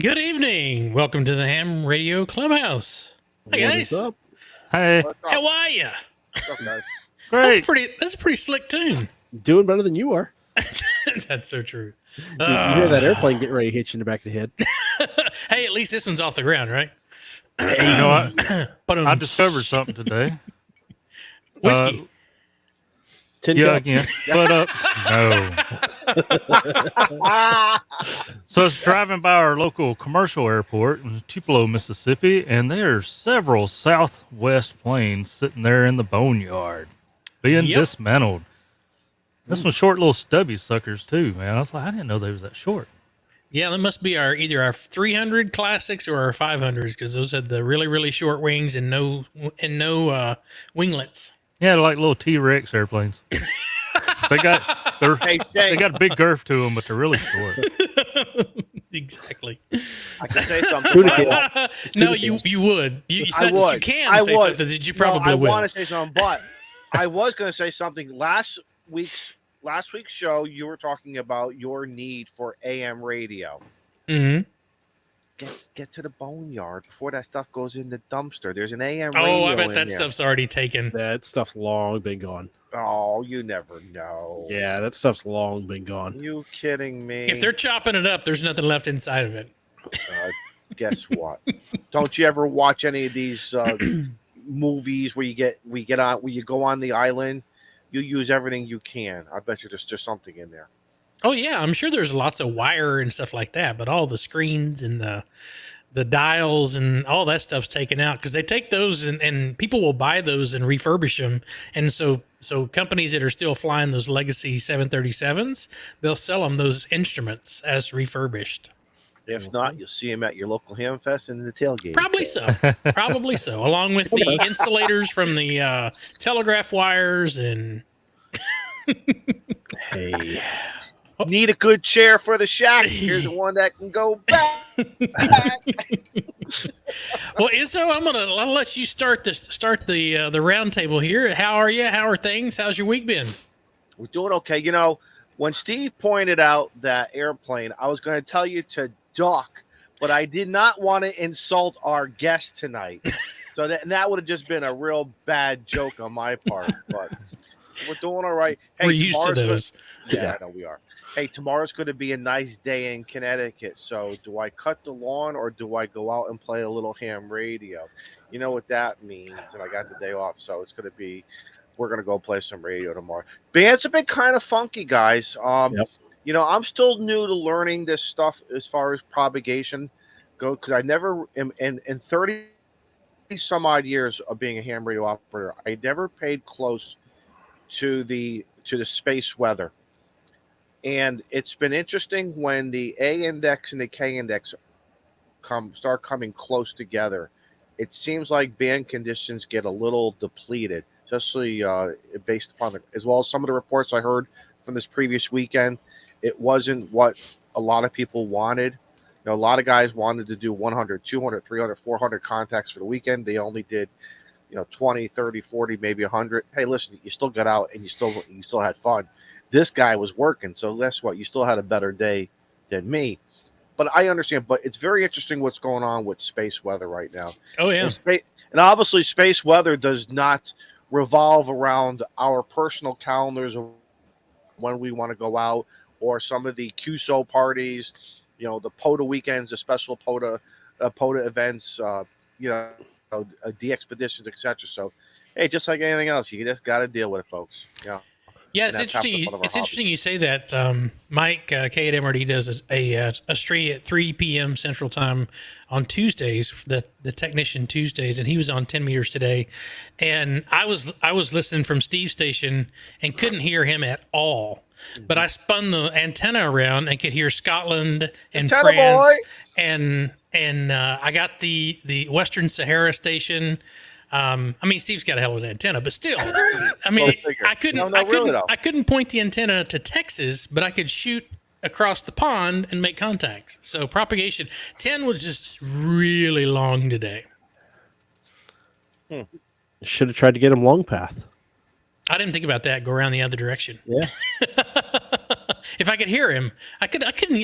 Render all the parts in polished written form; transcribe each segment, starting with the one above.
Good evening. Welcome to the Ham Radio Clubhouse. Hey guys. What's up? Hey, How are you? What's up, guys? great. That's a pretty slick tune. Doing better than you are. That's so true. You hear that airplane getting ready to hit you in the back of the head. Hey, at least this one's off the ground, right? Hey, you know what? But I discovered something today. Whiskey. Tin Yeah, cup. again. But no. So it's driving by our local commercial airport in Tupelo, Mississippi, and there are several Southwest planes sitting there in the boneyard being dismantled. This one's short, little stubby suckers too, man. I was like, I didn't know they was that short. Yeah, that must be either our 300 classics or our 500s because those had the really, really short wings and no winglets. Yeah, they're like little T-Rex airplanes. They got a big girth to them, but they're really short. Exactly. I can say something. No, you would. It's not that you can say something that you probably will. will. I want to say something, but I was going to say something. Last week's show, you were talking about your need for AM radio. Mm-hmm. Get to the boneyard before that stuff goes in the dumpster. There's an AM radio. Oh, I bet that stuff's already taken. That stuff's long been gone. Oh, you never know. Yeah, that stuff's long been gone. You kidding me? If they're chopping it up, there's nothing left inside of it. Guess what? Don't you ever watch any of these movies where you go on the island? You use everything you can. I bet you there's something in there. Oh yeah, I'm sure there's lots of wire and stuff like that, but all the screens and the dials and all that stuff's taken out because they take those and people will buy those and refurbish them. And so companies that are still flying those legacy 737s, they'll sell them those instruments as refurbished. If not, you'll see them at your local ham fest and the tailgate. Probably so. Along with the insulators from the telegraph wires and. Hey. Need a good chair for the shack. Here's the one that can go back. Well, Izzo, I'll let you start the round table here. How are you? How are things? How's your week been? We're doing okay. You know, when Steve pointed out that airplane, I was going to tell you to duck, but I did not want to insult our guest tonight. So that would have just been a real bad joke on my part. But we're doing all right. Hey, we're used to those. Yeah, I know we are. Hey, tomorrow's going to be a nice day in Connecticut. So do I cut the lawn or do I go out and play a little ham radio? You know what that means. And I got the day off. So it's going to be, we're going to go play some radio tomorrow. Bands have been kind of funky, guys. You know, I'm still new to learning this stuff as far as propagation go because I never, in 30 some odd years of being a ham radio operator, I never paid close to the space weather. And it's been interesting when the A index and the K index start coming close together. It seems like band conditions get a little depleted, especially based upon as well as some of the reports I heard from this previous weekend. It wasn't what a lot of people wanted. You know, a lot of guys wanted to do 100, 200, 300, 400 contacts for the weekend. They only did, 20, 30, 40, maybe 100. Hey, listen, you still got out and you still had fun. This guy was working, so guess what? You still had a better day than me. But I understand. But it's very interesting what's going on with space weather right now. Oh, yeah. And obviously space weather does not revolve around our personal calendars of when we want to go out or some of the QSO parties, the POTA weekends, the special POTA events, the expeditions, etc. So, hey, just like anything else, you just got to deal with it, folks. Yeah. Yeah, it's interesting. It's interesting you say that. Mike K at MRD does a stream at 3 p.m. Central Time on Tuesdays, the Technician Tuesdays, and he was on 10 meters today. And I was listening from Steve's station and couldn't hear him at all. But I spun the antenna around and could hear Scotland and antenna France, boy. and I got the Western Sahara station. I mean, Steve's got a hell of an antenna, but still, I mean, I couldn't point the antenna to Texas, but I could shoot across the pond and make contacts. So propagation 10 was just really long today. Should have tried to get him long path. I didn't think about that. Go around the other direction. Yeah. If I could hear him, I couldn't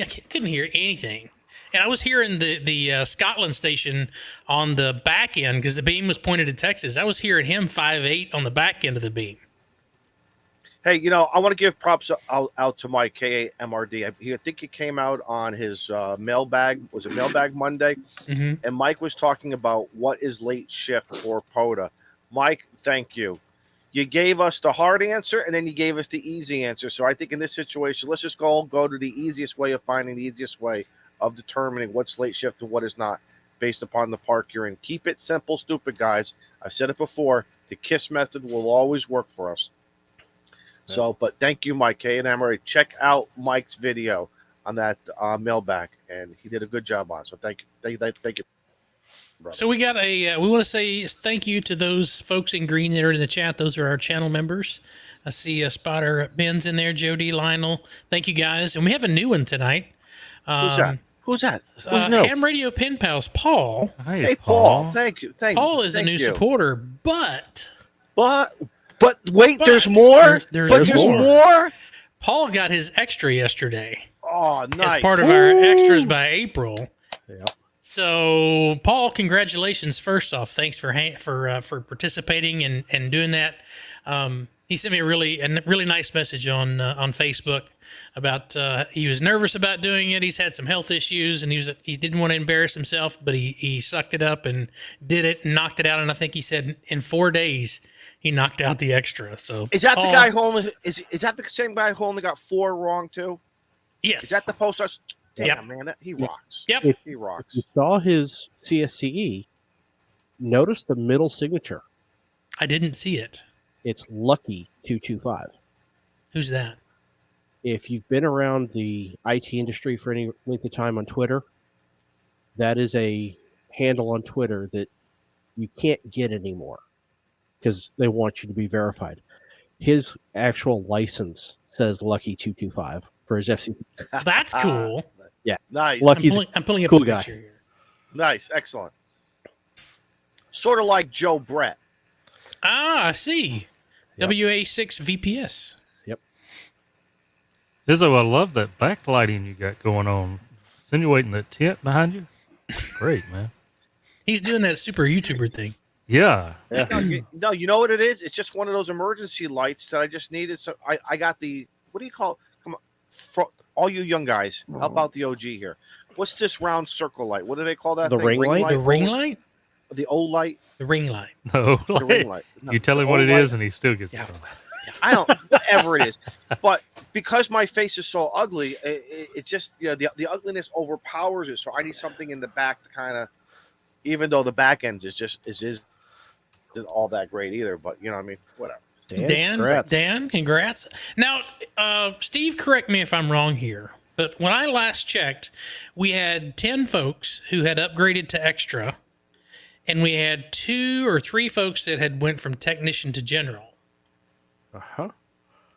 hear anything. And I was hearing the Scotland station on the back end because the beam was pointed to Texas. I was hearing him 5'8" on the back end of the beam. Hey, I want to give props out to Mike, KAMRD. I think he came out on his mailbag. Was it Mailbag Monday? Mm-hmm. And Mike was talking about what is late shift for POTA. Mike, thank you. You gave us the hard answer, and then you gave us the easy answer. So I think in this situation, let's just go to the easiest way of finding the easiest way of determining what's late shift and what is not based upon the park you're in. Keep it simple, stupid, guys. I've said it before. The KISS method will always work for us. So, but thank you, Mike K. And Emery. Check out Mike's video on that mailbag, and he did a good job on it. So thank you. Brother. So we got we want to say thank you to those folks in green that are in the chat. Those are our channel members. I see Spotter Ben's in there, Jody, Lionel. Thank you guys. And we have a new one tonight. Who's that? Ham Radio Pen Pals, Paul. Hey, Paul. Thank you. Paul is a new supporter, but wait, there's more? There's more? Paul got his extra yesterday. Oh, nice. As part of our extras by April. Yeah. So, Paul, congratulations. First off, thanks for participating and doing that. He sent me a really nice message on Facebook about he was nervous about doing it. He's had some health issues, and he didn't want to embarrass himself, but he sucked it up and did it and knocked it out. And I think he said in 4 days he knocked out the extra. So is that Paul, the guy who only is that the same guy who only got 4 wrong too? Yes. Is that the post? Damn, Yep. man, he rocks. Yep. He rocks. If you saw his CSCE, notice the middle signature. I didn't see it. It's Lucky 225. Who's that? If you've been around the IT industry for any length of time on Twitter, that is a handle on Twitter that you can't get anymore because they want you to be verified. His actual license says Lucky 225 for his FCC. That's cool. Yeah, nice. Lucky's I'm pulling up cool a guy. picture here. Nice, excellent. Sort of like Joe Brett. Ah, I see. Yep. WA6 VPS. Yep. Izzo, I love that backlighting you got going on. Insinuating that tent behind you. Great, man. He's doing that super YouTuber thing. Yeah. No, you know what it is? It's just one of those emergency lights that I just needed. So I got the, what do you call it? Come on, for all you young guys, help out the OG here. What's this round circle light? What do they call that? The ring light? The ring light? The old light? The ring light. No. The ring light. No, You tell him the what old it light. is, and he still gets it. I don't, whatever it is. But because my face is so ugly, it just, the ugliness overpowers it. So I need something in the back to kind of, even though the back end isn't all that great either, but you know what I mean? Whatever. Dan, congrats. Now, Steve, correct me if I'm wrong here, but when I last checked, we had 10 folks who had upgraded to extra, and we had 2 or 3 folks that had went from technician to general. Uh-huh.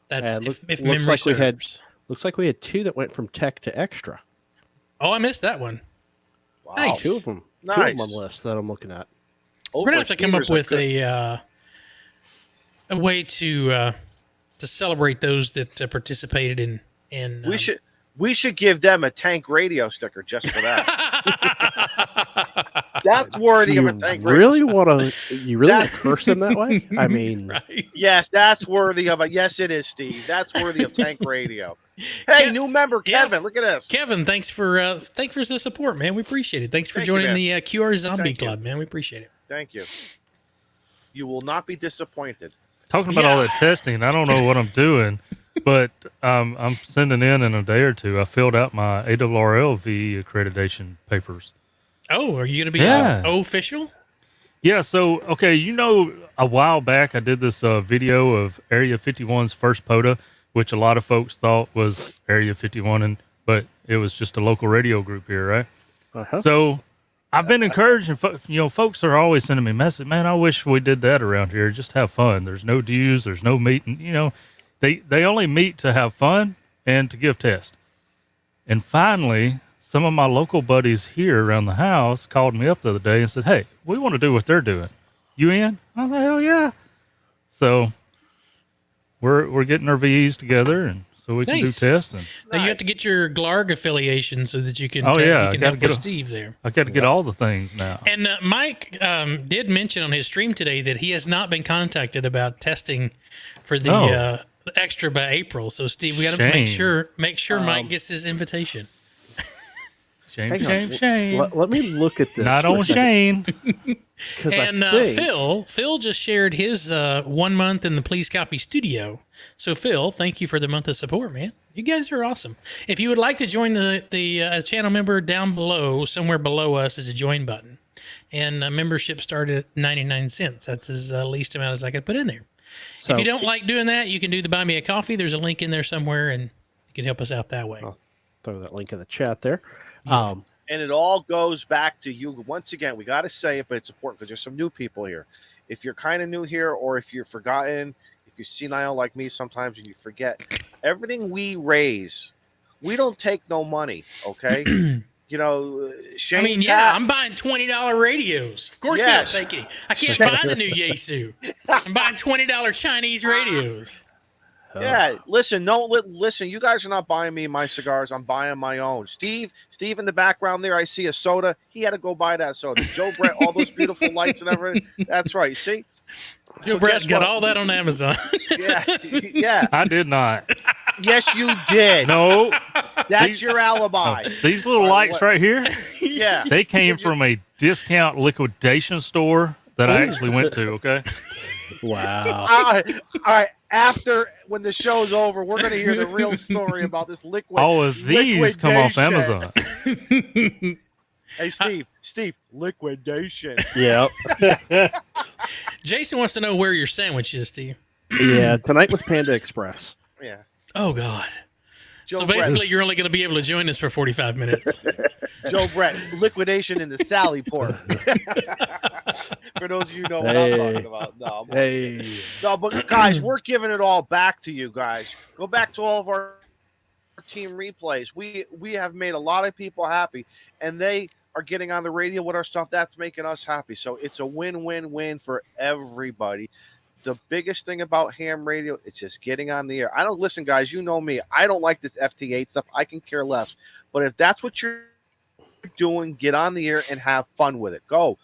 That's if looks memory like serves. Looks like we had 2 that went from tech to extra. Oh, I missed that one. Wow. Nice. 2 of them. Nice. 2 of them on the list that I'm looking at. We're gonna have to come up with a way to celebrate those that participated in. We should give them a tank radio sticker just for that. That's worthy of a tank radio. Really want to curse them that way? I mean, right? Yes, that's worthy of a. Yes, it is, Steve. That's worthy of tank radio. Hey, new member Kevin, look at this. Kevin, thanks for the support, man. We appreciate it. Thanks for joining the QR Zombie Club, man. We appreciate it. Thank you. You will not be disappointed. Talking about all that testing, I don't know what I'm doing, but I'm sending in a day or two. I filled out my ARRL VE accreditation papers. Oh, are you going to be official? Yeah, so, okay, a while back I did this video of Area 51's first POTA, which a lot of folks thought was Area 51, but it was just a local radio group here, right? Uh-huh. So I've been encouraging, folks are always sending me messages, man, I wish we did that around here. Just have fun. There's no dues. There's no meeting. They only meet to have fun and to give tests. And finally, some of my local buddies here around the house called me up the other day and said, hey, we want to do what they're doing. You in? I was like, hell yeah. So we're getting our VEs together and so we can Nice. do testing. Now you have to get your Glarg affiliation so that you can. Oh, yeah, you can I gotta help get with a- Steve there. I got to get all the things now. And Mike did mention on his stream today that he has not been contacted about testing for the extra by April. So Steve, we got to make sure Mike gets his invitation. Shame, Hang shame, on. shame. Let me look at this. Not for a on second, Shane. 'cause I And think- Phil just shared his 1 month in the Please Copy studio. So Phil, thank you for the month of support, man. You guys are awesome. If you would like to join the as channel member, down below, somewhere below us is a join button, and membership started at 99 cents. That's as least amount as I could put in there. So If you don't like doing that, you can do the Buy Me a Coffee. There's a link in there somewhere, and you can help us out that way. throw that link in the chat there. And it all goes back to you. Once again, we got to say it, but it's important because there's some new people here. If you're kind of new here, or if you're forgotten, if you're senile like me sometimes and you forget, everything we raise, we don't take no money, okay? You know, Shane's I mean, yeah, I'm buying $20 radios. Of course, Yes. we don't take it. I can't buy the new Yaesu. I'm buying $20 Chinese radios. Yeah, listen, listen, you guys are not buying me my cigars. I'm buying my own. Steve in the background there, I see a soda. He had to go buy that soda. Joe Brett, all those beautiful lights and everything. That's right. See? Joe So Brett guess got what? all that on Amazon. Yeah. Yeah. I did not. Yes, you did. No. That's your alibi. These little lights right here, Yeah. they came from a discount liquidation store that I actually went to, okay? Wow. All right. After, when the show's over, we're going to hear the real story about this liquid. All of these come off liquidation. Amazon. Hey, Steve, liquidation. Yep. Jason wants to know where your sandwich is, Steve. Yeah. Tonight with Panda Express. Yeah. Oh, God. Joe So Brett, basically, you're only going to be able to join us for 45 minutes. Joe Brett, liquidation in the Sally Port. For those of you who know what I'm talking about. No, Hey. no, but guys, we're giving it all back to you guys. Go back to all of our team replays. We have made a lot of people happy, and they are getting on the radio with our stuff. That's making us happy. So it's a win-win-win for everybody. The biggest thing about ham radio, it's just getting on the air. I don't listen, guys. You know me. I don't like this FT8 stuff. I can care less. But if that's what you're doing, get on the air and have fun with it. Go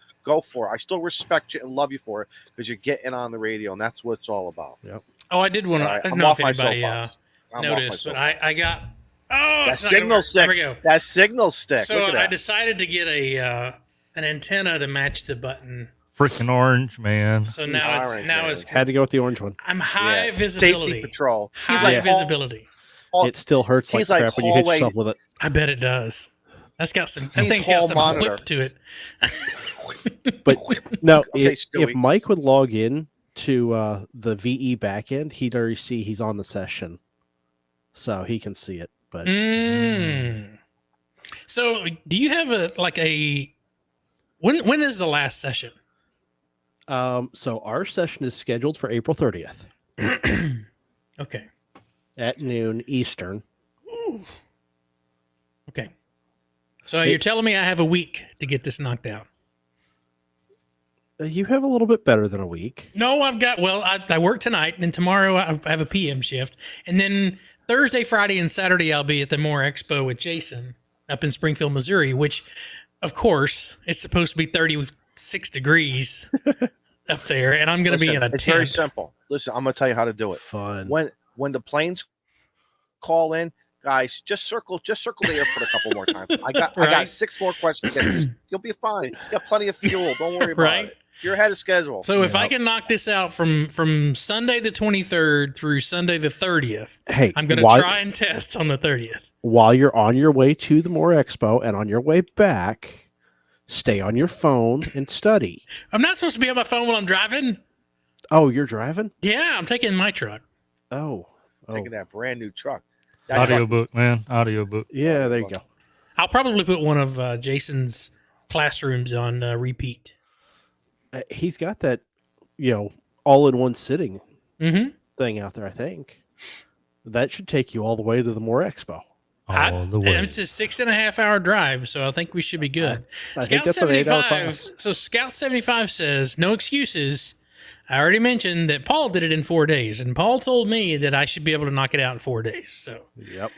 for it. I still respect you and love you for it because you're getting on the radio, and that's what it's all about. Oh, I did want to. All right, I I'm don't know off if my anybody soapbox. I'm off my noticed, but soapbox. I got. Oh, That it's not gonna signal work. stick. There we go. That signal stick. So Look at I that. decided to get an antenna to match the button. Freaking orange, man. So now it's Had to go with the orange one. I'm high Yeah. visibility. Safety patrol. High visibility. It still hurts like he's like crap when you hit hallway- yourself with it. I bet it does. That He's thing's got hall some monitor. whip to it. But no, Okay, if Stewie. Mike would log in to the VE backend, he'd already see he's on the session, so he can see it. But So, do you have when is the last session? so our session is scheduled for April 30th Okay. at noon Eastern. Okay. So you're telling me I have a week to get this knocked out? You have a little bit better than a week. No, I work tonight, and tomorrow I have a PM shift, and then Thursday, Friday, and Saturday I'll be at the More Expo with Jason up in Springfield, Missouri, which, of course, it's supposed to be 36 degrees up there, and I'm going to be in a It's very tent. simple. Listen, I'm going to tell you how to do it. Fun. When the planes call in, guys, just circle the airport a couple more times. I got Right. 6 more questions. You'll be fine. You got plenty of fuel. Don't worry about Right. it. You're ahead of schedule. So if I can knock this out from Sunday the 23rd through Sunday the 30th, Hey, I'm going to try and test on the 30th. while you're on your way to the More Expo and on your way back, stay on your phone and study. I'm not supposed to be on my phone while I'm driving. Oh, you're driving? Yeah, I'm taking my truck. Oh. Taking that brand new truck. That Audiobook, man. Audiobook. Yeah, there you go. I'll probably put one of Jason's classrooms on repeat. He's got that, all in one sitting Mm-hmm. thing out there, I think. That should take you all the way to the More Expo. All the way. It's a 6.5 hour drive, so I think we should be good. I think that's an 8-hour class. So Scout 75 says no excuses. I already mentioned that Paul did it in 4 days, and Paul told me that I should be able to knock it out in 4 days. So, Yep.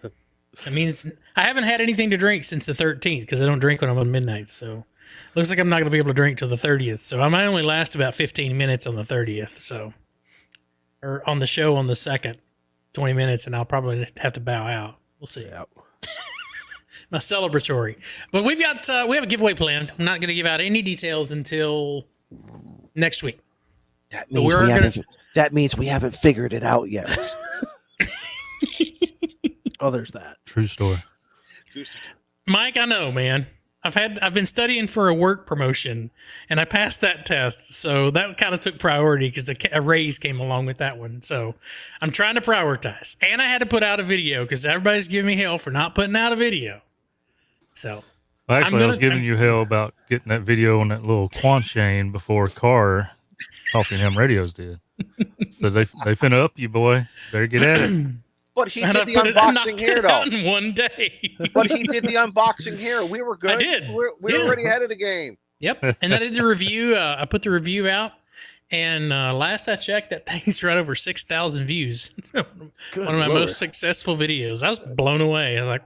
that means I haven't had anything to drink since the 13th because I don't drink when I'm on midnight. So, looks like I'm not going to be able to drink till the 30th. So, I might only last about 15 minutes on the 30th. So, or on the show on the 2nd, 20 minutes, and I'll probably have to bow out. We'll see. Yep. My celebratory. But we have a giveaway planned. I'm not going to give out any details until next week. That But means, that means we haven't figured it out yet. Oh, there's that. True story. Mike, I know, man. I've been studying for a work promotion, and I passed that test, so that kind of took priority because a raise came along with that one. So I'm trying to prioritize, and I had to put out a video because everybody's giving me hell for not putting out a video. So Well, actually, I was giving you hell about getting that video on that little Quan chain before Carr, Coffee and Ham Radios did. So they finna up you, boy. Better get at it. But he and did I the put it, unboxing knocked here, it though. out in 1 day. But he did the unboxing here. We were good. I did. We were Yeah. already ahead of the game. Yep. And I did the review. I put the review out, and last I checked, that thing's right over 6,000 views. It's one of my most successful videos. I was blown away. I was like,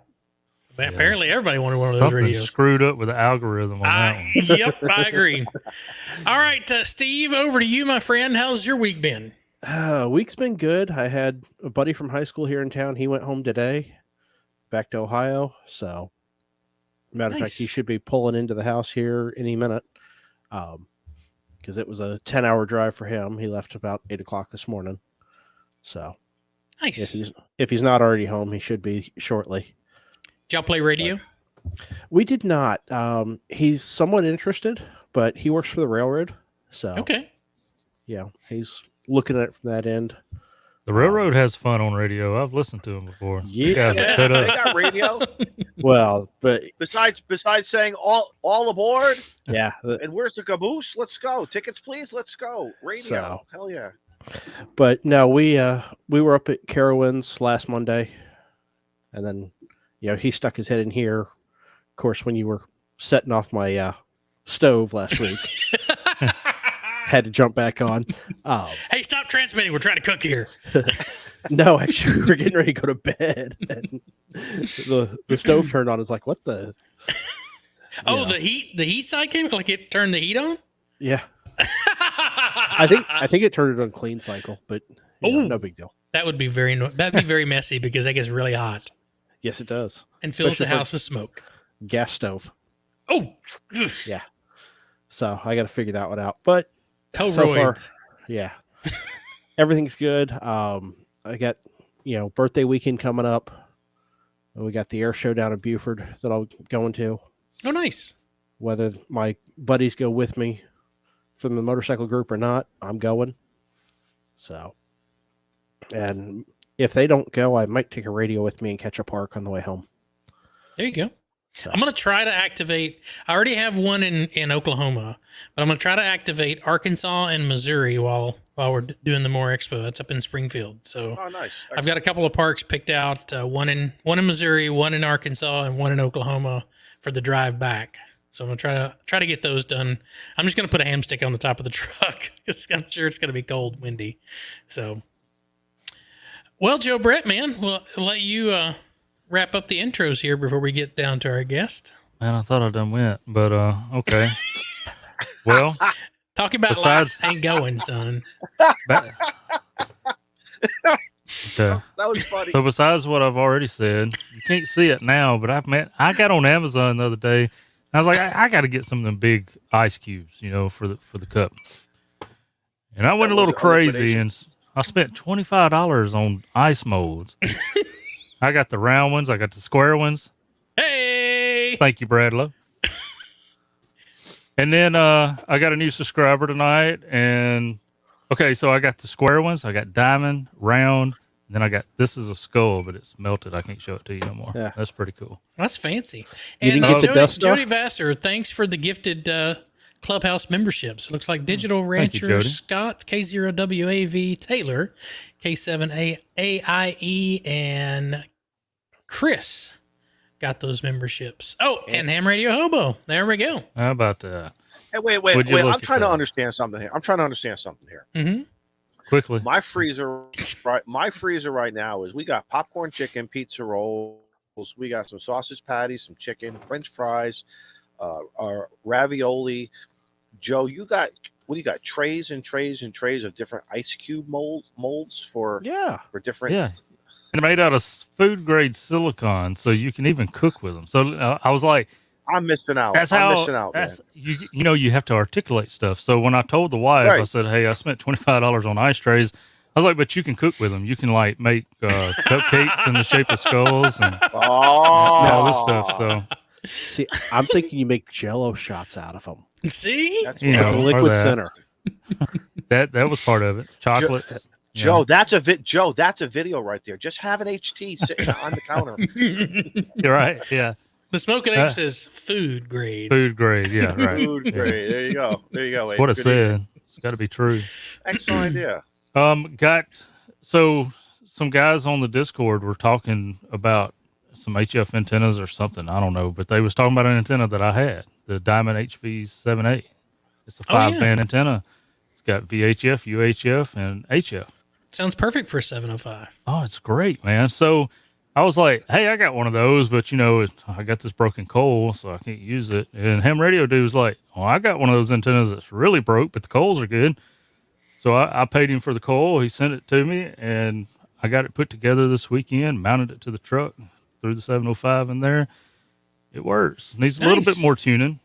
apparently everybody wanted one of those Something videos. screwed up with the algorithm on that one. Yep, I agree. All right, Steve, over to you, my friend. How's your week been? Week's been good. I had a buddy from high school here in town. He went home today, back to Ohio. So, matter of fact, he should be pulling into the house here any minute. Because it was a 10-hour drive for him. He left about 8 o'clock this morning. So, Nice. if he's not already home, he should be shortly. Did y'all play radio? We did not. He's somewhat interested, but he works for the railroad. So, Okay. yeah, he's looking at it from that end. The railroad has fun on radio. I've listened to them before. You guys are cut They up. got radio. Well, but Besides saying all aboard, yeah, and where's the caboose? Let's go. Tickets, please. Let's go. Radio. So- Hell yeah. but no, we were up at Carowinds last Monday, and then he stuck his head in here. Of course, when you were setting off my stove last week, had to jump back on. Hey, stop transmitting. We're trying to cook here. No, actually, we were getting ready to go to bed, and the stove turned on. It's like, what the? Oh, the heat side came, like it turned the heat on? Yeah, I think it turned it on clean cycle, but no big deal. That would be that'd be very messy because that gets really hot Yes, it does. and fills the Especially for house with smoke. gas stove. Oh, Yeah, so I got to figure that one out. But so far, Toroid. yeah, everything's good. I got birthday weekend coming up. We got the air show down in Buford that I'll go into. Oh, nice. Whether my buddies go with me from the motorcycle group or not, I'm going. So, and if they don't go, I might take a radio with me and catch a park on the way home. There you go. So, I'm going to try to activate. I already have one in Oklahoma, but I'm going to try to activate Arkansas and Missouri while we're doing the More Expo. That's up in Springfield. So Oh, nice. I've got a couple of parks picked out. One in Missouri, one in Arkansas, and one in Oklahoma for the drive back. So I'm going to try to get those done. I'm just going to put a ham stick on the top of the truck because I'm sure it's going to be cold, windy. So, well, Joe Brett, man, we'll let you wrap up the intros here before we get down to our guest. Man, I thought I done went, but okay. Well, Talking about Besides- lights ain't going, son. okay. That was funny. So besides what I've already said, you can't see it now, but I got on Amazon the other day. And I was like, I got to get some of them big ice cubes, for the cup. And I went That a little was crazy, and I spent $25 on ice molds. I got the round ones, I got the square ones. Hey! Thank you, Bradlow. And then I got a new subscriber tonight, and okay, so I got the square ones, I got diamond, round, and then I got this is a skull, but it's melted. I can't show it to you no more. Yeah. That's pretty cool. That's fancy. You And didn't get the Death Star? Jody Vassar, thanks for the gifted Clubhouse memberships. It looks like Digital Thank you, Rancher Jody. Scott, K0WAV Taylor, K7AIE, and Chris got those memberships. Oh, and Ham Radio Hobo. There we go. How about that? Hey, wait. Would you look I'm at trying to that? understand something here. Mm-hmm. Quickly. My freezer right now is we got popcorn chicken, pizza rolls, we got some sausage patties, some chicken, French fries, our ravioli. Joe, you got what do you got? Trays and trays and trays of different ice cube molds for different. Yeah. They're made out of food grade silicone, so you can even cook with them. So I was like, I'm missing out. I'm missing out, man. you have to articulate stuff. So when I told the wife, I said, hey, I spent $25 on ice trays. I was like, but you can cook with them. You can like make cupcakes in the shape of skulls and all this stuff. So See, I'm thinking you make Jello shots out of them. See, Liquid center. That was part of it. Chocolates. Joe, that's a video right there. Just have an HT sitting on the counter. You're right. Yeah. The Smoking Ape says food grade. Food grade. Yeah. Right. Food grade. There you go. That's what it said. It's got to be true. Excellent idea. So some guys on the Discord were talking about some HF antennas or something. I don't know, but they was talking about an antenna that I had, the Diamond HV7A. It's a 5-band antenna. It's got VHF, UHF, and HF. Sounds perfect for a 705. Oh, it's great, man. So I was like, hey, I got one of those, but I got this broken coal, so I can't use it. And Ham Radio Dude was like, oh, I got one of those antennas that's really broke, but the coals are good. So I paid him for the coal. He sent it to me, and I got it put together this weekend, mounted it to the truck, threw the 705 in there. It works. Needs a little bit more tuning.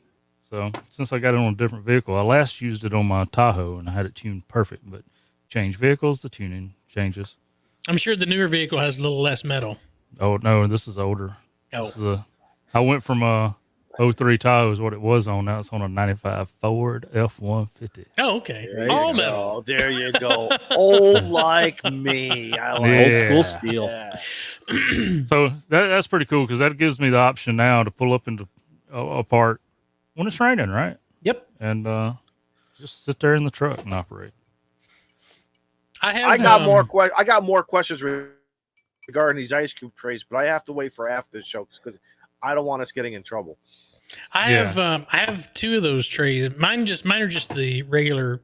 So since I got it on a different vehicle, I last used it on my Tahoe, and I had it tuned perfect. But change vehicles, the tuning changes. I'm sure the newer vehicle has a little less metal. Oh, no, this is older. Oh. I went from a 03 Tahoe is what it was on. Now it's on a 95 Ford F-150. Oh, okay. All metal. There you go. Old like me. I like old school steel. Yeah. So that's pretty cool because that gives me the option now to pull up into a part when it's raining, right? Yep. And just sit there in the truck and operate. I got more questions regarding these ice cube trays, but I have to wait for after the show because I don't want us getting in trouble. I have two of those trays. Mine are just the regular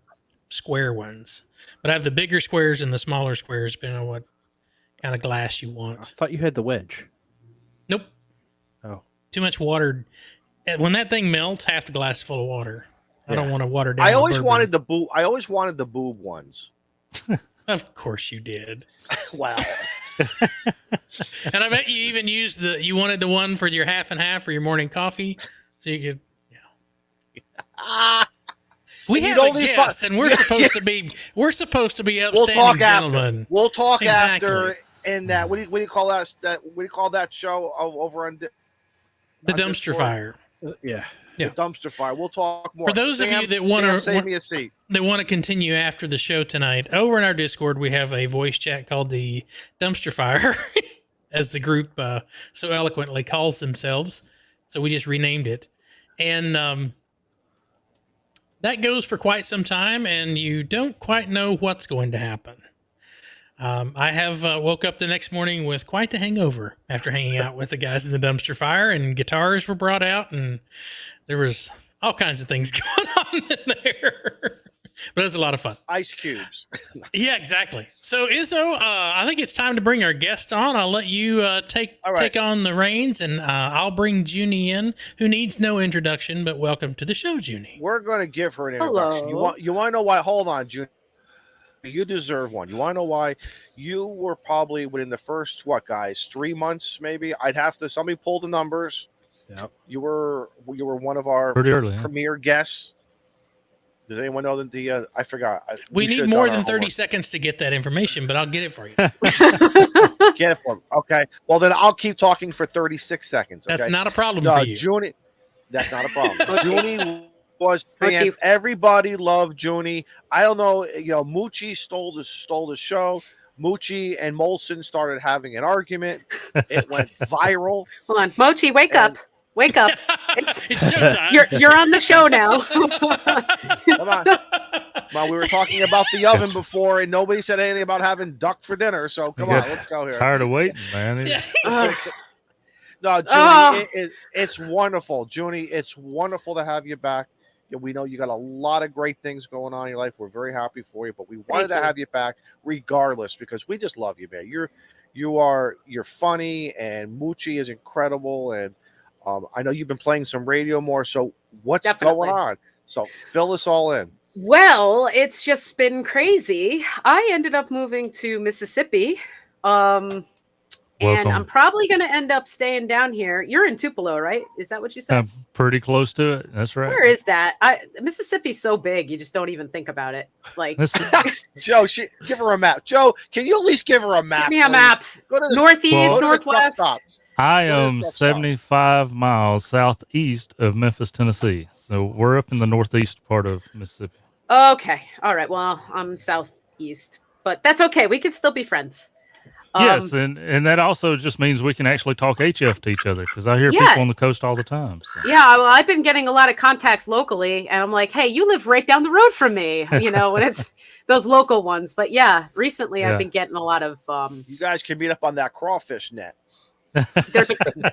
square ones, but I have the bigger squares and the smaller squares, depending on what kind of glass you I want. thought you had the wedge. Nope. Oh. Too much water. When that thing melts, half the glass is full of water. I don't want to water down. I always wanted the boob ones. Of course you did. Wow. And I bet you even used you wanted the one for your half and half for your morning coffee, so you could. Yeah. We have a guest, and we're supposed to be upstanding gentlemen. We'll talk after. And that what do you call that? What do you call that show over on the dumpster Discord? fire? Yeah. The dumpster fire. We'll talk more. For those of you that want to save me a seat. They want to continue after the show tonight. Over in our Discord, we have a voice chat called the Dumpster Fire, as the group so eloquently calls themselves. So we just renamed it. And that goes for quite some time, and you don't quite know what's going to happen. I have woke up the next morning with quite the hangover after hanging out with the guys in the Dumpster Fire, and guitars were brought out, and there was all kinds of things going on in there. But it was a lot of fun. Ice cubes. Yeah, exactly. So Izzo, I think it's time to bring our guest on. I'll let you take on the reins, and I'll bring Junie in, who needs no introduction, but welcome to the show, Junie. We're going to give her an introduction. Hello. You want to know why? Hold on, Junie. You deserve one. You want to know why? You were probably within the first, 3 months maybe? Somebody pulled the numbers. Yep. You were one of our Pretty early, premier guests. Does anyone know the I forgot. We need more than 30 seconds to get that information, but I'll get it for you. Get it for me. Okay. Well, then I'll keep talking for 36 seconds. Okay? That's not a problem for you. Junie, that's not a problem. Junie was fan. Everybody loved Junie. I don't know. Moochie stole the show. Moochie and Molson started having an argument. It went viral. Hold on, Mochi, wake up. Wake up. It's showtime. You're on the show now. Come on. Well, we were talking about the oven before, and nobody said anything about having duck for dinner. So come on, let's go here. Tired of waiting, man. No, Junie, it's wonderful. Junie, it's wonderful to have you back. We know you got a lot of great things going on in your life. We're very happy for you, but we wanted to you. have you back regardless because we just love you, man. You're funny, and Moochie is incredible, and I know you've been playing some radio more. So what's Definitely. going on? So fill us all in. Well, it's just been crazy. I ended up moving to Mississippi. And Welcome. I'm probably going to end up staying down here. You're in Tupelo, right? Is that what you said? I'm pretty close to it. That's right. Where is that? Mississippi's so big, you just don't even think about it. Like, Joe, give her a map. Joe, can you at least give her a map? give me a please? map. Go to the, Northeast, Well- Northwest. I am 75 miles southeast of Memphis, Tennessee. So we're up in the northeast part of Mississippi. Okay. All right. Well, I'm southeast, but that's okay. We can still be friends. Yes, and that also just means we can actually talk HF to each other because I hear Yeah. people on the coast all the time. So. Yeah, well, I've been getting a lot of contacts locally, and I'm like, hey, you live right down the road from me, when it's those local ones. But yeah, recently I've been getting a lot of. You guys can meet up on that crawfish net.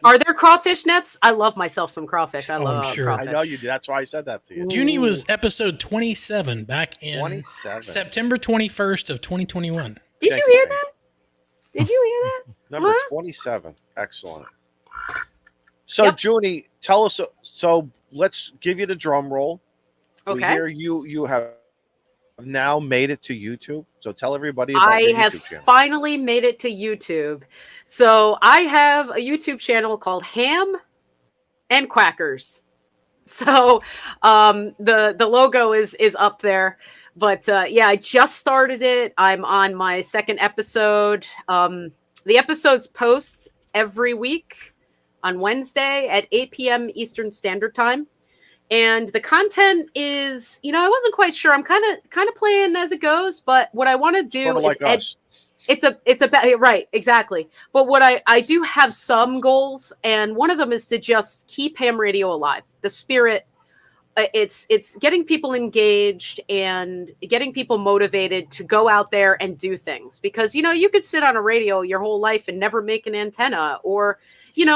Are there crawfish nets? I love myself some crawfish. I love I'm sure. crawfish. I know you do. That's why I said that to you. Junie was episode 27 back in 27. September 21st of 2021. Did Thank you you, hear thank that? Did you hear that? Number Huh? 27. Excellent. So, Yep. Junie, tell us. So, let's give you the drum roll. We Okay. hear you have now made it to YouTube. So, tell everybody about I your have YouTube channel. finally made it to YouTube. So I have a YouTube channel called Ham and Quackers. So the logo is up there. But I just started it. I'm on my second episode. The episodes post every week on Wednesday at 8 p.m. Eastern Standard Time. And the content is, I wasn't quite sure. I'm kind of playing as it goes, but what I want to do Sort of is like us. it's a right, exactly. But what I do have some goals, and one of them is to just keep ham radio alive. The spirit, it's getting people engaged and getting people motivated to go out there and do things, because you could sit on a radio your whole life and never make an antenna, or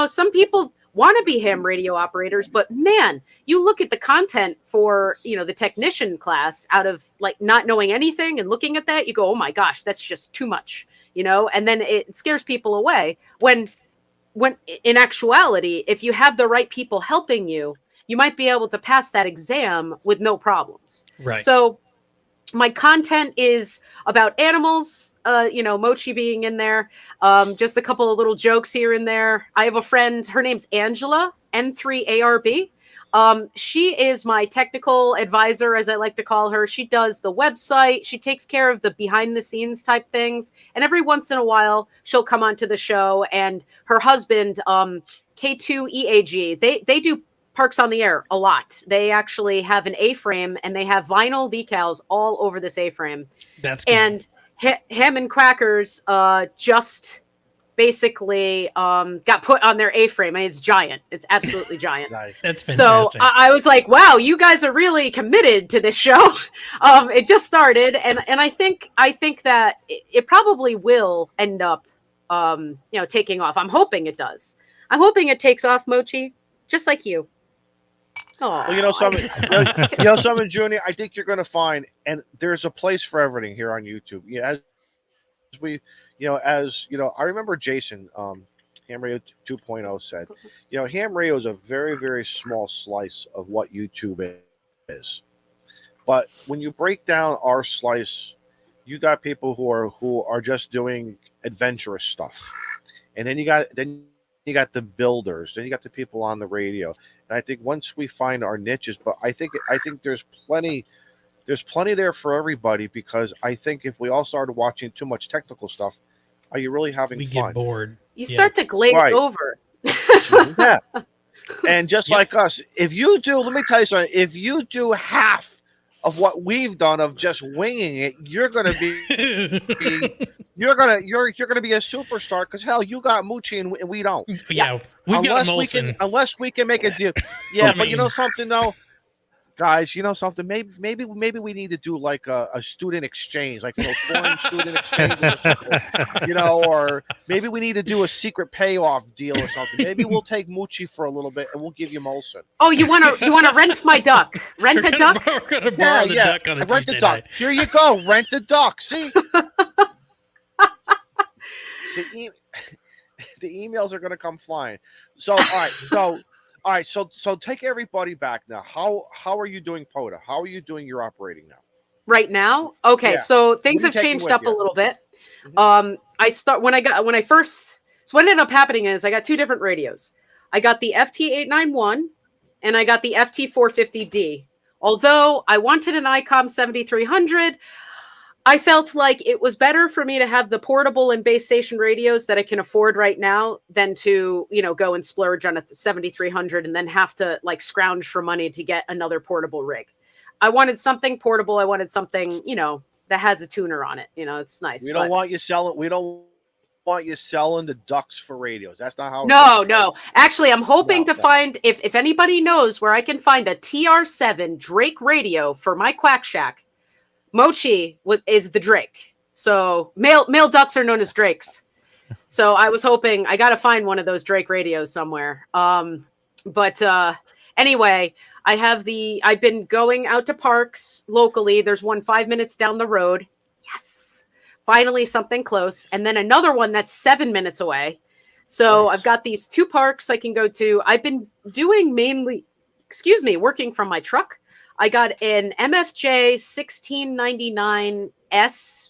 some people want to be ham radio operators, but man, you look at the content for the technician class, out of like not knowing anything and looking at that, you go, oh my gosh, that's just too much, and then it scares people away when in actuality, if you have the right people helping you, you might be able to pass that exam with no problems. Right. So my content is about animals, Mochi being in there, just a couple of little jokes here and there. I have a friend, her name's Angela, N3ARB. She is my technical advisor, as I like to call her. She does the website. She takes care of the behind the scenes type things. And every once in a while, she'll come onto the show. And her husband, K2EAG, they do Parks on the Air a lot. They actually have an A-frame, and they have vinyl decals all over this A-frame. That's good. And him and Quackers just basically got put on their A-frame. I mean, it's giant. It's absolutely giant. Nice. That's So fantastic. I was like, wow, you guys are really committed to this show. It just started. And I think that it probably will end up, taking off. I'm hoping it does. I'm hoping it takes off, Mochi, just like you. Oh, Well, something, Junior, I think you're going to find, and there's a place for everything here on YouTube. I remember Jason, Ham Radio 2.0 said, ham radio is a very, very small slice of what YouTube is. But when you break down our slice, you got people who are just doing adventurous stuff, and then you got the builders, then you got the people on the radio. And I think once we find our niches, but I think there's plenty there for everybody, because I think if we all started watching too much technical stuff, are you really having we fun? get bored. you start to glaze Right. over. Yeah. And just like us, let me tell you something, if you do half of what we've done of just winging it, you're gonna be you're gonna be a superstar, because hell, you got Moochie and we don't. Yeah, we've got Molson. Unless we can make a deal. Yeah, but you know something though, guys, you know something? Maybe we need to do like a student exchange, like foreign student exchange, or something, or maybe we need to do a secret payoff deal or something. Maybe we'll take Moochie for a little bit and we'll give you Molson. Oh, you wanna rent my duck? Rent a duck? We're gonna borrow the duck on a Rent Tuesday the duck. night. Here you go. Rent the duck. See. The emails are gonna come flying. So all right, so take everybody back now. How are you doing, POTA? How are you doing your operating now? Right now? Okay, Yeah. so things What are you have taking changed with up a you? little bit. Mhm. So what ended up happening is I got two different radios. I got the FT891 and I got the FT450D. Although I wanted an ICOM 7300, I felt like it was better for me to have the portable and base station radios that I can afford right now than to, go and splurge on a 7300 and then have to like scrounge for money to get another portable rig. I wanted something portable. I wanted something, that has a tuner on it. It's nice. We don't want you selling the ducks for radios. That's not how. No. Actually, I'm hoping to find if anybody knows where I can find a TR7 Drake radio for my Quack Shack. Mochi is the Drake. So male ducks are known as Drakes. So I was hoping I got to find one of those Drake radios somewhere. Anyway, I've been going out to parks locally. There's one 5 minutes down the road. Yes. Finally something close. And then another one that's 7 minutes away. So Nice. I've got these two parks I can go to. I've been doing working from my truck. I got an MFJ 1699S.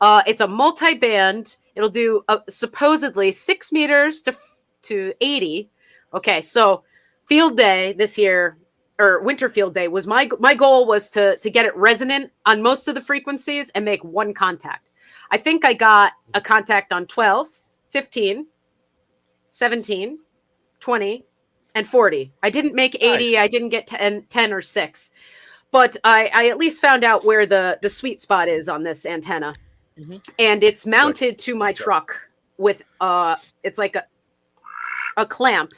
It's a multi-band. It'll do supposedly 6 meters to 80. Okay, so field day this year, or winter field day, was my goal was to get it resonant on most of the frequencies and make one contact. I think I got a contact on 12, 15, 17, 20, and 40. I didn't make 80. Nice. I didn't get 10 or 6. But I at least found out where the sweet spot is on this antenna. Mm-hmm. And it's mounted to my truck with it's like a clamp.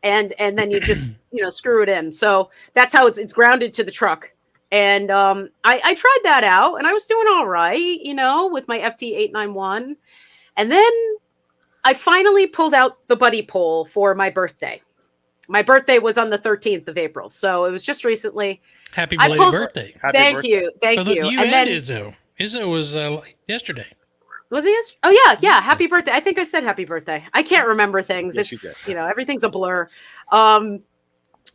And then you just, screw it in. So that's how it's grounded to the truck. And I tried that out and I was doing all right, with my FT891. And then I finally pulled out the buddy pole for my birthday. My birthday was on the 13th of April. So it was just recently. Happy belated birthday. Thank you. Thank you. And then Izzo. Izzo was yesterday. Was he yesterday? Oh, yeah. Happy birthday. I think I said happy birthday. I can't remember things. Yes, it's, everything's a blur.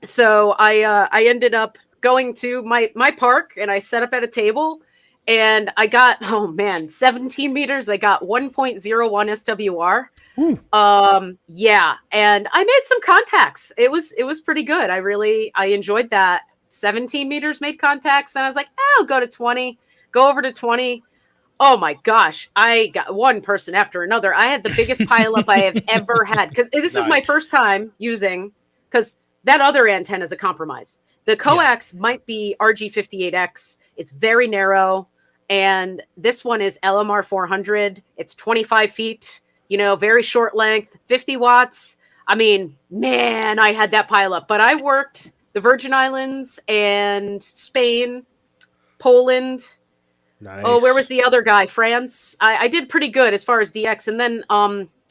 So I ended up going to my park and I set up at a table and I got, 17 meters. I got 1.01 SWR. Yeah. And I made some contacts. It was pretty good. I enjoyed that. 17 meters made contacts. Then I was like, I'll go to 20, go over to 20. Oh my gosh. I got one person after another. I had the biggest pileup I have ever had. Cause this is my first time using, cause that other antenna is a compromise. The coax might be RG58X. It's very narrow. And this one is LMR 400. It's 25 feet, very short length, 50 watts. I mean, man, I had that pile up, but I worked the Virgin Islands and Spain, Poland. Nice. Oh, where was the other guy? France. I did pretty good as far as DX. And then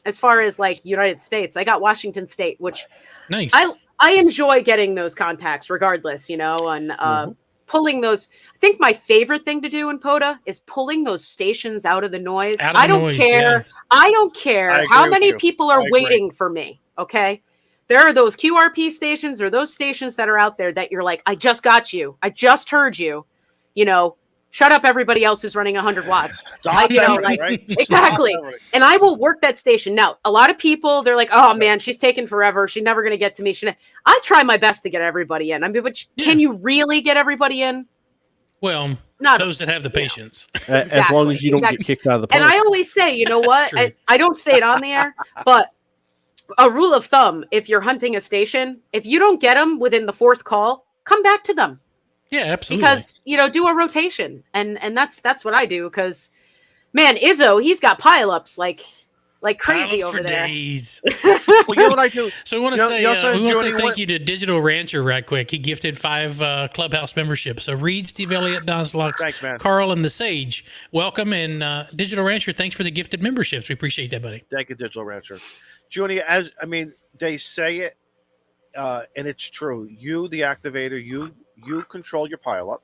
as far as like United States, I got Washington State, which nice. I enjoy getting those contacts regardless, and pulling those. I think my favorite thing to do in POTA is pulling those stations out of the noise. I don't care. Yeah. I don't care how many people are waiting for me. Okay. There are those QRP stations or those stations that are out there that you're like, I just got you. I just heard you, shut up everybody else who's running 100 watts. Right? Exactly. And I will work that station. Now, a lot of people, they're like, oh man, she's taking forever. She's never going to get to me. I try my best to get everybody in. I mean, but can you really get everybody in? Well, not those that have the patience. Exactly. As long as you don't get kicked out of the park. And I always say, you know what? I don't say it on the air, but a rule of thumb, if you're hunting a station, if you don't get them within the 4th call, come back to them. Yeah, absolutely. Because, do a rotation. And that's what I do. Because, man, Izzo, he's got pileups. Like, like crazy Pilots over for there. days. Well, you know what I do? So we want to You know- say you also, we want to say Junie, thank you to Digital Rancher right quick. He gifted 5 Clubhouse memberships. So Reed, Steve Elliott, Don Slux, Thanks, man. Carl, and the Sage, welcome. And Digital Rancher, thanks for the gifted memberships. We appreciate that, buddy. Thank you, Digital Rancher. Junie, they say it, and it's true. You, the activator, you control your pilot.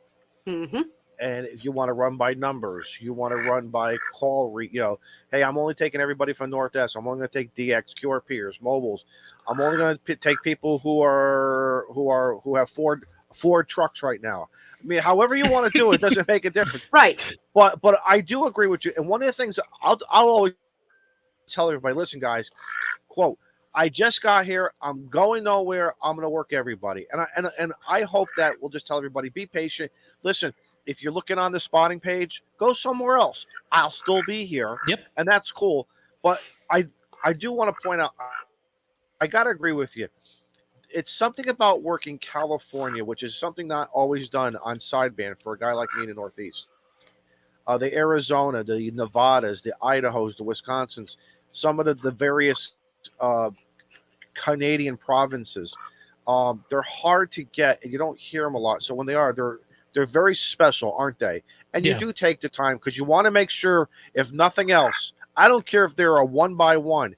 Mm-hmm. And if you want to run by numbers, you want to run by call, hey, I'm only taking everybody from North S. I'm only going to take DX, QRPers, mobiles. I'm only going to take people who have Ford trucks right now. I mean, however you want to do it, doesn't make a difference. Right. But I do agree with you. And one of the things I'll always tell everybody, listen, guys, quote, I just got here. I'm going nowhere. I'm going to work everybody. And I hope that we'll just tell everybody, be patient. Listen, if you're looking on the spotting page, go somewhere else. I'll still be here. Yep. And that's cool. But I do want to point out, I got to agree with you. It's something about working California, which is something not always done on sideband for a guy like me in the Northeast. The Arizona, the Nevadas, the Idahos, the Wisconsins, some of the various Canadian provinces. They're hard to get, and you don't hear them a lot. So when they are, they're very special, aren't they? And you do take the time because you want to make sure, if nothing else, I don't care if they're a 1x1,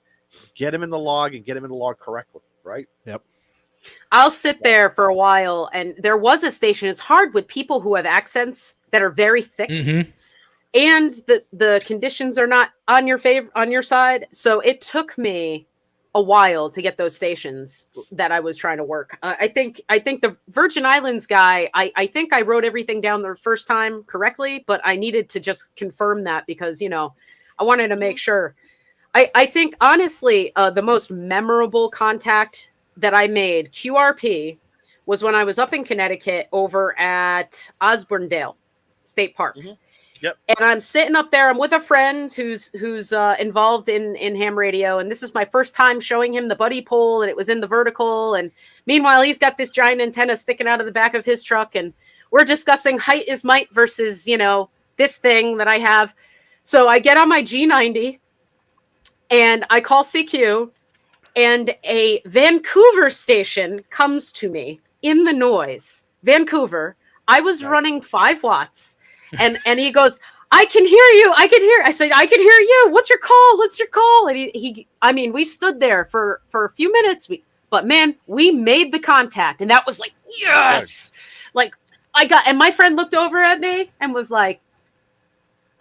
get them in the log and get them in the log correctly, right? Yep. I'll sit there for a while, and there was a station. It's hard with people who have accents that are very thick, Mm-hmm. and the conditions are not on your side. So it took me a while to get those stations that I was trying to work. I think the Virgin Islands guy, I think I wrote everything down the first time correctly, but I needed to just confirm that because, I wanted to make sure. I think, honestly, the most memorable contact that I made, QRP, was when I was up in Connecticut over at Osbornedale State Park. Mm-hmm. Yep. And I'm sitting up there. I'm with a friend who's involved in ham radio, and this is my first time showing him the buddy pole, and it was in the vertical. And meanwhile, he's got this giant antenna sticking out of the back of his truck, and we're discussing height is might versus this thing that I have. So I get on my G90, and I call CQ, and a Vancouver station comes to me in the noise. Vancouver. I was running 5 watts. And he goes, I can hear you. I said, I can hear you. What's your call? And we stood there for a few minutes. But man, we made the contact. And that was like, yes. Like and my friend looked over at me and was like,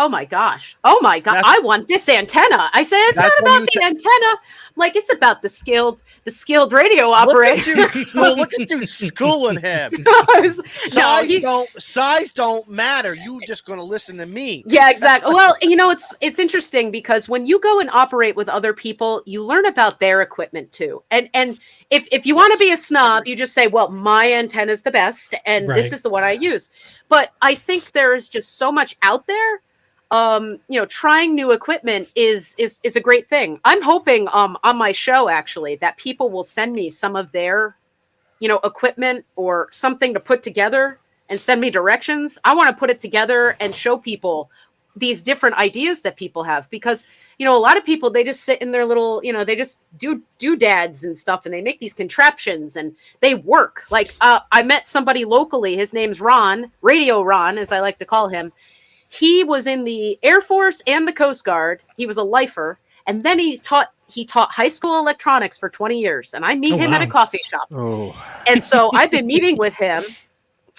oh my gosh. I want this antenna. I said, it's not about the antenna. Like, it's about the skilled radio operator. Look at you schooling him. Size don't matter. You just going to listen to me. Yeah, exactly. Well, it's interesting because when you go and operate with other people, you learn about their equipment too. And if you want to be a snob, you just say, well, my antenna is the best and this is the one I use. But I think there is just so much out there. Trying new equipment is a great thing. I'm hoping on my show actually that people will send me some of their, equipment or something to put together and send me directions. I want to put it together and show people these different ideas that people have because, a lot of people, they just sit in their little, they just do doodads and stuff and they make these contraptions and they work. Like I met somebody locally. His name's Ron, Radio Ron, as I like to call him. He was in the Air Force and the Coast Guard. He was a lifer. And then he taught high school electronics for 20 years. And I meet him at a coffee shop. Oh. And so I've been meeting with him.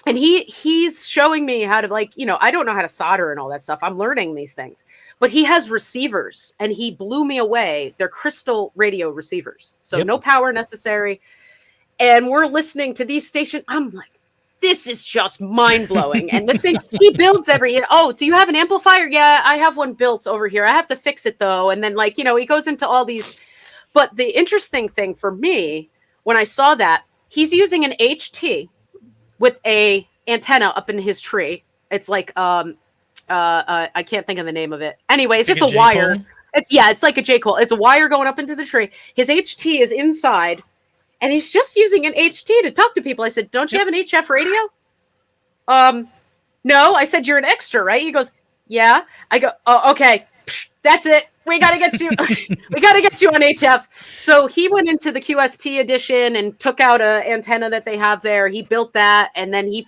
And he's showing me how to I don't know how to solder and all that stuff. I'm learning these things. But he has receivers. And he blew me away. They're crystal radio receivers. So no power necessary. And we're listening to these stations. I'm like, this is just mind-blowing. And the thing, he builds do you have an amplifier? Yeah, I have one built over here. I have to fix it though. And then he goes into all these. But the interesting thing for me, when I saw that, he's using an HT with a antenna up in his tree. It's like, I can't think of the name of it. Anyway, it's just a wire. It's like a J-Cole. It's a wire going up into the tree. His HT is inside. And he's just using an HT to talk to people. I said, don't you have an HF radio? No. I said, you're an extra, right? He goes, yeah. I go, oh, okay. That's it. We gotta get you. We gotta get you on HF. So he went into the QST edition and took out a antenna that they have there. He built that, and then he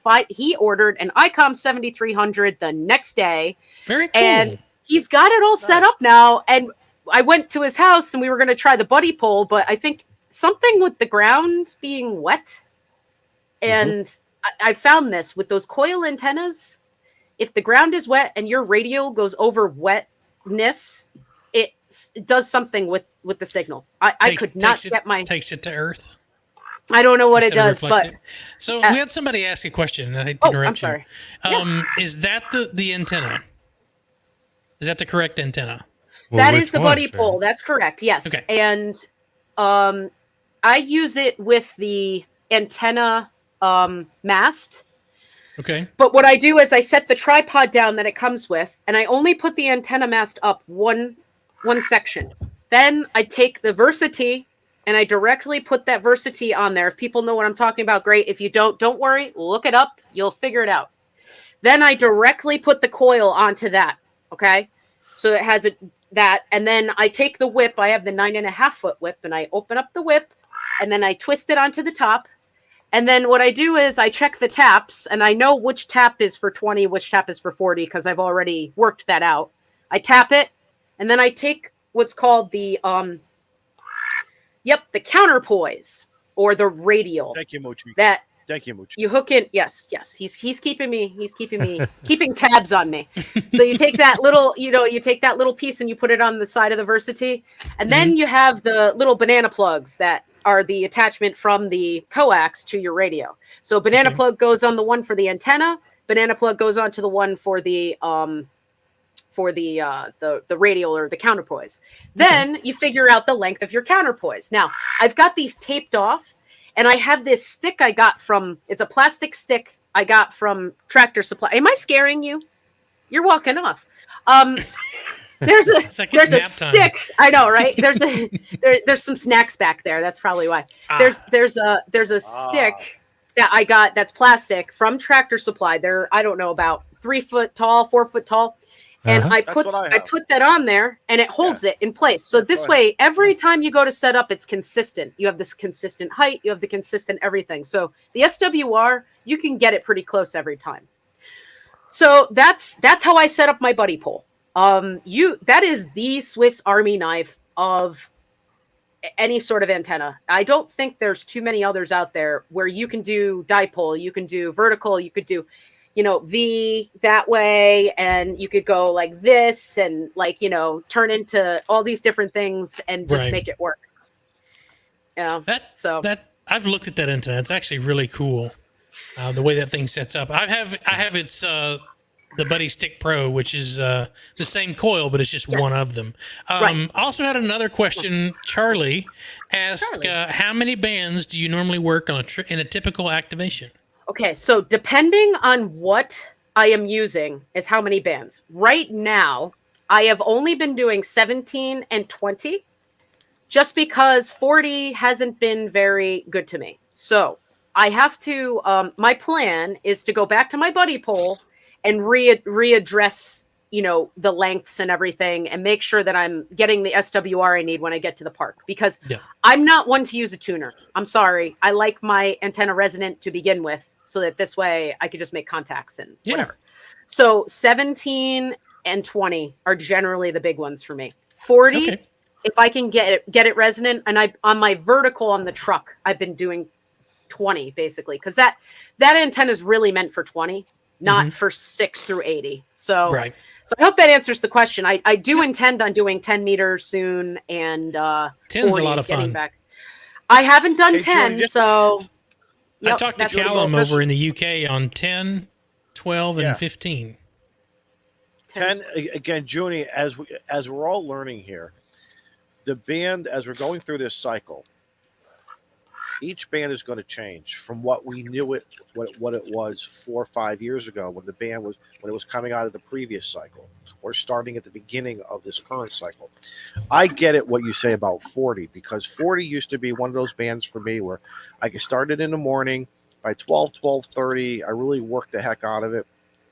ordered an ICOM 7300 the next day. Very cool. And he's got it all set up now. And I went to his house, and we were going to try the buddy pole, but I think something with the ground being wet. And I found this with those coil antennas. If the ground is wet and your radio goes over wetness, it does something with the signal. I could not get my takes it to Earth. I don't know what it does, but so we had somebody ask a question. And I hate to interrupt I'm sorry. Is that the antenna? Is that the correct antenna? Well, that which is the one, buddy Sharon? pole. That's correct. Yes. Okay. And I use it with the antenna mast. Okay. But what I do is I set the tripod down that it comes with, and I only put the antenna mast up one section. Then I take the Versity and I directly put that Versity on there. If people know what I'm talking about, great. If you don't worry, look it up. You'll figure it out. Then I directly put the coil onto that. Okay. So it has that. And then I take the whip. I have the 9.5 foot whip, and I open up the whip, and then I twist it onto the top. And then what I do is I check the taps, and I know which tap is for 20, which tap is for 40, because I've already worked that out. I tap it, and then I take what's called the counterpoise, or the radial. Thank you, Mochi. Thank you, Mochi. You hook in. Yes. He's keeping keeping tabs on me. So you take that little, piece and you put it on the side of the Versity. And then you have the little banana plugs that are the attachment from the coax to your radio. So banana plug goes on the one for the antenna. Banana plug goes on to the one for the radial or the counterpoise. Then you figure out the length of your counterpoise. Now, I've got these taped off, and I have this stick I got it's a plastic stick I got from Tractor Supply. Am I scaring you? You're walking off. There's a stick. I know, right? There's some snacks back there. That's probably why. There's a stick that I got that's plastic from Tractor Supply. They're, I don't know, about 3 foot tall, 4 foot tall. And I put that on there, and it holds it in place. So this way, every time you go to set up, it's consistent. You have this consistent height. You have the consistent everything. So the SWR, you can get it pretty close every time. So that's how I set up my buddy pole. That is the Swiss Army knife of any sort of antenna. I don't think there's too many others out there where you can do dipole, you can do vertical, you could do, V that way, and you could go like this and turn into all these different things and just make it work. That I've looked at that antenna. It's actually really cool. The way that thing sets up. I have its the Buddy Stick Pro, which is the same coil, but it's just one of them. Also had another question. Charlie asked, how many bands do you normally work on in a typical activation? Okay, so depending on what I am using is how many bands. Right now, I have only been doing 17 and 20 just because 40 hasn't been very good to me. So I have to, my plan is to go back to my buddy pole and readdress, the lengths and everything, and make sure that I'm getting the SWR I need when I get to the park, because I'm not one to use a tuner. I'm sorry. I like my antenna resonant to begin with, so that this way I could just make contacts and whatever. So 17 and 20 are generally the big ones for me. 40, if I can get it resonant, and on my vertical on the truck, I've been doing 20 basically, because that antenna is really meant for 20, not for 6 through 80. So So I hope that answers the question. I do intend on doing 10 meters soon, and 10's a lot of fun. Back. I haven't done 10, so I talked to Callum over in the UK on 10, 12, and 15. 10 again, Junie. As we're all learning here, the band, as we're going through this cycle, each band is going to change from what we knew what it was 4 or 5 years ago when it was coming out of the previous cycle, or starting at the beginning of this current cycle. I get it what you say about 40, because 40 used to be one of those bands for me where I could start it in the morning. By 12:30, I really worked the heck out of it,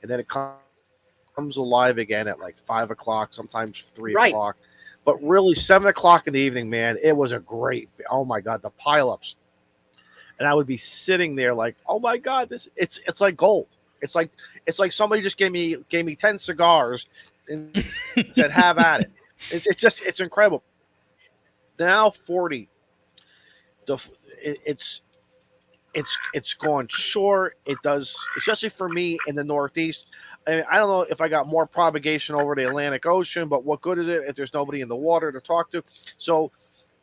and then it comes alive again at like 5 o'clock, sometimes 3 o'clock. But really, 7 o'clock in the evening, man, it was a great. Oh my God, the pileups, and I would be sitting there like, oh my God, it's like gold. It's like somebody just gave me 10 cigars and said, have at it. It's incredible. Now 40, it's gone short. It does, especially for me in the Northeast. I don't know if I got more propagation over the Atlantic Ocean, but what good is it if there's nobody in the water to talk to? So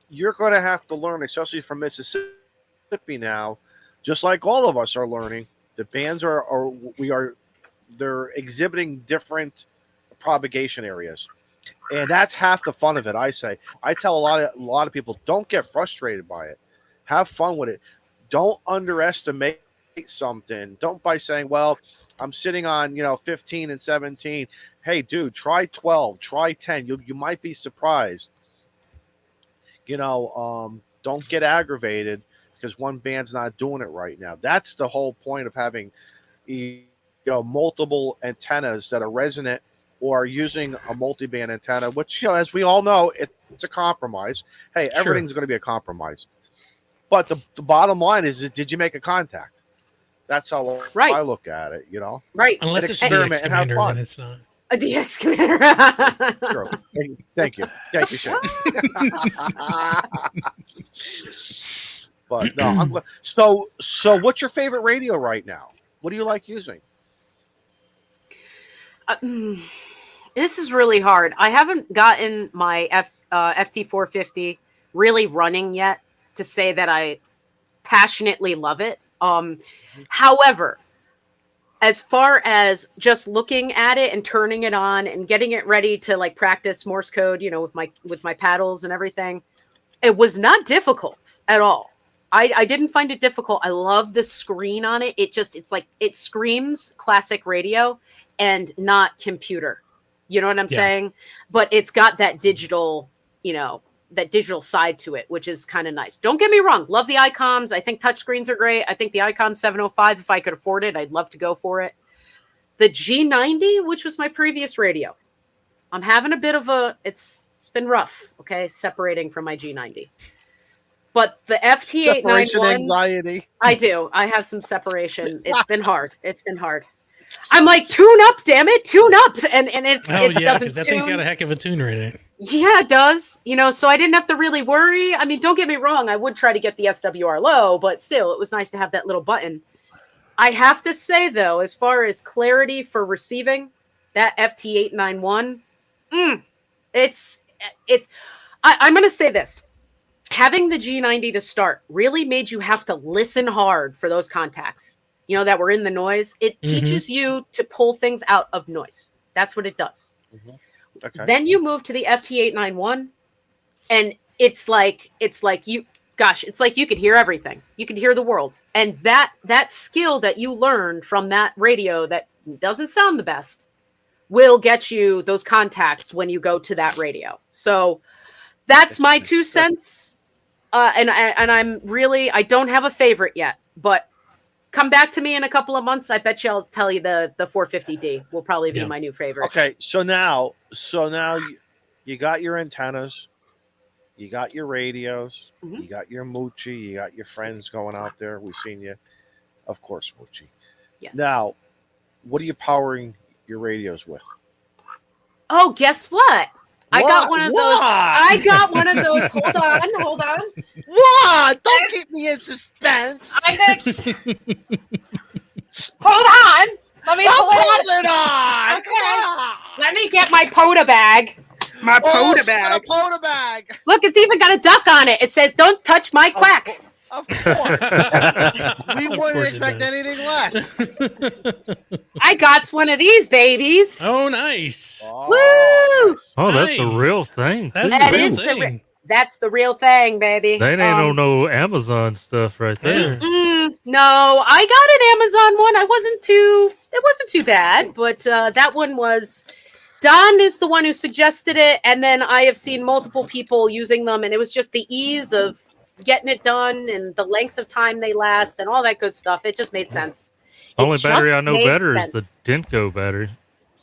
you're going to have to learn, especially from Mississippi now, just like all of us are learning. The bands they're exhibiting different propagation areas, and that's half the fun of it. I say, I tell a lot of people, don't get frustrated by it. Have fun with it. Don't underestimate something. Don't by saying, well, I'm sitting on 15 and 17. Hey, dude, try 12, try 10. You might be surprised. Don't get aggravated because one band's not doing it right now. That's the whole point of having multiple antennas that are resonant or are using a multi-band antenna, which as we all know, it's a compromise. Hey, everything's going to be a compromise. But the bottom line is, did you make a contact? That's how I look at it, Right. Unless it's a DX commander, then it's not. A DX commander. True. Thank you. Thank you, Sharon. But no, I'm glad. So what's your favorite radio right now? What do you like using? This is really hard. I haven't gotten my FT450 really running yet to say that I passionately love it. However, as far as just looking at it and turning it on and getting it ready to like practice Morse code, with my paddles and everything, it was not difficult at all. I didn't find it difficult. I love the screen on it. It's like it screams classic radio and not computer. You know what I'm saying? But it's got that digital, that digital side to it, which is kind of nice. Don't get me wrong. Love the ICOMs. I think touchscreens are great. I think the ICOM 705, if I could afford it, I'd love to go for it. The G90, which was my previous radio, I'm having a bit of it's been rough, okay, separating from my G90. But the FT891, anxiety. I do. I have some separation. It's been hard. I'm like, tune up, damn it, tune up, and it doesn't because that tune. thing's got a heck of a tuner in it. Yeah, it does. So I didn't have to really worry. I mean, don't get me wrong. I would try to get the SWR low, but still, it was nice to have that little button. I have to say, though, as far as clarity for receiving, that FT891, I'm going to say this. Having the G90 to start really made you have to listen hard for those contacts, that were in the noise. It teaches you to pull things out of noise. That's what it does. Mm-hmm. Okay. Then you move to the FT891 and it's like you could hear everything. You could hear the world. And that skill that you learned from that radio that doesn't sound the best will get you those contacts when you go to that radio. So that's my 2 cents. And I don't have a favorite yet, but come back to me in a couple of months. I bet you I'll tell you the 450D will probably be my new favorite. Okay. So now you got your antennas, you got your radios, you got your Moochie, you got your friends going out there. We've seen you, of course, Moochie. Yes. Now, what are you powering your radios with? Oh, guess what? I got one of those. Hold on. What? Don't keep me in suspense. Hold on. Let me pull it on. Okay. Let me get my POTA bag. My POTA bag. A POTA bag. Look, it's even got a duck on it. It says, "Don't touch my quack." Of course. We wouldn't expect anything less. I got one of these babies. Oh, nice. Woo! Oh, that's the real thing. That's the real thing, baby. That ain't no Amazon stuff right there. No, I got an Amazon one. It wasn't too bad, but that one was. Don is the one who suggested it, and then I have seen multiple people using them, and it was just the ease of getting it done and the length of time they last and all that good stuff. It just made sense. Only battery I know better is the Denko battery.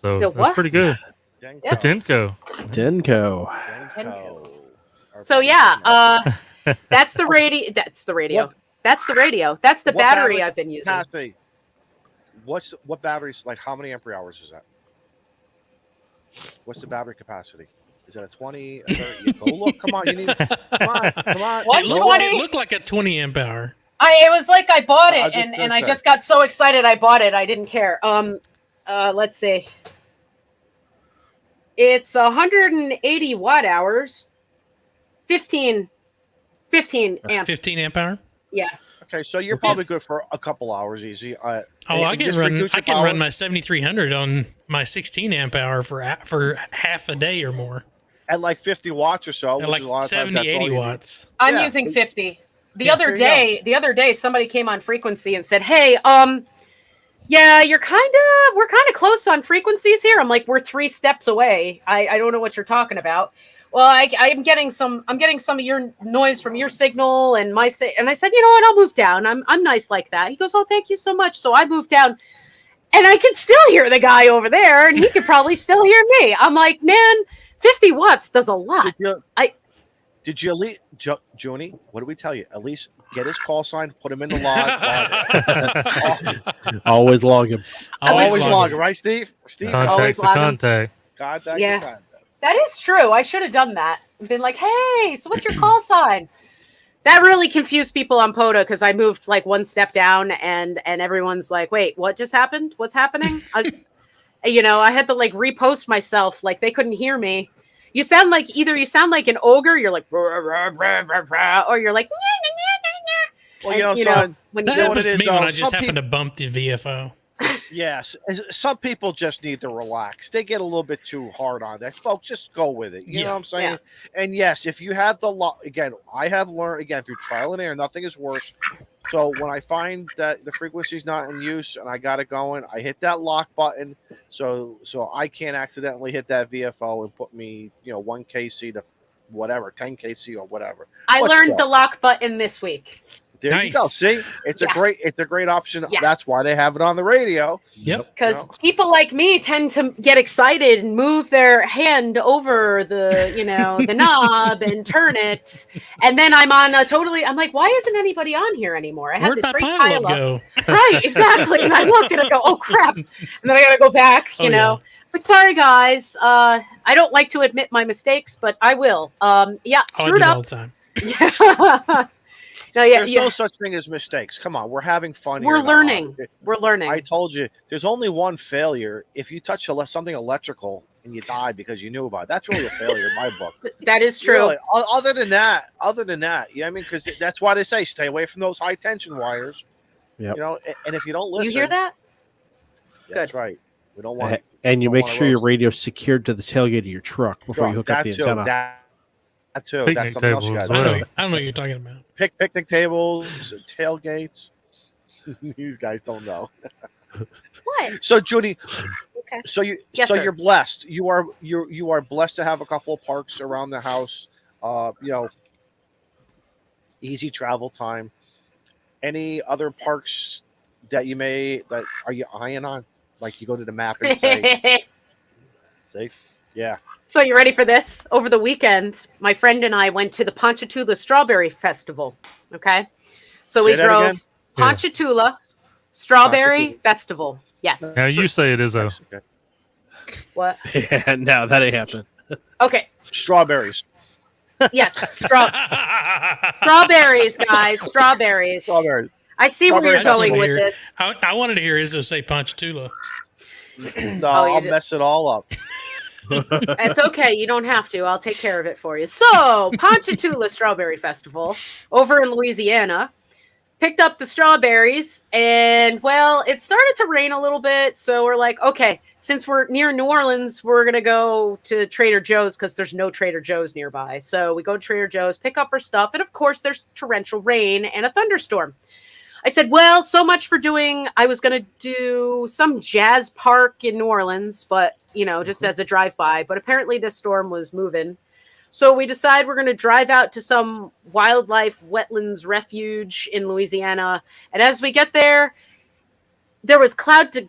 So that's pretty good. Patenko. Denko. So yeah, that's the radio. That's the radio. What- That's the radio. That's the what battery I've been using. Capacity. What batteries? Like how many ampere hours is that? What's the battery capacity? Is that a 20? A 30? Go look. Come on. You need. Come on. What? It looked, 20? it looked like a 20 amp hour. It was like I bought it, I just and did I that. just got so excited I bought it. I didn't care. Let's see. It's 180 watt hours. 15 amp. 15 amp hour. Yeah. Okay, so you're probably good for a couple hours easy. Oh, I can just run. reduce I your can power. run my 7300 on my 16 amp hour for half a day or more. At like 50 watts or so. At which like is a lot of times 70, that's all 80 you need. watts. I'm Yeah. using 50. The Yeah, other there you day, somebody came on frequency and said, "Hey, yeah, we're kind of close on frequencies here." I'm like, "We're 3 steps away. I don't know what you're talking about." Well, I'm getting some of your noise from your signal and and I said, "You know what? I'll move down. I'm nice like that." He goes, "Oh, thank you so much." So I moved down, and I could still hear the guy over there, and he could probably still hear me. I'm like, "Man, 50 watts does a lot." Did you at least, Junie, what did we tell you? At least get his call sign, put him in the log. Always log him. Always log log, it. right, Steve? Steve, Always Contact's a log 'em. contact. contact. Yeah. the contact. That is true. I should have done that. Been like, "Hey, so what's your call sign?" That really confused people on POTA because I moved like 1 step down, and everyone's like, "Wait, what just happened? What's happening?" I had to like repost myself, like they couldn't hear me. You sound like an ogre, you're like, "Rah, rah, rah, rah, rah," or you're like, Well, and, when That you happens to it me is, when though? I just Some happen to bump the VFO. Yes, some people just need to relax. They get a little bit too hard on that. Folks, just go with it. You know what I'm saying? Yeah. And yes, if you have again, I have learned, again, through trial and error, nothing is worse. So when I find that the frequency's not in use and I got it going, I hit that lock button so I can't accidentally hit that VFO and put me, 1 kc to whatever, 10 kc or whatever. I Let's learned go. the lock button this week. There you go. Nice. See, it's Yeah. a great option. Yeah. That's why they have it on the radio. Yep. Because people like me tend to get excited and move their hand over the, the knob and turn it. And then I'm like, why isn't anybody on here anymore? I had Where'd this my great pile pile up. go? Right, exactly. And I look and I go, "Oh crap." And then I gotta go back, Oh, yeah. It's like, "Sorry guys. I don't like to admit my mistakes, but I will." Oh, I Screwed do it all up. the time. No, There's no such thing as mistakes. Come on, we're having fun. We're here in the learning. hobby. We're learning. I told you, there's only one failure. If you touch something electrical and you die because you knew about it, that's really a failure in my book. That is true. Really. Other than that, because that's why they say stay away from those high tension wires. Yep. And if you don't listen, You hear that? That's Good. right. We don't want. And you don't make wanna sure your roast. radio's secured to the tailgate of your truck before you hook up the antenna. That too. Picnic That's something else you tables, got. well. I don't know what you're talking about. Picnic tables, tailgates. These guys don't know. What? So, Judy, Okay. so Yes, sir. you're blessed. You are blessed to have a couple of parks around the house. Easy travel time. Any other parks that are you eyeing on? Like you go to the map and say, yeah. So you ready for this? Over the weekend, my friend and I went to the Ponchatoula Strawberry Festival. Okay. So we Say that drove again? Ponchatoula Strawberry Ponchatoula. Festival. Yes. Now you say it is a Okay. What? Yeah, no, that ain't happening. Okay. Strawberries. Yes. Strawberries, guys. Strawberries. Strawberries. I see where you're Strawberries. going with Here. this. I wanted to hear Izzo say Ponchatoula. No, Oh, you I'll did- mess it all up. It's okay. You don't have to. I'll take care of it for you. So, Ponchatoula Strawberry Festival over in Louisiana. Picked up the strawberries, and well, it started to rain a little bit. So we're like, okay, since we're near New Orleans, we're going to go to Trader Joe's because there's no Trader Joe's nearby. So we go to Trader Joe's, pick up our stuff. And of course, there's torrential rain and a thunderstorm. I said, well, so much for I was going to do some jazz park in New Orleans, but, just as a drive-by. But apparently this storm was moving. So we decide we're going to drive out to some wildlife wetlands refuge in Louisiana. And as we get there, there was cloud to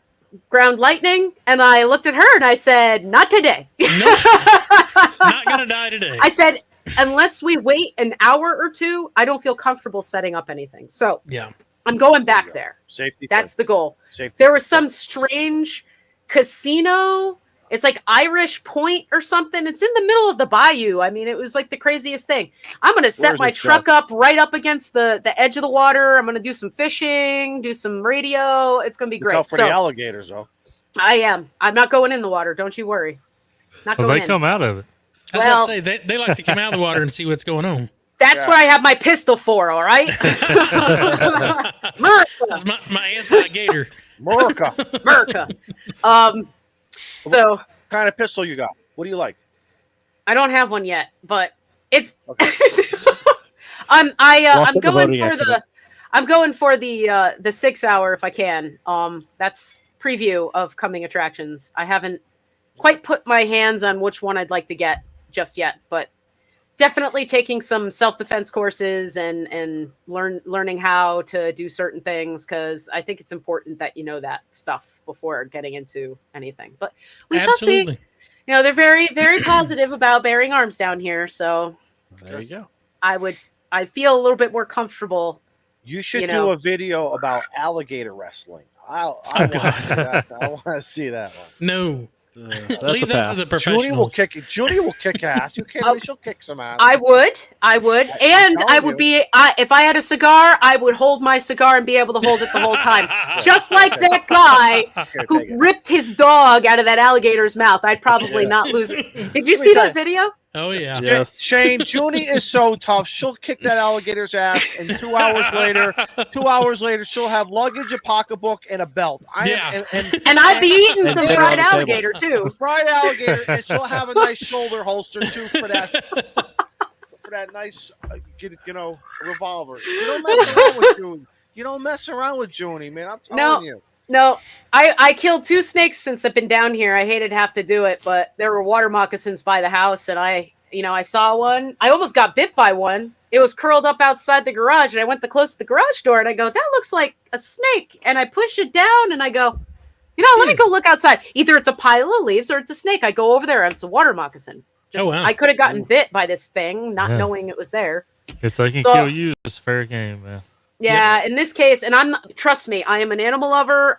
ground lightning, and I looked at her and I said, "Not today." Nope. Not gonna die today. I said, unless we wait an hour or two, I don't feel comfortable setting up anything. So Yeah. I'm going back there. Safety. That's the goal. Safety. There was some strange casino. It's like Irish Point or something. It's in the middle of the bayou. I mean, it was like the craziest thing. I'm going to set Where's my it, truck up right up against the edge of the water. I'm going to do some fishing, do some radio. It's going to be Look great. out for the alligators, though. I am. I'm not going in the water. Don't you worry. Not Well, going they in. come out of it. I was about to say they like to come out of the water and see what's going on. That's what I have my pistol for, all right? That's my anti-gator. America. So What kind of pistol you got? What do you like? I don't have one yet, but it's Okay. I'm Lost at the going voting for accident. I'm going for the 6 hour if I can. That's preview of coming attractions. I haven't quite put my hands on which one I'd like to get just yet, but definitely taking some self-defense courses and learning how to do certain things, because I think it's important that you know that stuff before getting into anything. But we shall see. Absolutely. You know, they're very, very positive about bearing arms down here, so There you go. I feel a little bit more comfortable. You should You do know. a video about alligator wrestling. I Oh, want God. to see that. I want to see that one. No. That's a Leave that to the pass. Junie will professionals. Junie will kick ass. You kidding me? She'll kick some ass. I would, and telling I would be. If I had a cigar, I would hold my cigar and be able to hold it the whole time, just like that guy Okay, who take it. ripped his dog out of that alligator's mouth. I'd probably not lose it. Did you Let me see tell that you. video? Oh yeah. Yes. Shane, Junie is so tough. She'll kick that alligator's ass, and 2 hours later, she'll have luggage, a pocketbook, and a belt. Yeah. And I'd be eating some dinner fried on the table. alligator too. fried alligator, and she'll have a nice shoulder holster too for that nice, revolver. You don't mess around with Junie. You don't mess around with Junie, man. I'm telling you. No, I killed 2 snakes since I've been down here. I hated to have to do it, but there were water moccasins by the house, and I saw one. I almost got bit by one. It was curled up outside the garage, and I went to close the garage door, and I go, that looks like a snake. And I push it down, and I go, let me go look outside. Either it's a pile of leaves or it's a snake. I go over there, and it's a water moccasin. Oh, wow. I could have gotten bit by this thing, not Yeah. knowing it was there. If they can So- kill you, it's fair game, man. Yeah, in this case, and trust me, I am an animal lover.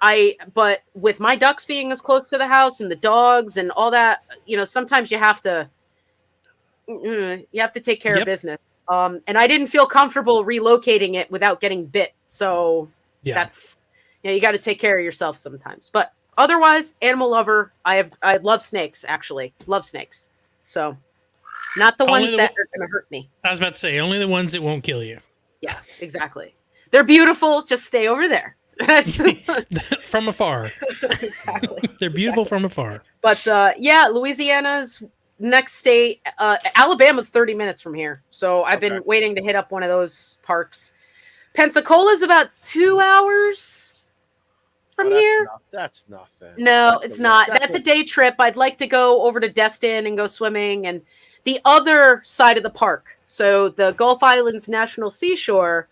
But with my ducks being as close to the house and the dogs and all that, sometimes you have to take care of business. And I didn't feel comfortable relocating it without getting bit. So Yeah. that's, you got to take care of yourself sometimes. But otherwise, animal lover. I love snakes, actually. Love snakes. So not the Only ones the that are going to hurt me. I was about to say only the ones that won't kill you. Yeah, exactly. They're beautiful. Just stay over there. That's From afar. exactly. They're beautiful from afar. But Louisiana's next state. Alabama's 30 minutes from here, so I've been Okay. waiting to hit up one of those parks. Pensacola's about 2 hours from here. That's nothing. No, That's it's a- not. that's That's a day trip. I'd like to go over to Destin and go swimming, and the other side of the park. So the Gulf Islands National Seashore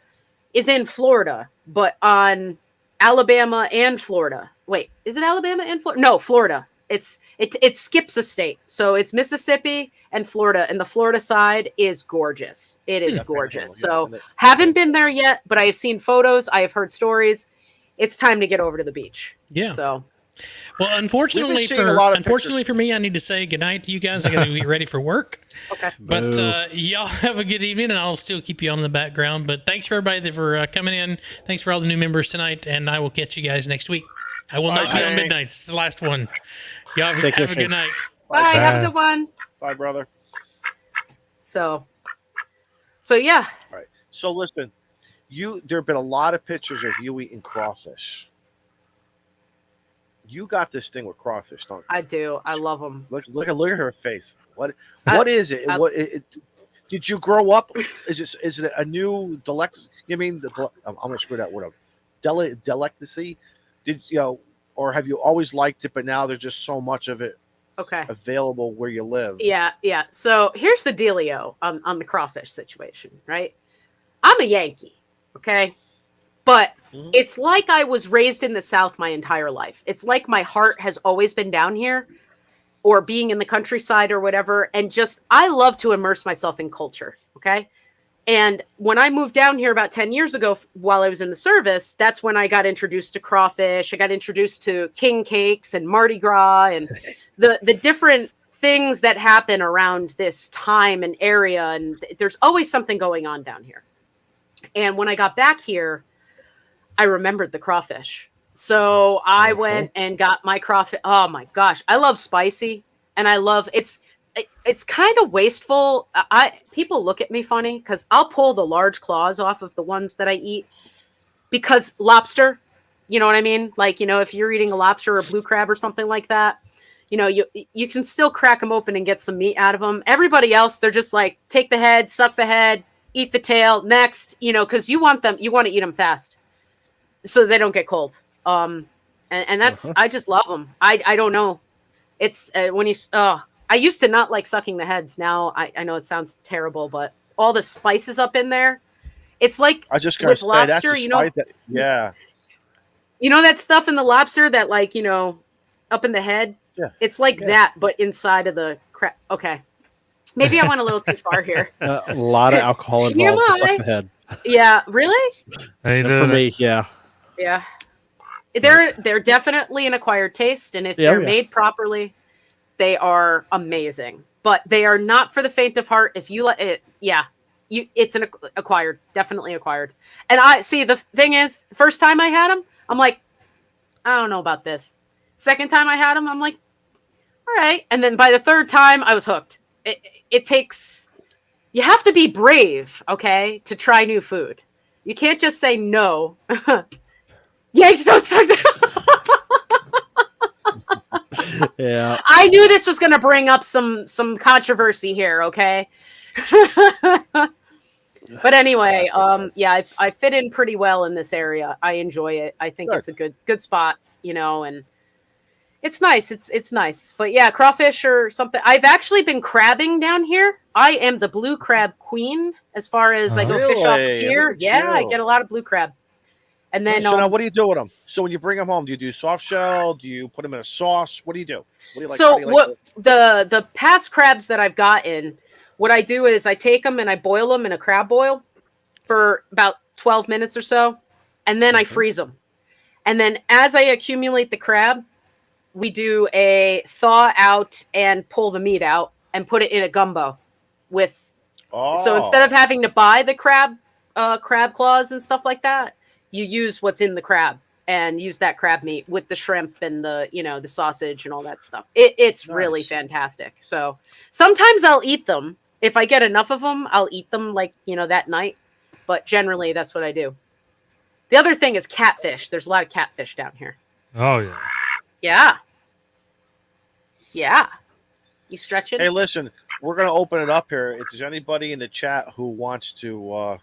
is in Florida, but on Alabama and Florida. Wait, is it Alabama and Florida? No, Florida. It skips a state. So it's Mississippi and Florida, and the Florida side is gorgeous. It is gorgeous. So haven't been there yet, but I have seen photos. I have heard stories. It's time to get over to the beach. Yeah. So Well, unfortunately seeing a lot of for me, I need to say goodnight to you guys. I got to get ready for work. okay. But Boo. y'all have a good evening, and I'll still keep you on in the background. But thanks for everybody for coming in. Thanks for all the new members tonight, and I will catch you guys next week. I will not be on Bye. midnights. It's the last one. Y'all Take care, have a good Shane. night. Bye. Have a Bye. good one. Bye, brother. So yeah. All right. So listen, there have been a lot of pictures of you eating crawfish. You got this thing with crawfish, don't you? I do. I love them. Look at her face. What I- is it? Did you grow up? Is it a new delicacy? You mean I'm gonna screw that word up. Delicacy? Or have you always liked it, but now there's just so much of it Okay. available where you live? Yeah. So here's the dealio on the crawfish situation, right? I'm a Yankee, okay? But it's like I was raised in the South my entire life. It's like my heart has always been down here, or being in the countryside or whatever. And just, I love to immerse myself in culture. Okay. And when I moved down here about 10 years ago, while I was in the service, that's when I got introduced to crawfish. I got introduced to king cakes and Mardi Gras and the different things that happen around this time and area. And there's always something going on down here. And when I got back here, I remembered the crawfish. So I went and got my crawfish. Oh my gosh. I love spicy, and I love it's kind of wasteful. People look at me funny because I'll pull the large claws off of the ones that I eat, because lobster, you know what I mean? Like, if you're eating a lobster or a blue crab or something like that, you can still crack them open and get some meat out of them. Everybody else, they're just like, take the head, suck the head, eat the tail next, because you want to eat them fast so they don't get cold. And that's, I just love them. I don't know. It's I used to not like sucking the heads. Now I know it sounds terrible, but all the spices up in there, it's like I just with lobster, yeah. That stuff in the lobster that up in the head. Yeah. It's like that, but inside of the crap. Okay. Maybe I went a little too far here. A lot of alcohol involved to suck the head. Yeah. Really? For me, yeah. Yeah. They're definitely an acquired taste, and if they're made properly, they are amazing. But they are not for the faint of heart. If you let it, it's an acquired, definitely acquired. And I see, the thing is, the first time I had them, I'm like, I don't know about this. Second time I had them, I'm like, all right. And then by the third time, I was hooked. It takes, you have to be brave, okay, to try new food. You can't just say no. Yanks don't suck that. Yeah. I knew this was going to bring up some controversy here, okay? But anyway, I fit in pretty well in this area. I enjoy it. I think it's a good spot, and it's nice. It's nice. But yeah, crawfish or something. I've actually been crabbing down here. I am the blue crab queen as far as I go fish off of here. Yeah, I get a lot of blue crab. And then, so now what do you do with them? So when you bring them home, do you do soft shell? Do you put them in a sauce? What do you do? The past crabs that I've gotten, what I do is I take them and I boil them in a crab boil for about 12 minutes or so, and then I freeze them. And then as I accumulate the crab, we do a thaw out and pull the meat out and put it in a gumbo with. So instead of having to buy the crab claws and stuff like that, you use what's in the crab and use that crab meat with the shrimp and the sausage and all that stuff. It's really fantastic. So sometimes I'll eat them. If I get enough of them, I'll eat them that night. But generally that's what I do. The other thing is catfish. There's a lot of catfish down here. Oh yeah. Yeah. Yeah. You stretching? Hey, listen, we're going to open it up here. If there's anybody in the chat who wants to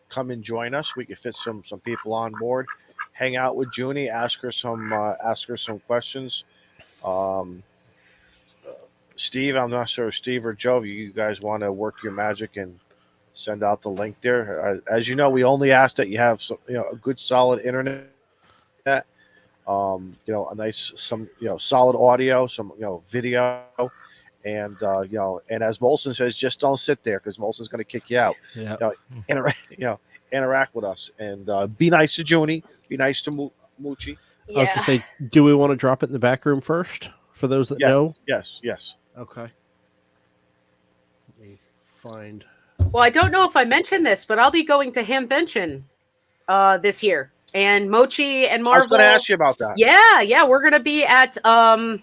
come and join us, we can fit some people on board. Hang out with Junie, ask her some questions. Steve, I'm not sure, Steve or Joe, if you guys want to work your magic and send out the link there. As you know, we only ask that you have a good solid internet. A nice solid audio, some video, and and as Molson says, just don't sit there because Molson's going to kick you out. Yeah. Interact with us and be nice to Junie, be nice to Moochie. I was going to say, do we want to drop it in the back room first for those that know? Yes. Okay. Let me find. Well, I don't know if I mentioned this, but I'll be going to Hamvention this year. And Mochi and Marvel. I was going to ask you about that. Yeah. We're going to be at, oh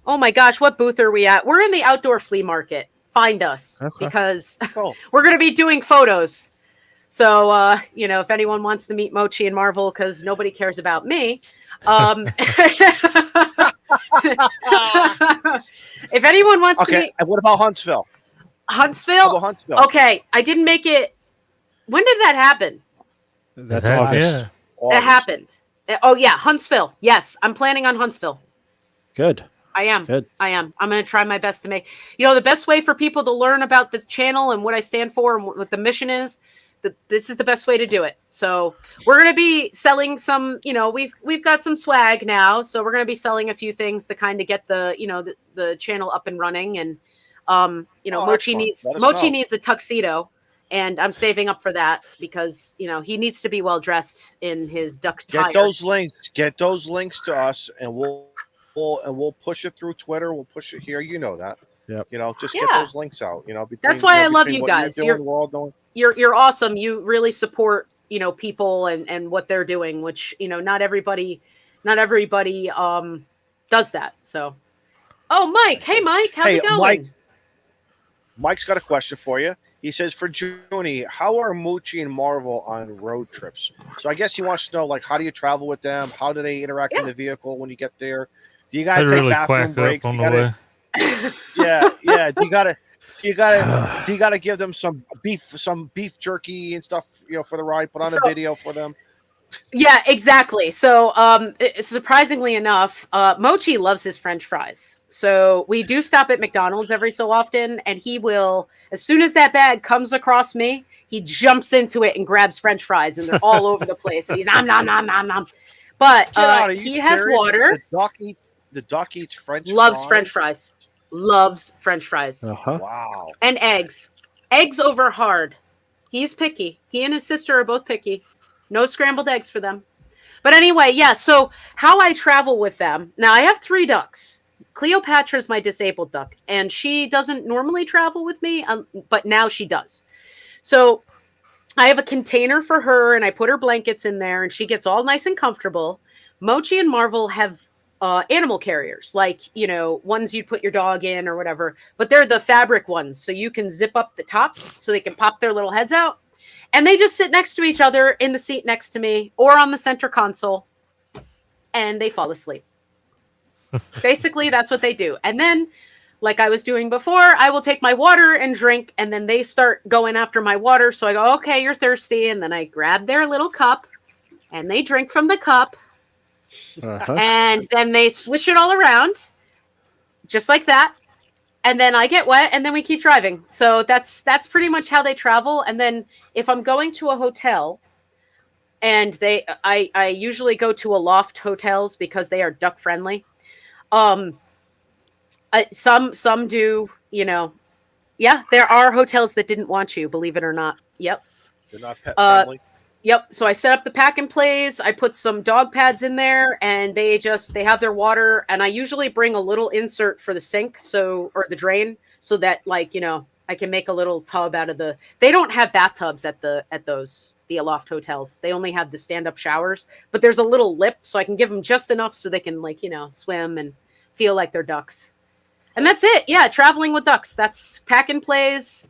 my gosh, what booth are we at? We're in the outdoor flea market. Find us because we're going to be doing photos. So, if anyone wants to meet Mochi and Marvel, because nobody cares about me. If anyone wants to meet. And what about Huntsville? Huntsville? Okay. I didn't make it. When did that happen? That's August. Yeah. That happened. Oh, yeah. Huntsville. Yes. I'm planning on Huntsville. Good. I am. Good. I am. I'm going to try my best to make, the best way for people to learn about this channel and what I stand for and what the mission is, this is the best way to do it. So we're going to be selling some, we've got some swag now. So we're going to be selling a few things to kind of get the channel up and running. And, Mochi needs a tuxedo, and I'm saving up for that because, he needs to be well dressed in his duck attire. Get those links to us, and we'll push it through Twitter. We'll push it here. You know that. Yep. Get those links out. That's why I love you what guys. You're all doing. You're awesome. You really support, people and what they're doing, which, not everybody does that. So, Mike. Hey, Mike, how's it going? Mike's got a question for you. He says, for Junie, how are Moochie and Marvel on road trips? So I guess he wants to know, like, how do you travel with them? How do they interact in the vehicle when you get there? Do you guys take really bathroom breaks? on the way. Yeah. Do you gotta give them some beef jerky and stuff, for the ride? Put on a video for them. Yeah, exactly. So, surprisingly enough, Mochi loves his French fries. So we do stop at McDonald's every so often, and he will, as soon as that bag comes across me, he jumps into it and grabs French fries, and they're all over the place. And he's nom nom nom nom nom. But he has water. The duck eats French fries. Loves French fries. Loves French fries. Uh-huh. Wow. And eggs. Eggs over hard. He's picky. He and his sister are both picky. No scrambled eggs for them. But anyway, yeah, so how I travel with them. Now, I have 3 ducks. Cleopatra's my disabled duck, and she doesn't normally travel with me, but now she does. So I have a container for her, and I put her blankets in there, and she gets all nice and comfortable. Mochi and Marvel have animal carriers, like, ones you'd put your dog in or whatever, but they're the fabric ones. So you can zip up the top so they can pop their little heads out. And they just sit next to each other in the seat next to me or on the center console, and they fall asleep. Basically, that's what they do. And then, like I was doing before, I will take my water and drink, and then they start going after my water. So I go, okay, you're thirsty. And then I grab their little cup, and they drink from the cup. Uh-huh. And then they swish it all around, just like that. And then I get wet, and then we keep driving. So that's pretty much how they travel. And then if I'm going to a hotel, and I usually go to a loft hotels because they are duck friendly. Some do, yeah, there are hotels that didn't want you, believe it or not. Yep. They're not pet friendly. Yep. So I set up the pack and plays. I put some dog pads in there, and they have their water. And I usually bring a little insert for the sink, or the drain, so that I can make a little tub out of they don't have bathtubs at the Aloft hotels. They only have the stand-up showers, but there's a little lip, so I can give them just enough so they can swim and feel like they're ducks. And that's it. Yeah. Traveling with ducks. That's pack and plays.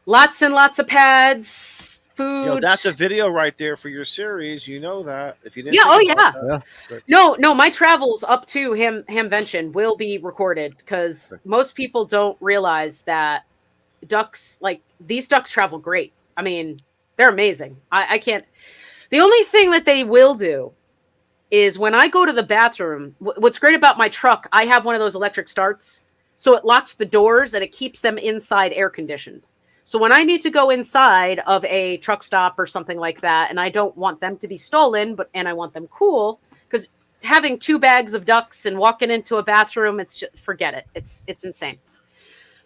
Lots and lots of pads. Food. That's a video right there for your series. You know that. If you didn't. Yeah. No. My travels up to Hamvention will be recorded because most people don't realize that ducks, these ducks, travel great. I mean, they're amazing. I can't. The only thing that they will do is when I go to the bathroom. What's great about my truck, I have one of those electric starts, so it locks the doors and it keeps them inside air conditioned. So when I need to go inside of a truck stop or something like that, and I don't want them to be stolen, and I want them cool, because having 2 bags of ducks and walking into a bathroom, it's just, forget it. It's insane.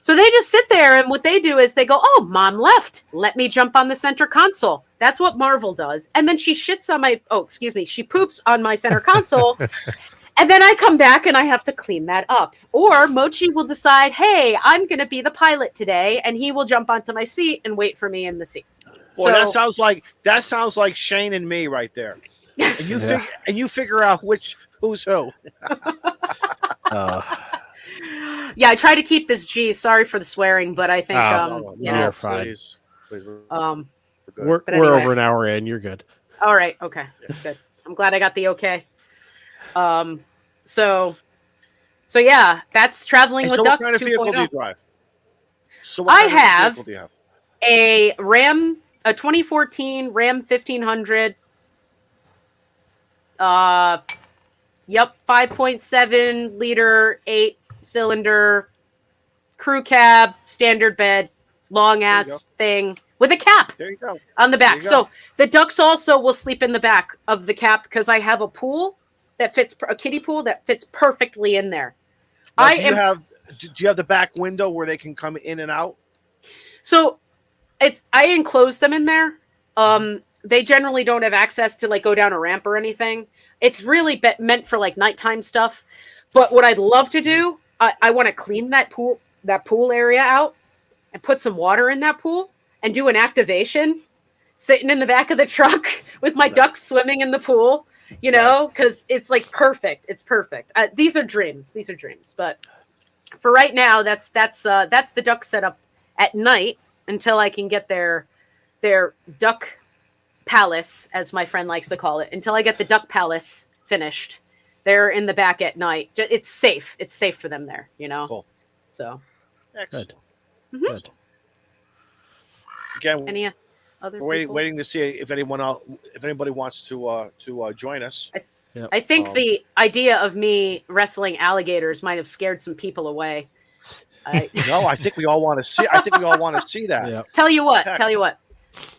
So they just sit there, and what they do is they go, oh, mom left. Let me jump on the center console. That's what Marvel does. And then she she poops on my center console. And then I come back and I have to clean that up. Or Mochi will decide, hey, I'm going to be the pilot today. And he will jump onto my seat and wait for me in the seat. Boy, that sounds like Shane and me right there. And you figure out who's who. Yeah, I try to keep this G. Sorry for the swearing, but I think you're fine. Please. We're anyway. over an hour in. You're good. All right. Okay. Good. I'm glad I got the okay. So yeah, that's traveling with ducks. What kind of vehicle do you drive? I have a 2014 Ram 1500. 5.7 liter, 8-cylinder crew cab, standard bed, long ass thing. with a cap There you go. on the back. There you go. So the ducks also will sleep in the back of the cap because I have a pool that fits, a kiddie pool that fits perfectly in there. Now, do you have the back window where they can come in and out? So I enclose them in there. They generally don't have access to like go down a ramp or anything. It's really meant for like nighttime stuff. But what I'd love to do, I want to clean that pool area out and put some water in that pool and do an activation sitting in the back of the truck with my ducks swimming in the pool, you know, because it's like perfect. It's perfect. These are dreams. But for right now, that's the duck setup at night until I can get their duck palace, as my friend likes to call it, until I get the duck palace finished. They're in the back at night. It's safe. It's safe for them there, you know? Cool. So. Excellent. Mm-hmm. Good. Again, any other we're people? waiting to see if anybody wants to join us. I think the idea of me wrestling alligators might have scared some people away. No, I think we all want to see. I think we all want to see that. Yeah. Tell you what.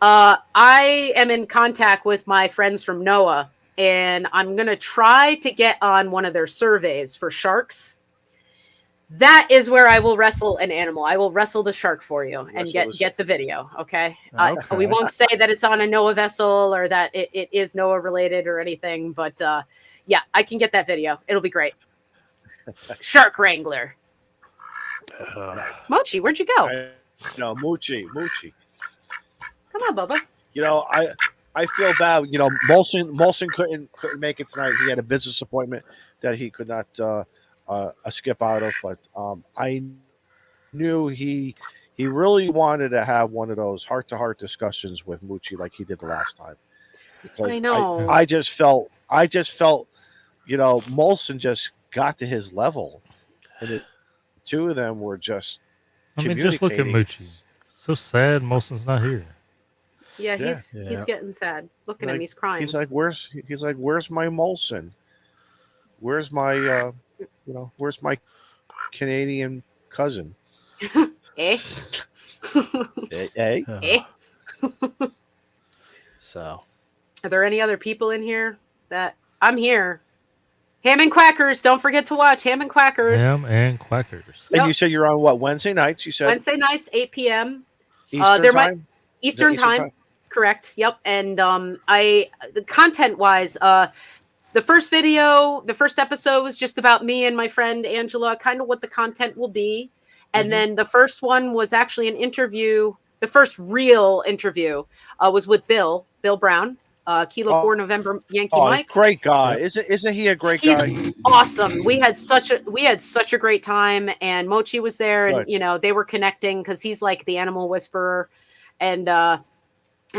I am in contact with my friends from NOAA, and I'm going to try to get on one of their surveys for sharks. That is where I will wrestle an animal. I will wrestle the shark for you and get the video. Okay. Okay. We won't say that it's on a NOAA vessel or that it is NOAA related or anything, but yeah, I can get that video. It'll be great. Shark Wrangler. Mochi, where'd you go? No, Moochie. Come on, Bubba. You know, I feel bad. You know, Molson couldn't make it tonight. He had a business appointment that he could not skip out of. But I knew he really wanted to have one of those heart-to-heart discussions with Moochie like he did the last time. Because I know. I just felt, you know, Molson just got to his level, and the two of them were just. I mean, just look at Moochie. So sad Molson's not here. Yeah, he's getting sad. Look at him, he's crying. He's like, where's my Molson? Where's my where's my Canadian cousin? Eh? Eh? So, Are there any other people in here that I'm here? Ham and Quackers. Don't forget to watch Ham and Quackers. Ham and Quackers. And Yep. you said you're on what, Wednesday nights? You said Wednesday nights, 8 p.m. Eastern time? Eastern time. Correct. Yep. And the content wise, the first episode was just about me and my friend Angela, kind of what the content will be. And then the first one was actually an interview. The first real interview was with Bill Brown, Kilo 4 November Yankee Mike. Great guy. Isn't he a great guy? He's awesome. We had such a great time, and Mochi was there, and you know, they were connecting because he's like the animal whisperer, and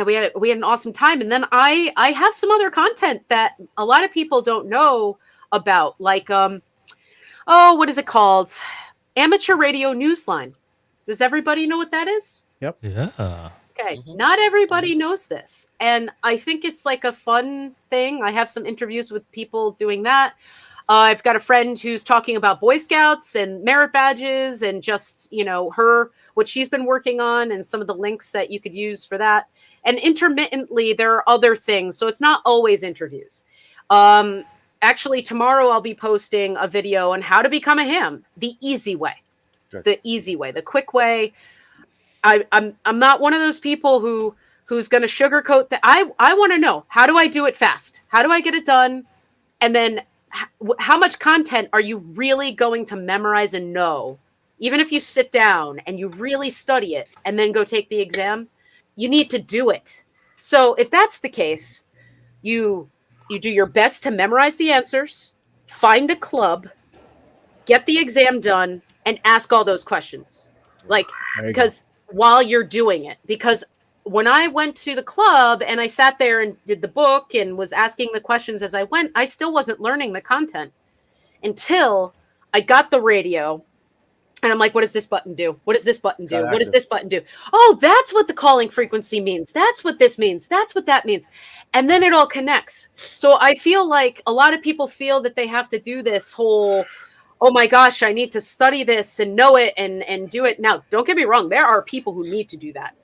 we had an awesome time. And then I have some other content that a lot of people don't know about, like what is it called? Amateur Radio Newsline. Does everybody know what that is? Yep. Yeah. Okay. Not everybody knows this. And I think it's like a fun thing. I have some interviews with people doing that. I've got a friend who's talking about Boy Scouts and merit badges and just, you know, what she's been working on and some of the links that you could use for that. And intermittently, there are other things. So it's not always interviews. Actually, tomorrow I'll be posting a video on how to become a ham, the easy way. Good. The easy way, the quick way. I'm not one of those people who's going to sugarcoat that. I want to know, how do I do it fast? How do I get it done? And then how much content are you really going to memorize and know? Even if you sit down and you really study it and then go take the exam, you need to do it. So if that's the case, you do your best to memorize the answers, find a club, get the exam done, and ask all those questions. Like, because while you're doing it, because when I went to the club and I sat there and did the book and was asking the questions as I went, I still wasn't learning the content until I got the radio. And I'm like, what does this button do? What does this button do? What does this button do? Oh, that's what the calling frequency means. That's what this means. That's what that means. And then it all connects. So I feel like a lot of people feel that they have to do this whole, oh my gosh, I need to study this and know it and do it. Now, don't get me wrong. There are people who need to do that.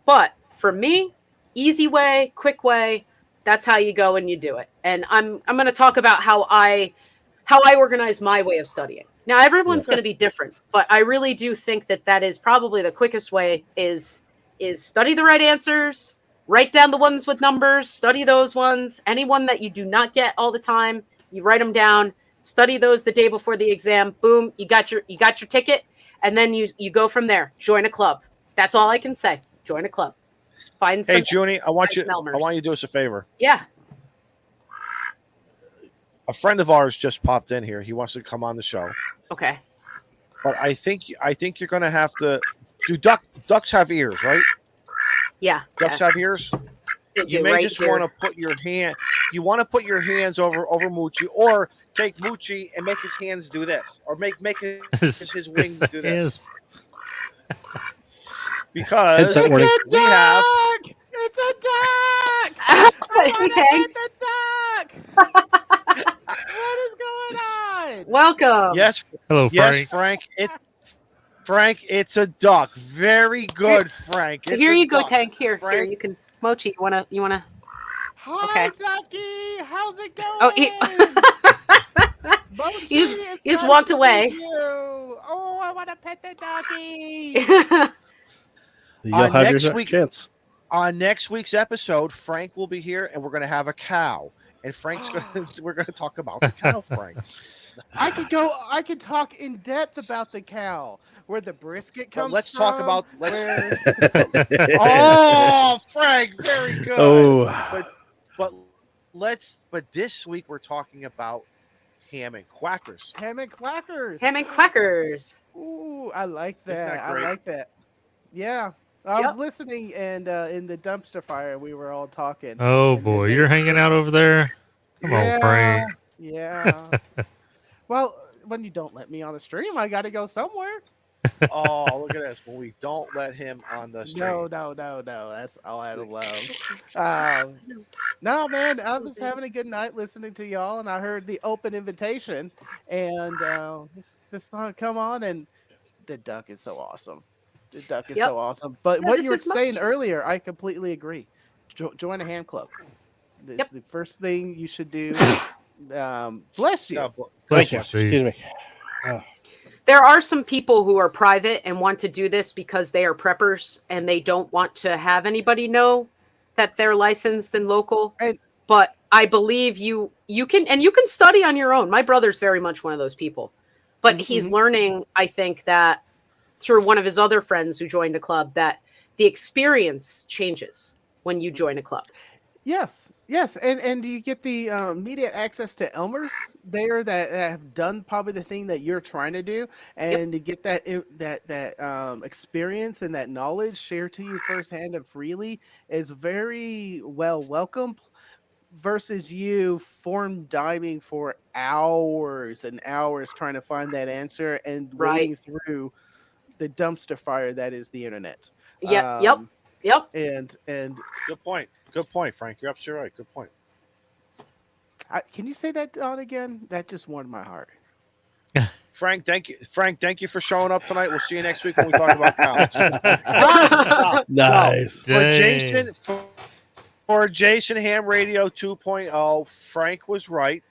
But for me, easy way, quick way, that's how you go and you do it. And I'm going to talk about how I organize my way of studying. Now, everyone's going to be different, but I really do think that is probably the quickest way is study the right answers, write down the ones with numbers, study those ones. Anyone that you do not get all the time, you write them down, study those the day before the exam. Boom, you got your ticket, and then you go from there. Join a club. That's all I can say. Join a club. Find some. Hey, Junie, I want you Melmers. to do us a favor. Yeah. A friend of ours just popped in here. He wants to come on the show. Okay. But I think you're going to have to do ducks have ears, right? Yeah. Ducks have ears. You may right just here. want to put your hand. You want to put your hands over Moochie, or take Moochie and make his hands do this, or make his wings do this. Because Headset warning. we have. It's a duck! I want to pet the duck! What is going on? Welcome. Yes, Hello, yes, Frank. Frank. It's a duck. Very good, Frank. It's Here a you go, duck. Tank. Here, Frank. you can. Mochi, you wanna? Hi, Okay. Ducky! How's it going? Oh, Mochi, he just it's he just nice walked to away. meet you. Oh, I want to pet the ducky! You'll have next your week- chance. On next week's episode, Frank will be here, and we're going to have a cow. And we're going to talk about the cow, Frank. I could talk in depth about the cow, where the brisket Well, comes let's from. talk about. where- Oh, Frank, very good. Oh, But this week we're talking about ham and Quackers. Ham and Quackers. Ham and Quackers. Ooh, I like Isn't that. that I great? like that. Yeah. I was Yep. listening, and in the dumpster fire, we were all talking. Oh And boy, then- you're hanging out over there. Come on, Frank. Yeah. Well, when you don't let me on the stream, I got to go somewhere. Oh, look at this. Well, we don't let him on the stream. No. That's all out of love. No, man, I'm just having a good night listening to y'all, and I heard the open invitation, and this thought come on, and the duck is so awesome. The duck is Yep. so awesome. But Yeah, what this you were is much- saying earlier, I completely agree. Join a ham club. It's Yep. the first thing you should do. Bless you. Yeah, but- thank you. Bless you, Excuse me. There are some people who are private and want to do this because they are preppers and they don't want to have anybody know that they're licensed and local. And- But I believe you can study on your own. My brother's very much one of those people. But he's learning, I think, that through one of his other friends who joined a club, that the experience changes when you join a club. Yes, and you get the immediate access to Elmers there that have done probably the thing that you're trying to do, and to get that experience and that knowledge shared to you firsthand and freely is very welcome. Versus you form diming for hours and hours trying to find that answer and wading through the dumpster fire that is the internet. Yep. And Good point, Frank. You're absolutely right. Good point. can you say that on again? That just warmed my heart. Frank, thank you. Frank, thank you for showing up tonight. We'll see you next week when we talk about cows. Nice. Dang. For Jason Ham Radio 2.0, Frank was right.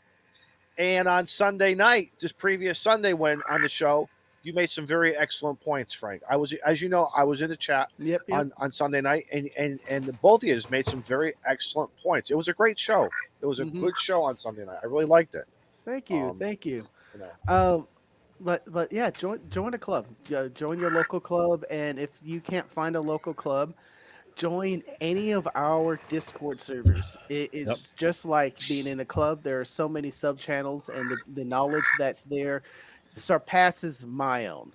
And on Sunday night, this previous Sunday when on the show, you made some very excellent points, Frank. I was, as you know, I was in the chat Yep. on Sunday night, and the both of you made some very excellent points. It was a great show. It was a good show on Sunday night. I really liked it. Thank you. You know. But yeah, join a club. Join your local club, and if you can't find a local club, join any of our Discord servers. It is just like being in a club. There are so many sub channels, and the knowledge that's there surpasses my own,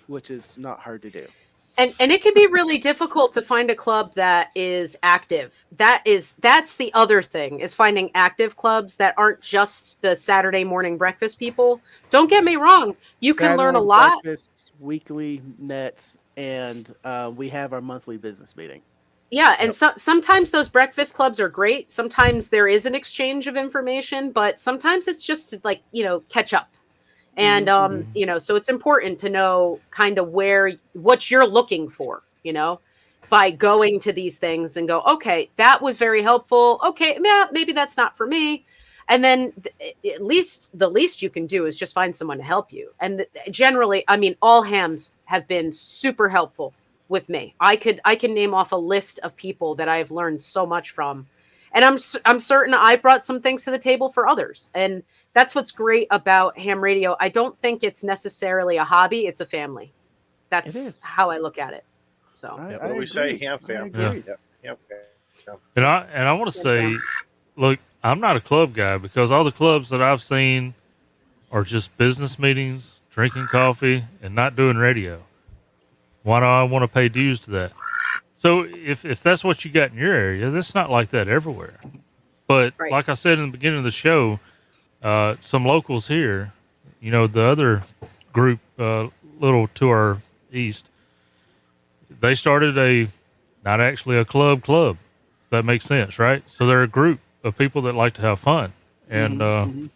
which is not hard to do. And it can be really difficult to find a club that is active. That's the other thing, is finding active clubs that aren't just the Saturday morning breakfast people. Don't get me wrong, you can learn a Saturday lot. breakfast, weekly nets, and we have our monthly business meeting. Yeah, and sometimes those breakfast clubs are great. Sometimes there is an exchange of information, but sometimes it's just like, catch up. And so it's important to know kind of what you're looking for, by going to these things and go, okay, that was very helpful. Okay, yeah, maybe that's not for me. And then at least the least you can do is just find someone to help you. And generally, I mean, all hams have been super helpful with me. I can name off a list of people that I've learned so much from. And I'm certain I brought some things to the table for others. And that's what's great about ham radio. I don't think it's necessarily a hobby. It's a family. That's how I look at it. So what do we say? Ham fam. Yeah. And I want to say, look, I'm not a club guy because all the clubs that I've seen are just business meetings, drinking coffee, and not doing radio. Why do I want to pay dues to that? So if that's what you got in your area, that's not like that everywhere. But like I said in the beginning of the show, some locals here, the other group, little to our east, they started not actually a club. If that makes sense, right? So they're a group of people that like to have fun. And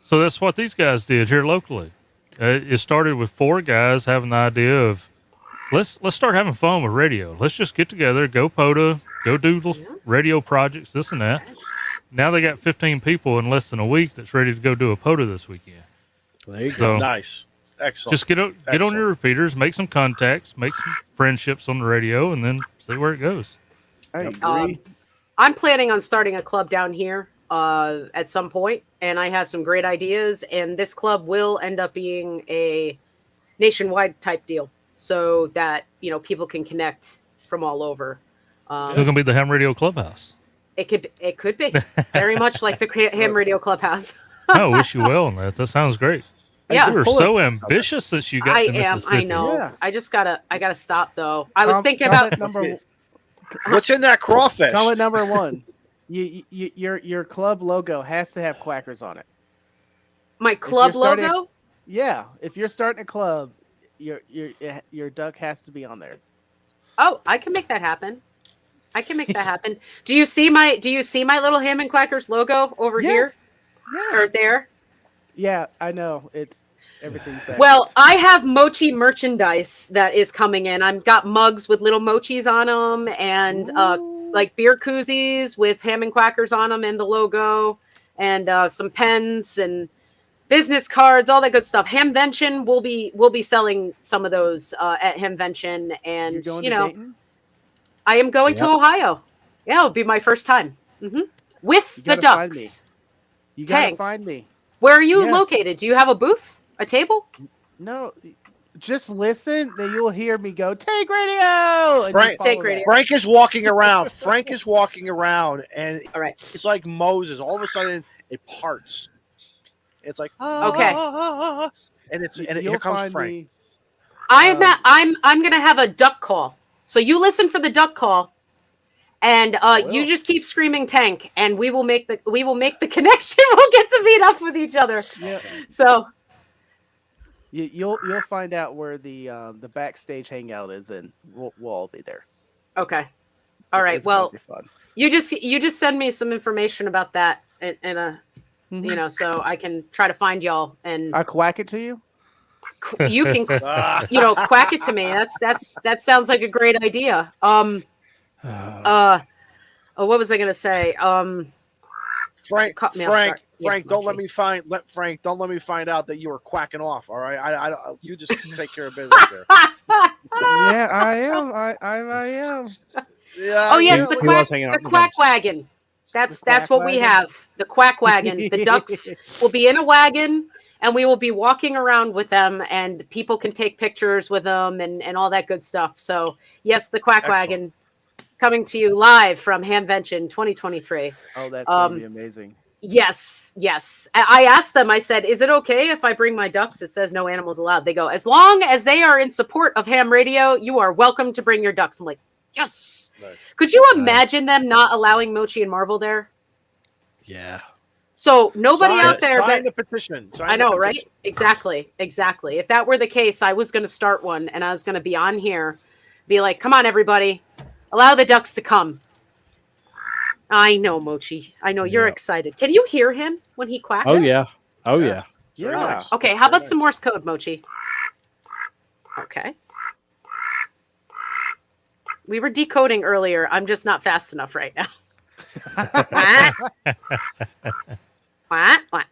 so that's what these guys did here locally. It started with 4 guys having the idea of, let's start having fun with radio. Let's just get together, go POTA, go do radio projects, this and that. Now they got 15 people in less than a week that's ready to go do a POTA this weekend. There you go. Nice. Excellent. Just get on your repeaters, make some contacts, make some friendships on the radio, and then see where it goes. I agree. I'm planning on starting a club down here at some point, and I have some great ideas. And this club will end up being a nationwide type deal, so that people can connect from all over. It's gonna be the Ham Radio Clubhouse. It could be very much like the Ham Radio Clubhouse. I wish you well on that. That sounds great. Yeah, you were so ambitious since you got to Mississippi. I know. Yeah. I gotta stop though. I was thinking about what's in that crawfish. Comment number 1. Your club logo has to have Quackers on it. My club logo. Yeah, if you're starting a club, your duck has to be on there. Oh, I can make that happen. Do you see my little Ham and Quackers logo over here? Yeah. Or there? Yeah, I know. Everything's back. Well, I have mochi merchandise that is coming in. I've got mugs with little mochis on them, and like beer koozies with Ham and Quackers on them and the logo, and some pens and business cards, all that good stuff. Hamvention will be selling some of those at Hamvention, and You're going to Dayton? I am going to Ohio. Yeah, it'll be my first time with the Ducks. You gotta find me. Where are you located? Do you have a booth? A table? No, just listen. Then you'll hear me go, "Take radio." And take radio. Frank is walking around. And all right, it's like Moses. All of a sudden, it parts. It's like okay, and here comes Frank. Me. I'm gonna have a duck call. So you listen for the duck call, and you just keep screaming tank, and we will make the connection. We'll get to meet up with each other. Yeah. So you'll find out where the backstage hangout is, and we'll all be there. Okay. All right. Well, you just send me some information about that, and so I can try to find y'all. And I quack it to you. You can, quack it to me. That sounds like a great idea. What was I gonna say? Frank, don't let me find out that you were quacking off. All right, you just take care of business there. Yeah, I am. I am. Yeah. Oh yes, the quack wagon. That's what we have. The quack wagon. The ducks will be in a wagon, and we will be walking around with them, and people can take pictures with them and all that good stuff. So yes, the quack wagon coming to you live from Hamvention 2023. Oh, that's going to be amazing. Yes. I asked them, I said, is it okay if I bring my ducks? It says no animals allowed. They go, as long as they are in support of ham radio, you are welcome to bring your ducks. I'm like, yes. Nice. Could you imagine them not allowing Mochi and Marvel there? Yeah. So nobody out there. Sign the petition. I know, right? Exactly. If that were the case, I was going to start one, and I was going to be on here, be like, come on, everybody. Allow the ducks to come. I know, Mochi. I know you're excited. Can you hear him when he quacks? Oh, yeah. Yeah. Okay, how about some Morse code, Mochi? Okay. We were decoding earlier. I'm just not fast enough right now. What?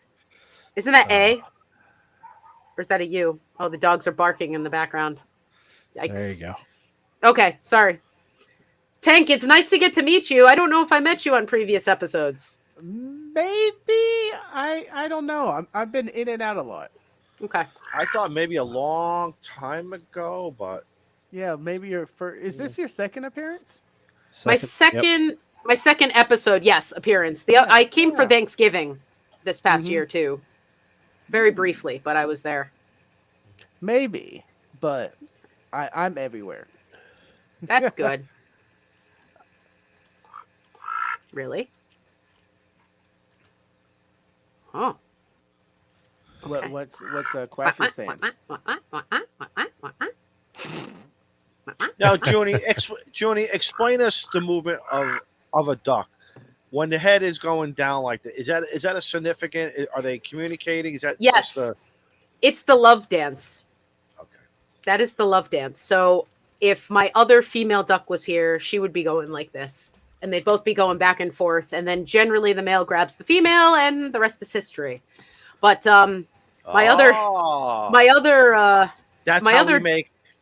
Isn't that A? Or is that a U? Oh, the dogs are barking in the background. Yikes. There you go. Okay, sorry. Tank, it's nice to get to meet you. I don't know if I met you on previous episodes. Maybe I don't know. I've been in and out a lot. Okay. I thought maybe a long time ago, but Yeah, maybe your first. Is this your second appearance? My second episode, yes, appearance. I came for yeah. Thanksgiving this past Mhm. year too. Very briefly, but I was there. Maybe, but I'm everywhere. That's good. Really? Oh. Okay. What's a Quacker saying? now, Junie, explain us the movement of a duck when the head is going down like that. Is that a significant? Are they communicating? Is that Yes. just It's the love dance. okay? That is the love dance. So if my other female duck was here, she would be going like this. And they'd both be going back and forth. And then generally the male grabs the female and the rest is history. But my other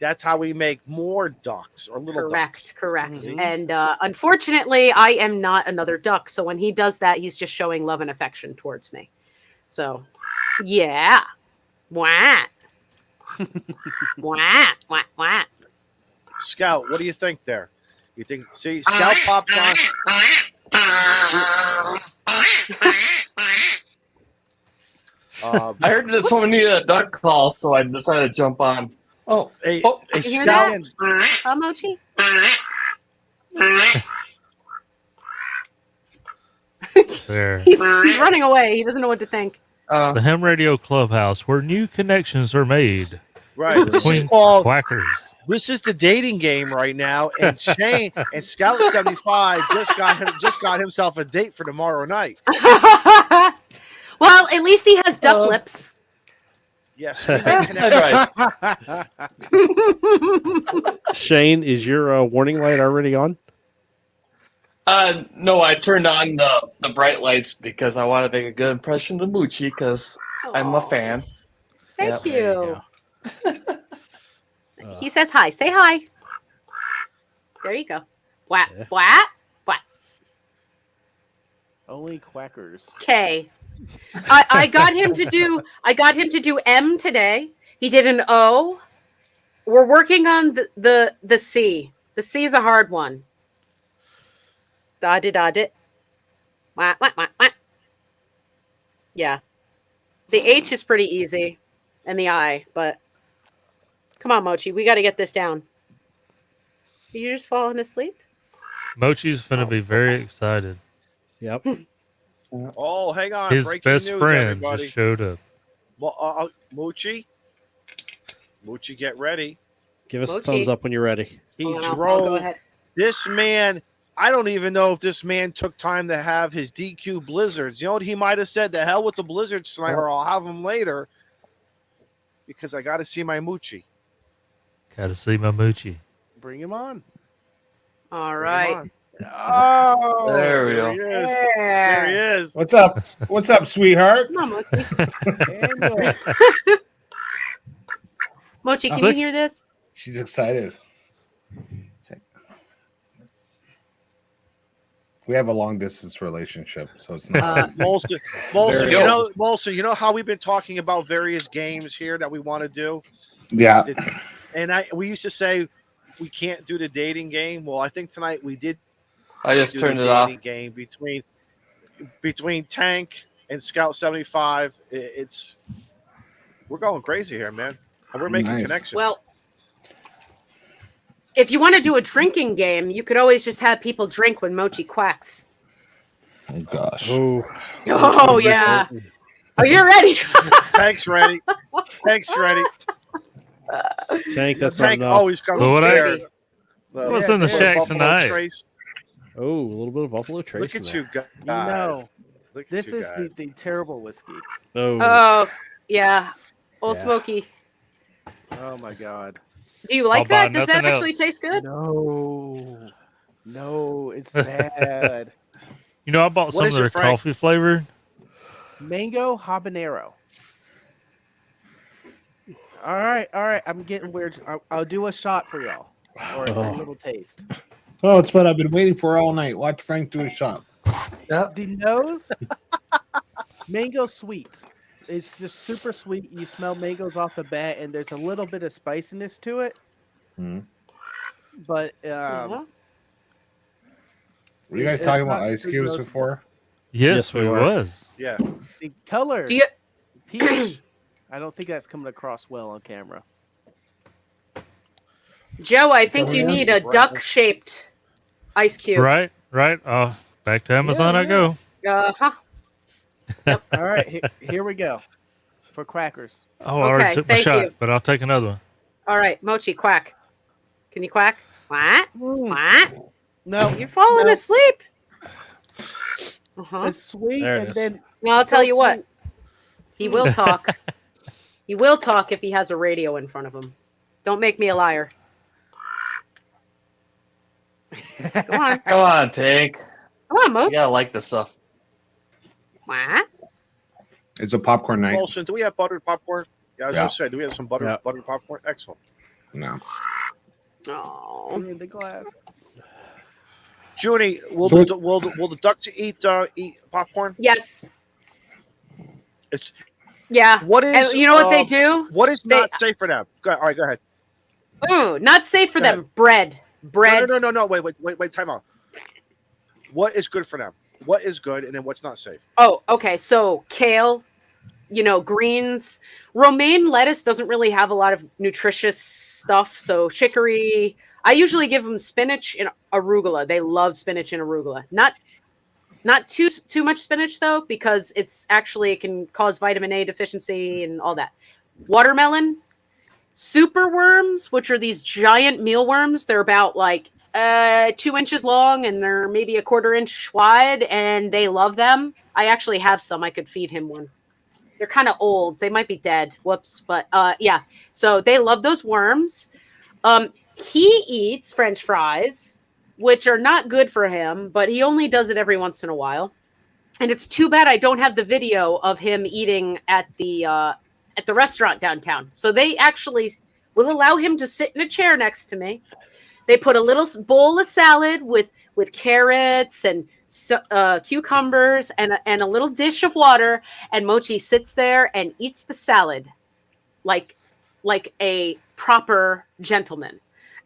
that's how we make more ducks or little ducks. Correct. Mhm. And unfortunately, I am not another duck. So when he does that, he's just showing love and affection towards me. So, yeah. Wah. Wah, wah, wah. Scout, what do you think there? You think? See, Scout pops on. I heard that someone needed a duck call, so I decided to jump on. Oh, Hey, oh. hey, You hear Scout. that? Huh, Mochi? There. He's running away. He doesn't know what to think. The Ham Radio Clubhouse, where new connections are made Right. This is between called. Quackers. This is the dating game right now, and Shane and Scout 75 just got himself a date for tomorrow night. Well, at least he has duck lips. Yes. That's right. Shane, is your warning light already on? No, I turned on the bright lights because I want to make a good impression of Moochie because I'm a Aw. fan. Thank Yep. you. He says hi. Say hi. There you go. What? Yeah. What? What? Only Quackers. Okay. I got him to do. I got him to do M today. He did an O. We're working on the C. The C is a hard one. Da dit. Wah. Yeah. The H is pretty easy, and the I. But come on, Mochi, we got to get this down. Are you just falling asleep? Mochi's finna be very excited. Yep. Oh, hang on. His Breaking best news, friend everybody. just showed up. Moochie, get ready. Give us a Mochi. thumbs up when you're ready. He Oh, no, I'll drove go ahead. this man. I don't even know if this man took time to have his DQ blizzards. You know what he might have said? The hell with the blizzards tonight, or I'll have them later. Because I got to see my Moochie. Gotta see my Moochie. Bring him on. All Bring him right. on. Oh, There we There go. he is. There he is. What's up? What's up, sweetheart? Come on, Mochi. Daniel. Mochi, can you Look. hear this? She's excited. We have a long distance relationship, so it's not. Molson, There you go. Molson, you know how we've been talking about various games here that we want to do? Yeah. And we used to say we can't do the dating game. Well, I think tonight we did. I just do turned the it off. dating game between Tank and Scout 75. We're going crazy here, man. And we're making Nice. connections. Well, if you want to do a drinking game, you could always just have people drink when Mochi quacks. Oh gosh. Oh, Oh, yeah. Are you ready? Tank's ready. Tank's ready. Tank, that's not Tank enough. always comes Well, what prepared. What's in the Little shack Buffalo tonight? Trace. Oh, a little bit of Buffalo Trace. Look at in you there. guys. No, Look at this you is guys. the terrible whiskey. Oh, Oh, yeah. Old Yeah. Smoky. Oh my god. Do you like buy that? Does that nothing actually else. taste good? No, it's bad. You know, I bought some is of their it, Frank? coffee flavored. Mango habanero. All right. I'm getting weird. I'll do a shot for y'all, or a little taste. Oh, it's what I've been waiting for all night. Watch Frank do a shot. The nose, mango sweet. It's just super sweet. You smell mangoes off the bat, and there's a little bit of spiciness to it. But Were you guys it's talking not about ice too cubes gross. before? Yes, we was. Yeah. The color, Do you? peach. I don't think that's coming across well on camera. Joe, I think you need a duck-shaped ice cube. Right. Back to Amazon I go. Uh-huh. All right, here we go for Quackers. Oh, I already Okay, took my thank shot, you. but I'll take another one. All right, Mochi, quack. Can you quack? Quack? Quack? No, You're falling no. asleep. Uh-huh. It's sweet, There it and is. then Well, I'll so tell you what. sweet. He will talk. He will talk if he has a radio in front of him. Don't make me a liar. Go on. Come on, Tank. Come on, You Mochi. gotta like this stuff. Quack. It's a popcorn night. Olson, do we have buttered popcorn? Yeah, I was Yeah. gonna say, do we have some buttered Yeah. buttered popcorn? Excellent. No. Oh. in the glass. Junie, will So- the ducks eat popcorn? Yes. It's Yeah. what is And you know what they do? What is They- not safe for them? All right, go ahead. Ooh, not safe for Go them. Bread. Bread. No. Wait. Time out. What is good for them? What is good, and then what's not safe? Oh, okay. So kale, greens. Romaine lettuce doesn't really have a lot of nutritious stuff. So chicory. I usually give them spinach and arugula. They love spinach and arugula. Not too much spinach though, because it can cause vitamin A deficiency and all that. Watermelon, super worms, which are these giant mealworms. They're about 2 inches long and they're maybe a 1/4 inch wide, and they love them. I actually have some. I could feed him one. They're kind of old. They might be dead. Whoops. But yeah. So they love those worms. He eats French fries, which are not good for him, but he only does it every once in a while. And it's too bad I don't have the video of him eating at the restaurant downtown. So they actually will allow him to sit in a chair next to me. They put a little bowl of salad with carrots and cucumbers and a little dish of water, and Mochi sits there and eats the salad like a proper gentleman.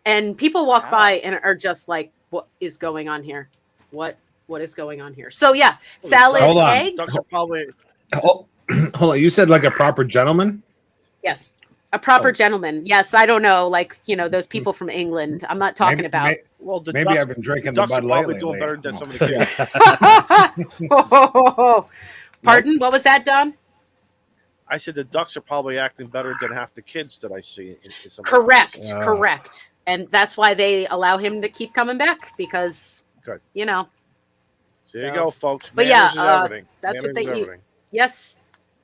And people walk by and are just like, "What is going on here? What is going on here?" So yeah, salad, Hold on. eggs. Ducks are probably Oh, hold on. You said like a proper gentleman? Yes, a proper gentleman. Yes, I don't know, those people from England. I'm not talking Maybe- about. well. The Maybe ducks, I've been drinking the the ducks are Bud Light probably doing lately. better than some of the kids. Pardon? What was that, Don? I said the ducks are probably acting better than half the kids that I see. In some of the Correct, places. correct. And that's why they allow him to keep coming back, because, Good. So There you go, folks. But Manners yeah, is everything. that's what Manners they is eat. everything. Yes,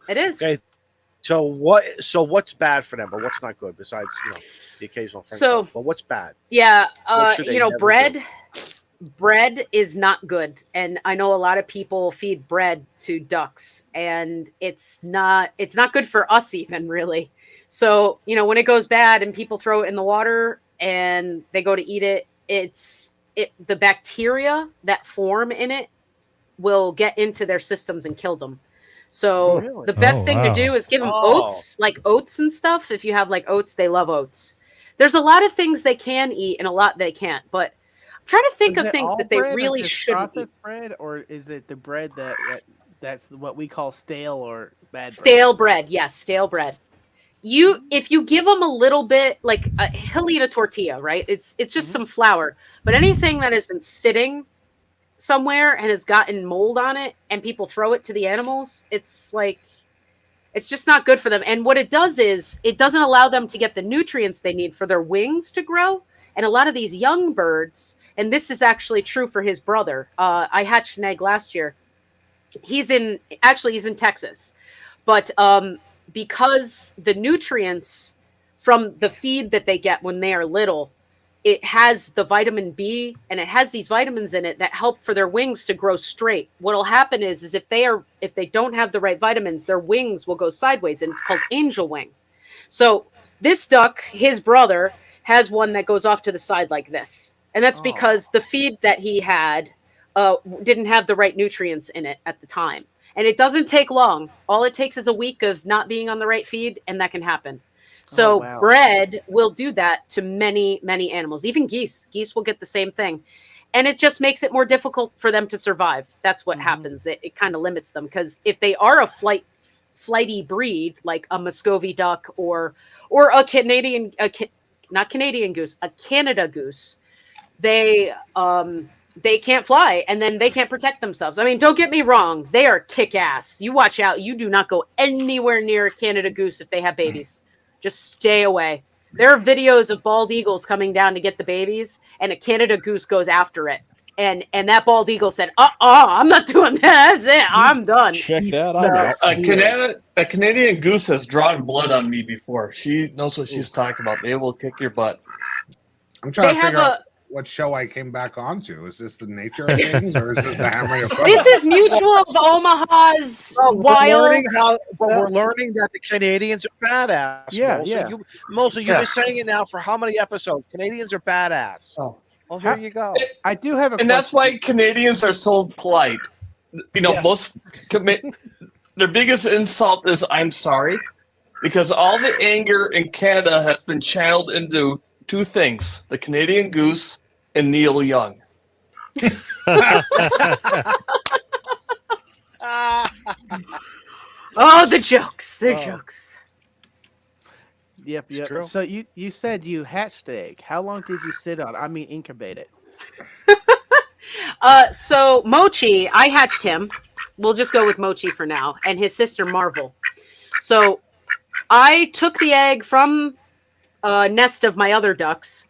it is. Okay. So what's bad for them, or what's not good besides the occasional French So- fries? But what's bad? Yeah, What should they never bread is not good, and I know a lot of people feed bread to ducks, and it's not good for us even, really. So when it goes bad and people throw it in the water and they go to eat it, the bacteria that form in it will get into their systems and kill them. So Really? the best thing to wow. do is give them Oh. oats, like oats and stuff. If you have oats, they love oats. There's a lot of things they can eat and a lot they can't, but I'm trying to think Is of it things all that they bread or really just shouldn't eat. processed bread, or is it the bread that's what we call stale or bad bread? Stale bread, yes, stale bread. If you give them a little bit, he'll eat a tortilla, right? It's just some flour, but anything that has been sitting somewhere and has gotten mold on it, and people throw it to the animals, it's just not good for them. And what it does is it doesn't allow them to get the nutrients they need for their wings to grow. And a lot of these young birds, and this is actually true for his brother. I hatched an egg last year. He's in Texas, but because the nutrients from the feed that they get when they are little, it has the vitamin B and it has these vitamins in it that help for their wings to grow straight. What'll happen is if they don't have the right vitamins, their wings will go sideways, and it's called angel wing. So this duck, his brother, has one that goes off to the side like this. And that's because the feed that he had didn't have the right nutrients in it at the time. And it doesn't take long. All it takes is a week of not being on the right feed, and that can happen. So bread will do that to many, many animals, even geese. Geese will get the same thing. And it just makes it more difficult for them to survive. That's what happens. It kind of limits them, because if they are a flighty breed, like a Muscovy duck or a Canadian, not Canadian goose, a Canada goose, they can't fly, and then they can't protect themselves. I mean, don't get me wrong. They are kick-ass. You watch out. You do not go anywhere near a Canada goose if they have babies. Just stay away. There are videos of bald eagles coming down to get the babies, and a Canada goose goes after it. And that bald eagle said, I'm not doing that. That's it. I'm done. Check that out. A Canadian goose has drawn blood on me before. She knows what she's talking about. They will kick your butt. I'm trying to figure out what show I came back onto. Is this the nature of things, or is this the Hammer of This is Mutual of Omaha's Wild. We're learning that the Canadians are badass. Yeah, You've been saying it now for how many episodes? Canadians are badass. Oh. Well, there you go. I do have a question. And that's why Canadians are so polite. You know, their biggest insult is "I'm sorry," because all the anger in Canada has been channeled into two things: the Canadian goose and Neil Young. Oh, the jokes. The jokes. Yep. So you said you hatched the egg. How long did you sit on? I mean, incubate it. So Mochi, I hatched him. We'll just go with Mochi for now, and his sister Marvel. So I took the egg from a nest of my other ducks,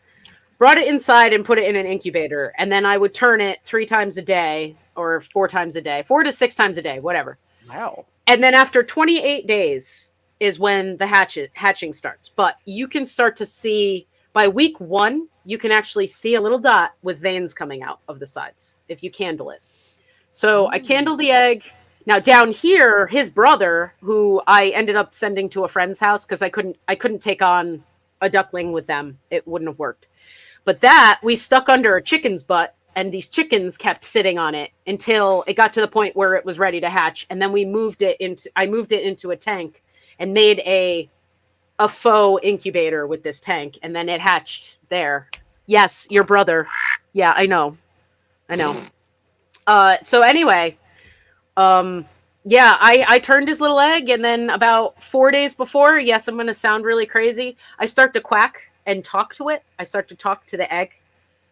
brought it inside and put it in an incubator, and then I would turn it 3 times a day or 4 times a day, 4 to 6 times a day, whatever. Wow. And then after 28 days is when the hatching starts. But you can start to see by week 1, you can actually see a little dot with veins coming out of the sides if you candle it. So I candled the egg. Now down here, his brother, who I ended up sending to a friend's house because I couldn't take on a duckling with them. It wouldn't have worked. But that we stuck under a chicken's butt, and these chickens kept sitting on it until it got to the point where it was ready to hatch. And then I moved it into a tank and made a faux incubator with this tank, and then it hatched there. Yes, your brother. Yeah, I know. So anyway, I turned his little egg, and then about 4 days before, yes, I'm going to sound really crazy, I start to quack and talk to it. I start to talk to the egg,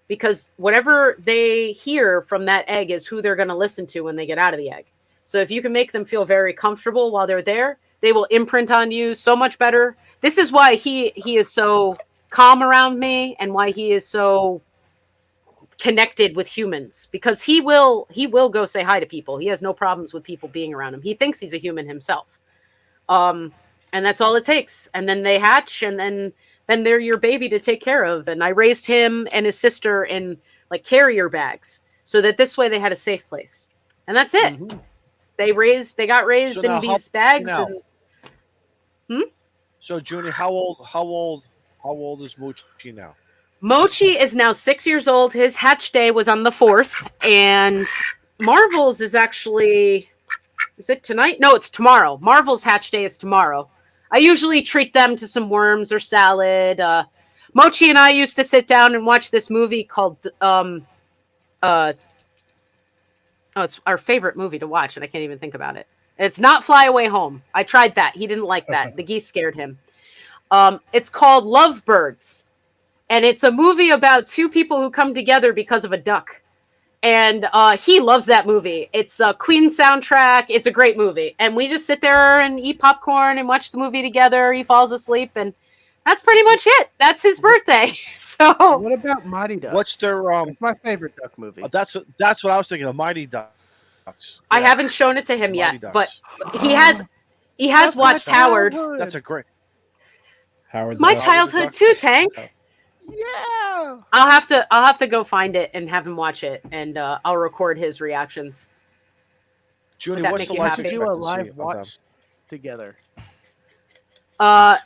because whatever they hear from that egg is who they're going to listen to when they get out of the egg. So if you can make them feel very comfortable while they're there, they will imprint on you so much better. This is why he is so calm around me, and why he is so connected with humans, because he will go say hi to people. He has no problems with people being around him. He thinks he's a human himself. And that's all it takes. And then they hatch, and then they're your baby to take care of. And I raised him and his sister in like carrier bags, so that this way they had a safe place. And that's it. Mm-hmm. They got raised in these bags. So Junie, how old is Mochi now? Mochi is now 6 years old. His hatch day was on the 4th, and Marvel's is actually, is it tonight? No, it's tomorrow. Marvel's hatch day is tomorrow. I usually treat them to some worms or salad. Mochi and I used to sit down and watch this movie called, it's our favorite movie to watch, and I can't even think about it. It's not Fly Away Home. I tried that. He didn't like that. The geese scared him. It's called Lovebirds. And it's a movie about 2 people who come together because of a duck. And he loves that movie. It's a Queen soundtrack. It's a great movie. And we just sit there and eat popcorn and watch the movie together. He falls asleep, and that's pretty much it. That's his birthday. So what about Mighty Ducks? What's their It's my favorite duck movie. That's what I was thinking of, Mighty Ducks. Yeah. I haven't shown it to him yet, but he has watched Howard. That's a great. Howard. It's my childhood too, Tank. Yeah. I'll have to go find it and have him watch it, and I'll record his reactions. Junie, that what's make the you life happy? Do a expectancy live of them? watch together. I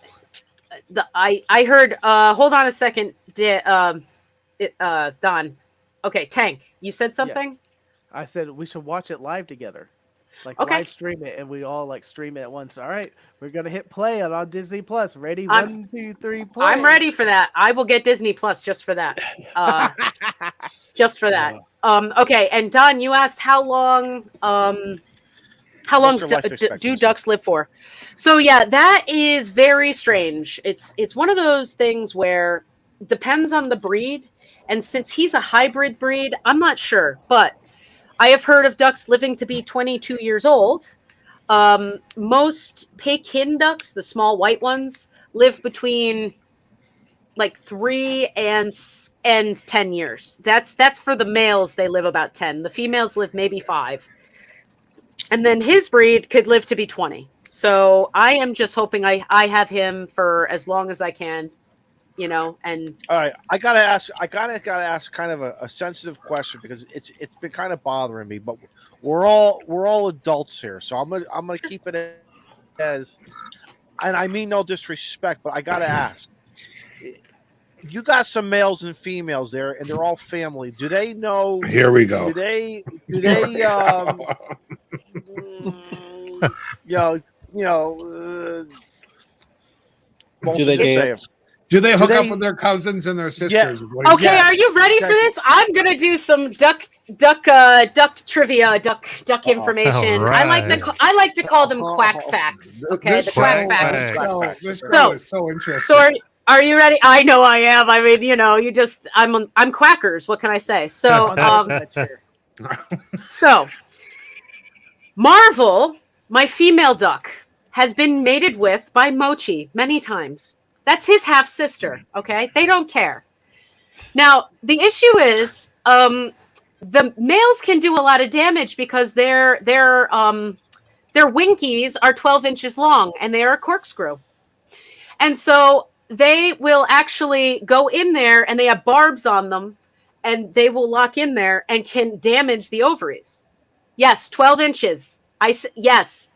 heard. Hold on a second, Don. Okay, Tank, you said something. I said we should watch it live together, like Okay. live stream it, and we all like stream it at once. All right, we're gonna hit play on Disney Plus. Ready? I'm- 1, 2, 3, play. I'm ready for that. I will get Disney Plus just for that. Just for that. Okay, and Don, you asked how long What's their life do expectancy? ducks live for? So yeah, that is very strange. It's one of those things where depends on the breed, and since he's a hybrid breed, I'm not sure, but I have heard of ducks living to be 22 years old. Most Pekin ducks, the small white ones, live between like 3 and 10 years. That's for the males. They live about 10. The females live maybe 5. And then his breed could live to be 20. So I am just hoping I have him for as long as I can, and All right, I gotta ask kind of a sensitive question because it's been kind of bothering me. But we're all adults here, so I'm gonna keep it as, and I mean no disrespect, but I gotta ask. You got some males and females there, and they're all family. Do they know? Here we go. Do they you know, Do they dance? Do they hook Do up they- with their cousins and their sisters? Yeah. is what he's okay, saying. are you ready for this? I'm gonna do some duck trivia, duck information. All I like to call them quack Oh, facts. Okay, This the quack show- facts. This So- show is so interesting. So are you ready? I know I am. I mean, I'm Quackers. What can I say? So so Marvel, my female duck, has been mated with by Mochi many times. That's his half sister. Okay, they don't care. Now the issue is, the males can do a lot of damage because their winkies are 12 inches long and they are a corkscrew, and so they will actually go in there and they have barbs on them, and they will lock in there and can damage the ovaries. Yes, 12 inches. Yes,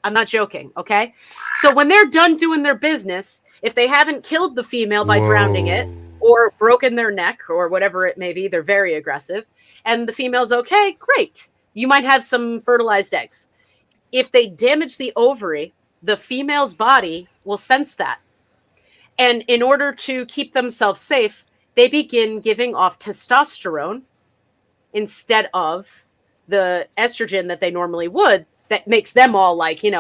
I'm not joking. Okay. So when they're done doing their business, if they haven't killed the female by drowning it or broken their neck or whatever it may be, they're very aggressive. And the female's okay, great. You might have some fertilized eggs. If they damage the ovary, the female's body will sense that. And in order to keep themselves safe, they begin giving off testosterone instead of the estrogen that they normally would. That makes them all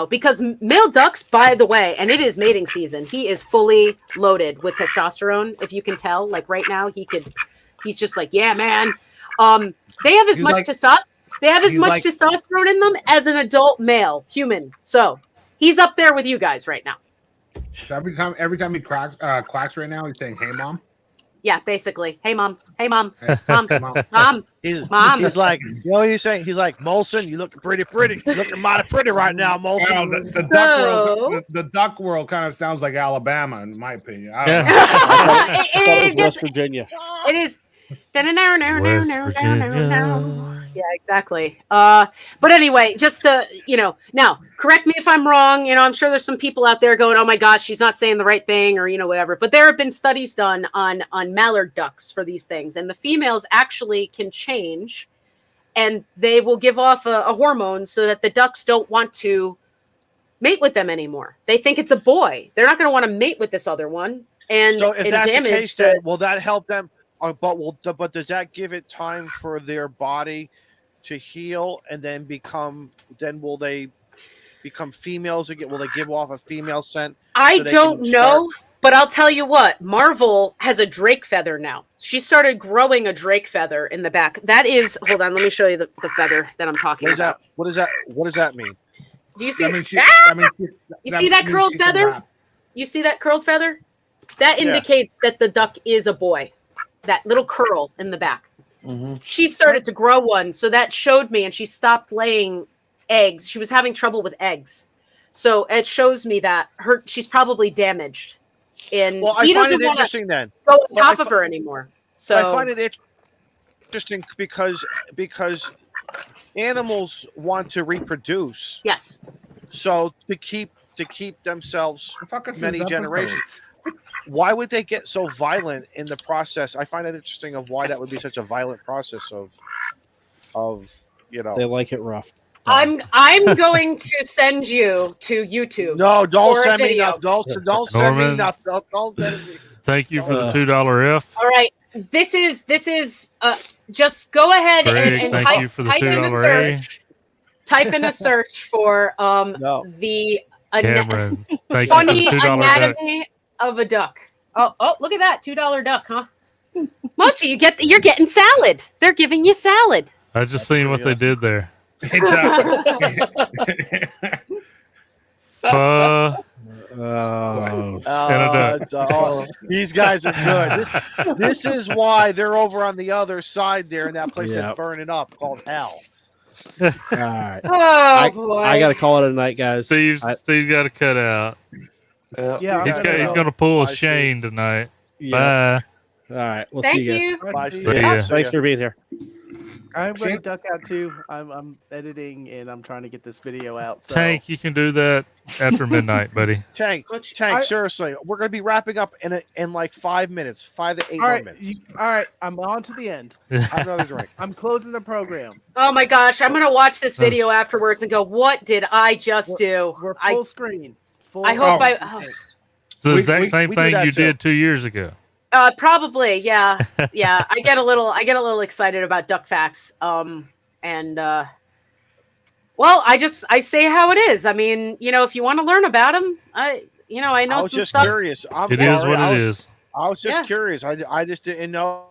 because male ducks, by the way, and it is mating season, he is fully loaded with testosterone. If you can tell, like right now, he's just like, yeah, man. They have as much testosterone in them as an adult male human. So he's up there with you guys right now. So every time he quacks right now, he's saying, "Hey, mom." Yeah, basically. Hey, mom. Hey, mom. Hey, Mom. mom. Mom. Mom. He's like, you know what he's saying? He's like, Molson, you looking pretty. You looking mighty pretty right now, Molson. Well, the duck world kind of sounds like Alabama, in my opinion. I don't know. I thought it was West Virginia. It is. West Virginia. Yeah, exactly. But anyway, just to, now correct me if I'm wrong. I'm sure there's some people out there going, oh my gosh, she's not saying the right thing or, whatever. But there have been studies done on mallard ducks for these things. And the females actually can change and they will give off a hormone so that the ducks don't want to mate with them anymore. They think it's a boy. They're not going to want to mate with this other one. And So if that's the damage case, then will that help them? But does that give it time for their body to heal and then become? Then will they become females again? Will they give off a female scent? I so they don't can know, start- but I'll tell you what. Marvel has a drake feather now. She started growing a drake feather in the back. That is, hold on, let me show you the feather that I'm talking about. What does that mean? Do you see? You see that curled feather? You see that curled feather? That indicates that the duck is a boy. That little curl in the back. Mm-hmm. She started to grow one, so that showed me, and she stopped laying eggs. She was having trouble with eggs, so it shows me that she's probably damaged. and Well, he I find doesn't it want to interesting then. go on Well, top of her anymore. So I find it interesting because animals want to reproduce. Yes. So to keep themselves is many that generations. Why would they get so violent in the process? I find it interesting of why that would be such a violent process of They like it rough. I'm going to send you to YouTube. No, don't for a send me video. nothing. Don't send me Norman, nothing. Don't send me. Thank you for the $2 F. All right, this is just go ahead Greg, and thank you for the $2 A. Type in a search for the Cameron, thank you funny for the $2 duck. anatomy of a duck. Oh, look at that $2 duck, huh? Mochi, you're getting salad. They're giving you salad. I just seen what they did there. Exactly. These guys are good. This is why they're over on the other side there in that place that's burning up called hell. All right. Oh, boy. I got to call it a night, guys. Steve's got to cut out. Yeah, he's going to pull a Shane tonight. Yeah. Bye. All right. We'll Thank see you you. guys. See ya. Thanks for being here. I'm going to duck out too. I'm editing and I'm trying to get this video out. So. Tank, you can do that after midnight, buddy. Tank, seriously, we're going to be wrapping up in like 5 minutes, 5 to 8 All more right, minutes. all right, I'm on to the end. Have another drink. I'm closing the program. Oh my gosh, I'm gonna watch this video afterwards and go, "What did I just do?" We're full screen. I hope It's the exact same thing you did 2 years ago. Probably, yeah, yeah. I get a little excited about duck facts. Well, I say how it is. I mean, if you want to learn about them, I know was some just stuff. Curious. It is what it is. I was just curious. I just didn't know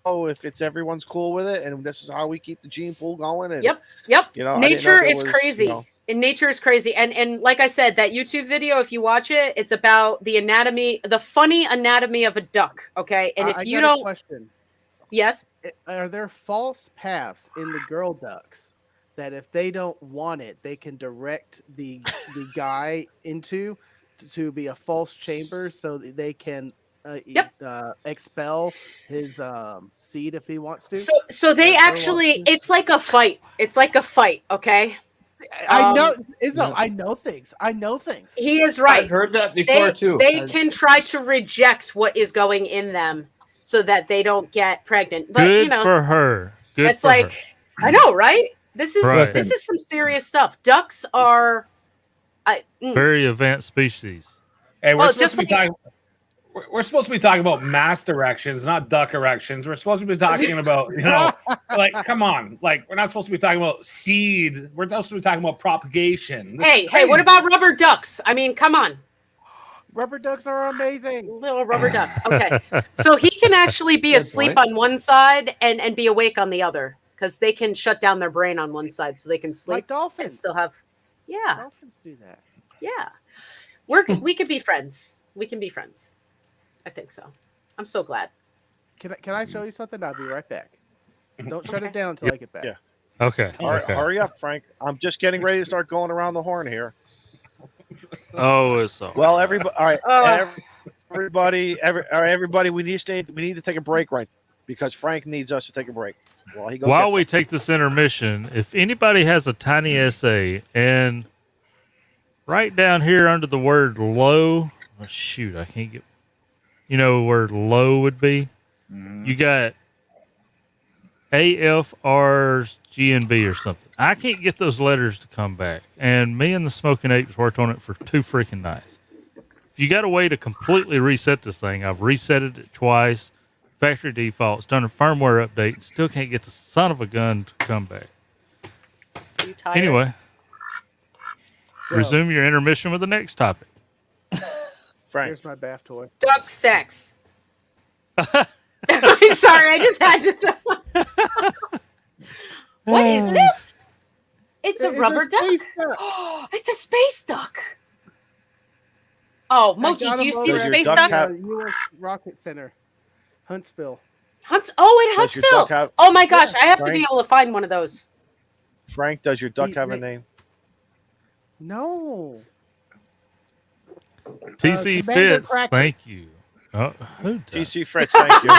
if it's everyone's cool with it, and this is how we keep the gene pool going. And, Yep. Nature is crazy. And nature is crazy. And like I said, that YouTube video, if you watch it, it's about the funny anatomy of a duck. Okay. And if you don't. Question. Yes. Are there false paths in the girl ducks that if they don't want it, they can direct the guy into to be a false chamber so that they can expel his seed if he wants to? So they actually, it's like a fight. It's like a fight. Okay. I know, Izzo. I know things. He is right. I've heard that before too. They can try to reject what is going in them so that they don't get pregnant. But Good for her. Good it's for like her. I know, right? This is Right. this is some serious stuff. Ducks are Very advanced species. Hey, we're supposed to be talking about mass erections, not duck erections. We're supposed to be talking about, like, come on. Like, we're not supposed to be talking about seed. We're supposed to be talking about propagation. Hey, what about rubber ducks? I mean, come on. Rubber ducks are amazing. Little rubber ducks. Okay. So he can actually be asleep on one side and be awake on the other because they can shut down their brain on one side so they can sleep. Like dolphins. And still have. Yeah. Dolphins do that. Yeah. We could be friends. We can be friends. I think so. I'm so glad. Can I show you something? I'll be right back. Don't shut it down until I get back. Yeah. Okay. Hurry up, Frank. I'm just getting ready to start going around the horn here. Oh, it's so. Well, everybody. All right. Everybody. We need to take a break right because Frank needs us to take a break. While we take this intermission, if anybody has a tiny essay and right down here under the word low, oh, shoot, I can't get. You know where low would be? You got AFR's GNB or something. I can't get those letters to come back. And me and the Smoking Apes worked on it for 2 freaking nights. If you got a way to completely reset this thing, I've reset it twice, factory defaults, done a firmware update, still can't get the son of a gun to come back. Are you tired? Anyway, So, resume your intermission with the next topic. Frank. Here's my bath toy. Duck sex. I'm sorry, I just had to. What is this? It's a rubber duck. It's a space duck. Oh, Mochi, do you see the space duck? U.S. Rocket Center, Huntsville. In Huntsville. Oh my gosh, I have to be able to find one of those. Frank, does your duck have a name? No. TC Commander Fitz, Cracker. thank you. Oh, who does? TC Fritz, thank you.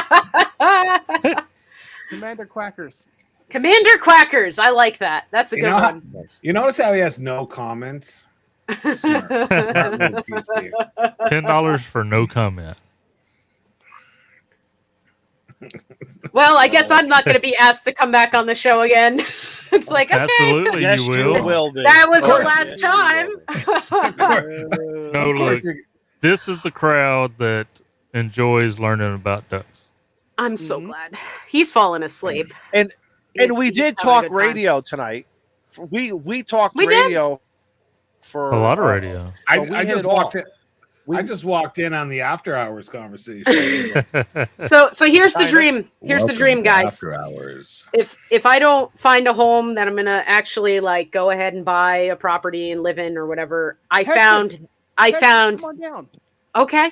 Commander Quackers. Commander Quackers. I like that. That's a good one. You notice how he has no comments? Smart. Smart move, TC. $10 for no comment. Well, I guess I'm not going to be asked to come back on the show again. It's like, okay. Absolutely, Yes, you will. be. That was the Yes, last you time. No, look. This is the crowd that enjoys learning about ducks. I'm so glad. He's fallen asleep. And we He's did having a talk good time. radio tonight. We talked We did. radio for A lot of radio. so we I hit just it walked off. in. I just walked in on the after hours conversation. So here's the Kinda. dream. Here's the dream, guys. After hours. If I don't find a home that I'm gonna actually like go ahead and buy a property and live in or whatever, I Texas. found Come on down. okay.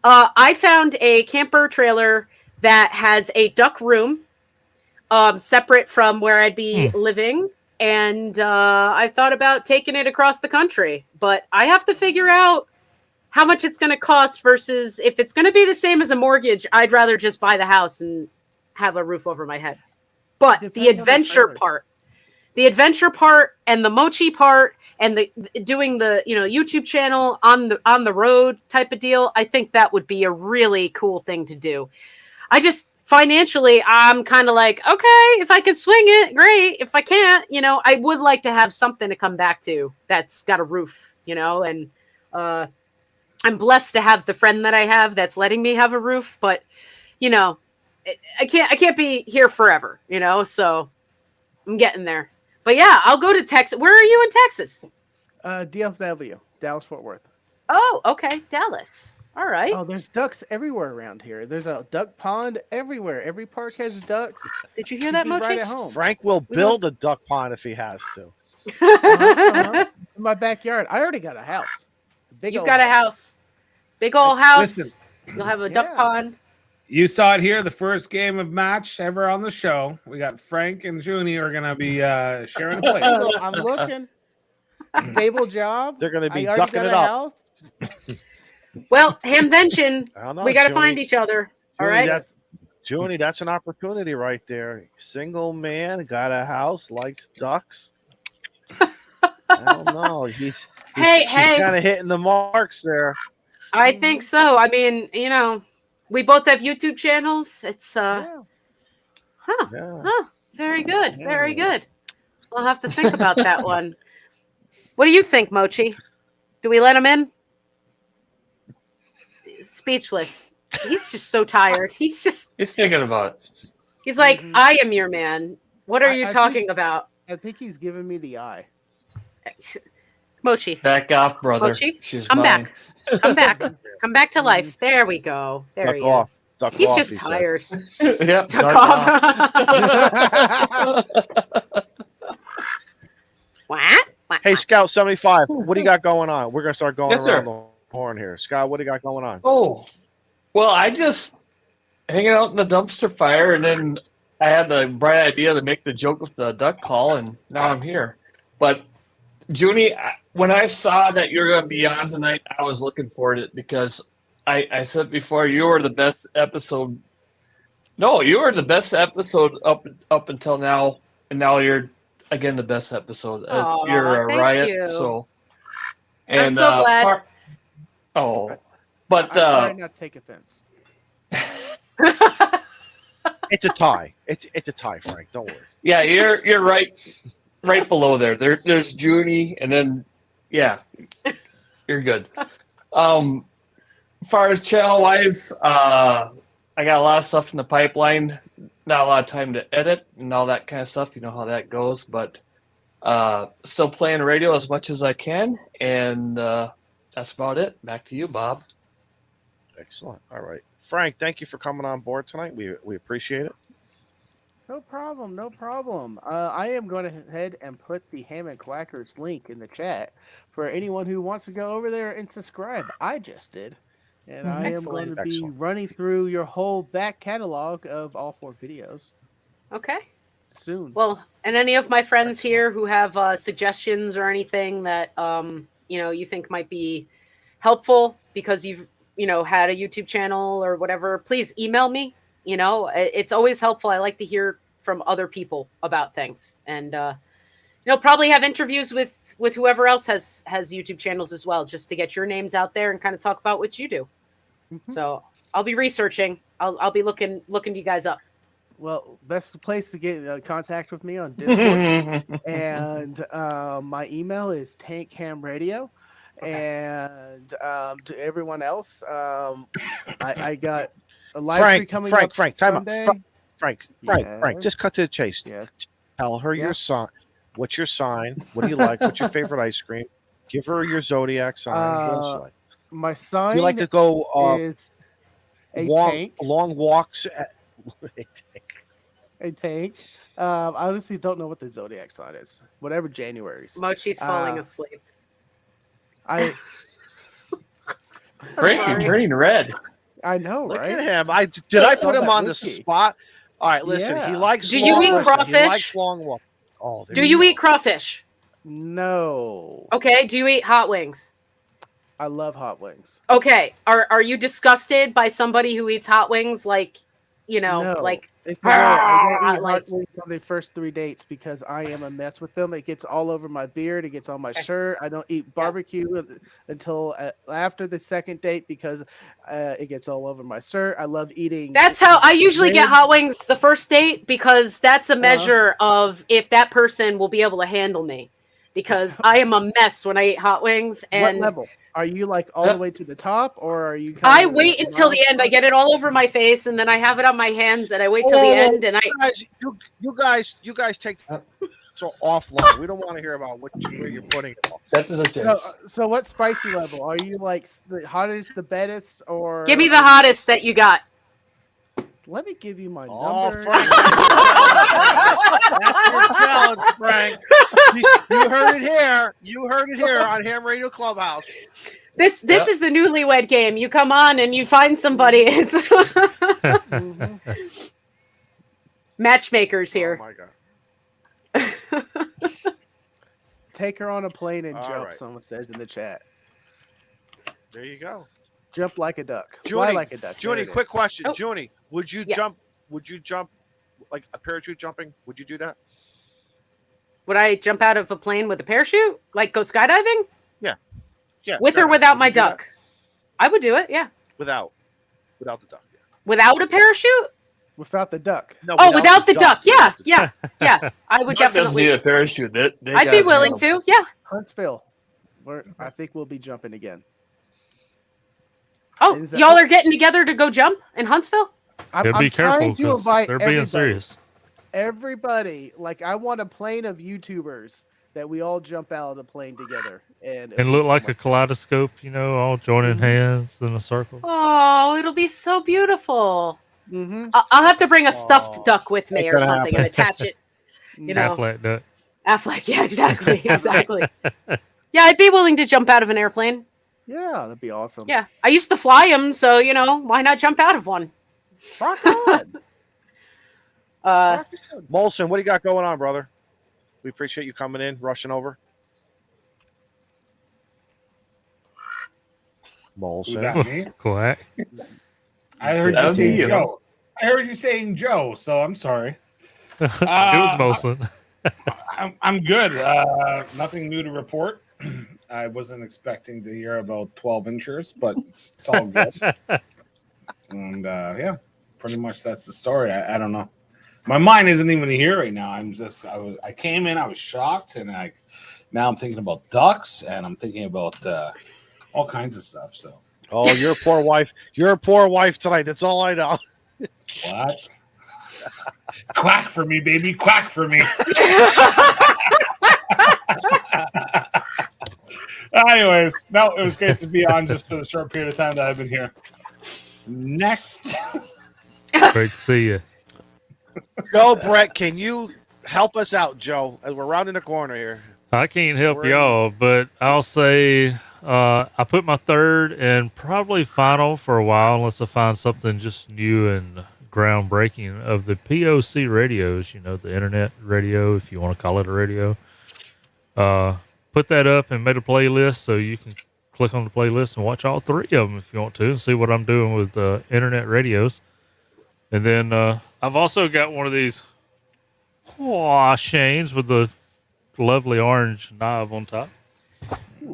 I found a camper trailer that has a duck room, separate from where I'd be living. And I thought about taking it across the country, but I have to figure out how much it's going to cost versus if it's going to be the same as a mortgage, I'd rather just buy the house and have a roof over my head. But Depends the on the adventure part and the mochi part and the doing the, YouTube channel on the road type of deal, I think that would be a really cool thing to do. I just financially, I'm kind of like, okay, if I could swing it, great. If I can't, I would like to have something to come back to that's got a roof, and I'm blessed to have the friend that I have that's letting me have a roof, but I can't be here forever, so I'm getting there. But yeah, I'll go to Texas. Where are you in Texas? DFW, Dallas Fort Worth. Oh, okay. Dallas. All right. Oh, there's ducks everywhere around here. There's a duck pond everywhere. Every park has ducks. Did you hear that, You'd be Mochi? right at home. Frank will build a duck pond if he has to. In my backyard. I already got a house. You've got a house. Big old house. Listen. You'll have a duck pond. You saw it here, the first game of match ever on the show. We got Frank and Junie are going to be sharing a place. So I'm looking. Stable job. They're going to be I already ducking got it a up. house. Well, Hamvention, I don't know, we got to Junie. find each other. All right. Junie, that's an opportunity right there. Single man, got a house, likes ducks. I don't know. He's Hey. kind of hitting the marks there. I think so. I mean, we both have YouTube channels. It's Yeah. very good. Very good. I'll have to think about that one. What do you think, Mochi? Do we let him in? Speechless. He's just so tired. He's thinking about it. He's like, I am your man. What are you talking about? I think he's giving me the eye. Mochi. Back off, brother. Mochi, She's come mine. back. Come back. Come back to life. There we go. There Duck he off. is. Duck He's off, just he said. tired. Yep. Duck duck off. What? Hey, Scout 75, what do you got going on? We're going to start going Yes, sir. around the horn here. Scott, what do you got going on? Oh, well, I just hanging out in the dumpster fire, and then I had the bright idea to make the joke with the duck call, and now I'm here. But Junie, when I saw that you're going to be on tonight, I was looking forward to it because I said before you were the best episode. No, you were the best episode up until now, and now you're again the best episode. Aw, you're a thank riot. you. So, I'm and so glad. But I try not to take offense. It's a tie. It's a tie, Frank. Don't worry. yeah, you're right below there. There's Junie, and then yeah, you're good. As far as channel wise, I got a lot of stuff in the pipeline. Not a lot of time to edit and all that kind of stuff. You know how that goes, but still playing radio as much as I can, and that's about it. Back to you, Bob. Excellent. All right. Frank, thank you for coming on board tonight. We appreciate it. No problem. No problem. I am going ahead and put the Ham and Quackers link in the chat for anyone who wants to go over there and subscribe. I just did. And I am going to be running through your whole back catalog of all 4 videos Okay. soon. Well, and any of my friends here who have suggestions or anything that you think might be helpful because you've had a YouTube channel or whatever, please email me. It's always helpful. I like to hear from other people about things, and probably have interviews with whoever else has YouTube channels as well, just to get your names out there and kind of talk about what you do. Mm-hmm. So I'll be researching. I'll be looking you guys up. Well, best place to get in contact with me on Discord, and my email is tankhamradio. And to everyone else, I got a live stream coming up Sunday. Frank, just cut to the chase. Yeah. Tell her your sign. What's your sign? What do you like? What's your favorite ice cream? Give her your zodiac sign. What else you like? My sign You like to go is a tank. Long walks. A tank. I honestly don't know what the zodiac sign is. Whatever January's. Mochi's falling asleep. Frank, you're turning red. I know, Look right? at him. I put him on the spot. All right, listen. Yeah. He likes. Do you eat crawfish? He likes long walk. Oh, do you eat crawfish? No. Okay. Do you eat hot wings? I love hot wings. Okay. Are you disgusted by somebody who eats hot wings? Like, No. like. It's I don't eat hot wings on the first 3 dates because I am a mess with them. It gets all over my beard. It gets on my shirt. I don't eat barbecue until after the second date because it gets all over my shirt. I love eating. That's how I usually get hot wings the first date, because that's a measure of if that person will be able to handle me, because I am a mess when I eat hot wings. And what level? Are you like all the way to the top, or are you? I wait until the end. I get it all over my face, and then I have it on my hands, and I wait till the end. And you guys take so offline. We don't want to hear about where you're putting it. So what spicy level? Are you like the hottest, the baddest, or? Give me the hottest that you got. Let me give you my number. Frank, that's your challenge, Frank. You heard it here. You heard it here on Ham Radio Clubhouse. This is the newlywed game. You come on and you find somebody. It's matchmakers here. Oh my God. Take her on a plane and All jump. right. Someone says in the chat. There you go. Jump like a duck. Junie, Fly like a duck. Junie, quick question. Oh. Junie, would you jump? Would you jump like a parachute jumping? Would you do that? Would I jump out of a plane with a parachute? Like go skydiving? Yeah. With or without my duck? I would do it. Yeah. Without the duck. Yeah. Without a parachute? Without the duck. No, without the duck. Yeah. I would Duck doesn't definitely. need a parachute. I'd be willing to. Yeah. Huntsville. I think we'll be jumping again. Oh, y'all are getting together to go jump in Huntsville? Gotta be careful because they're being serious. Everybody, like I want a plane of YouTubers that we all jump out of the plane together and look like a kaleidoscope, all joining hands in a circle. Oh, it'll be so beautiful. Mm-hmm. I'll have to bring a stuffed duck with me or something and attach it. Affleck duck. Affleck, yeah, exactly. Yeah, I'd be willing to jump out of an airplane. Yeah, that'd be awesome. Yeah, I used to fly them, so why not jump out of one? Rock on. Molson, what do you got going on, brother? We appreciate you coming in, rushing over. Molson. Was that me? Quack. I heard you saying Joe. I heard you saying Joe, so I'm sorry. It was Molson. I'm good. Nothing new to report. I wasn't expecting to hear about 12 inchers, but it's all good. And yeah, pretty much that's the story. I don't know. My mind isn't even here right now. I came in, I was shocked, and now I'm thinking about ducks, and I'm thinking about all kinds of stuff. So. Oh, your poor wife. Your poor wife tonight. That's all I know. What? Quack for me, baby. Quack for me. Anyways, no, it was great to be on just for the short period of time that I've been here. Next. Great to see you. Joe, Brett, can you help us out, Joe, as we're rounding the corner here? I can't help y'all, but I'll say I put my third and probably final for a while, unless I find something just new and groundbreaking, of the POC radios, the internet radio, if you want to call it a radio. Put that up and made a playlist so you can click on the playlist and watch all 3 of them if you want to, and see what I'm doing with internet radios. And then I've also got one of these chains with the lovely orange knob on top.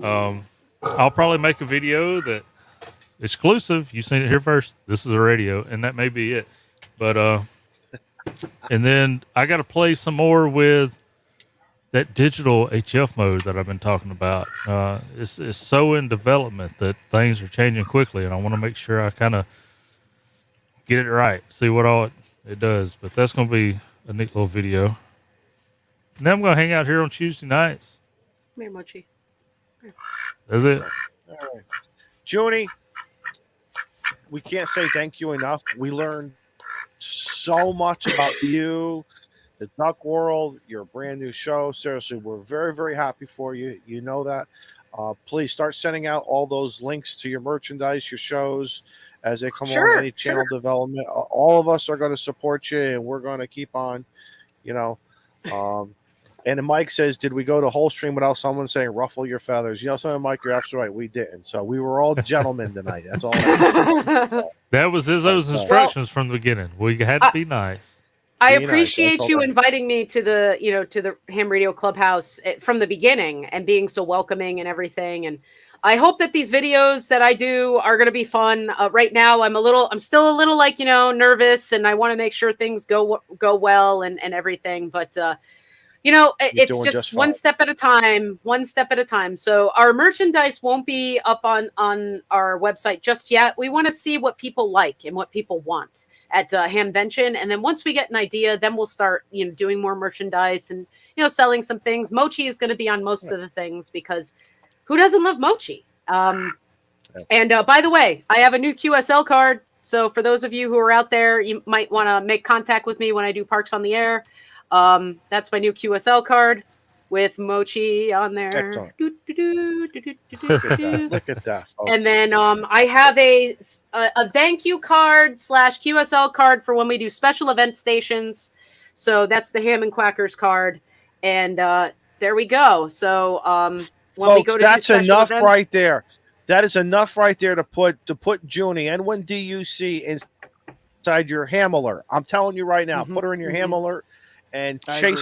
I'll probably make a video that exclusive. You've seen it here first. This is a radio, and that may be it. But and then I got to play some more with that digital HF mode that I've been talking about. It's so in development that things are changing quickly, and I want to make sure I kind of get it right, see what all it does. But that's going to be a neat little video. And then I'm going to hang out here on Tuesday nights. Come here, Mochi. That's it. All right. Junie, we can't say thank you enough. We learned so much about you, the Duck World, your brand new show. Seriously, we're very, very happy for you. You know that. Please start sending out all those links to your merchandise, your shows, as they come on, any channel development. All of us are going to support you, and we're going to keep on, and then Mike says, did we go to whole stream without someone saying ruffle your feathers? Something, Mike, you're absolutely right. We didn't. So we were all gentlemen tonight. That's all. That was Izzo's instructions from the beginning. We had to be nice. I appreciate you inviting me to the Ham Radio Clubhouse from the beginning and being so welcoming and everything. And I hope that these videos that I do are going to be fun. Right now, I'm still a little nervous, and I want to make sure things go well and everything. But it's just one step at a time. So our merchandise won't be up on our website just yet. We want to see what people like and what people want at Hamvention. And then once we get an idea, then we'll start, doing more merchandise and, selling some things. Mochi is going to be on most of the things because who doesn't love Mochi? And by the way, I have a new QSL card. So for those of you who are out there, you might want to make contact with me when I do Parks on the Air. That's my new QSL card with Mochi on there. Look at that. And then I have a thank you card / QSL card for when we do special event stations. So that's the Ham and Quackers card. And there we go. So when folks, we go to that's enough events, right there. That is enough right there to put Junie N1DUC inside your ham alert. I'm telling you right now, put her in your ham alert. And chase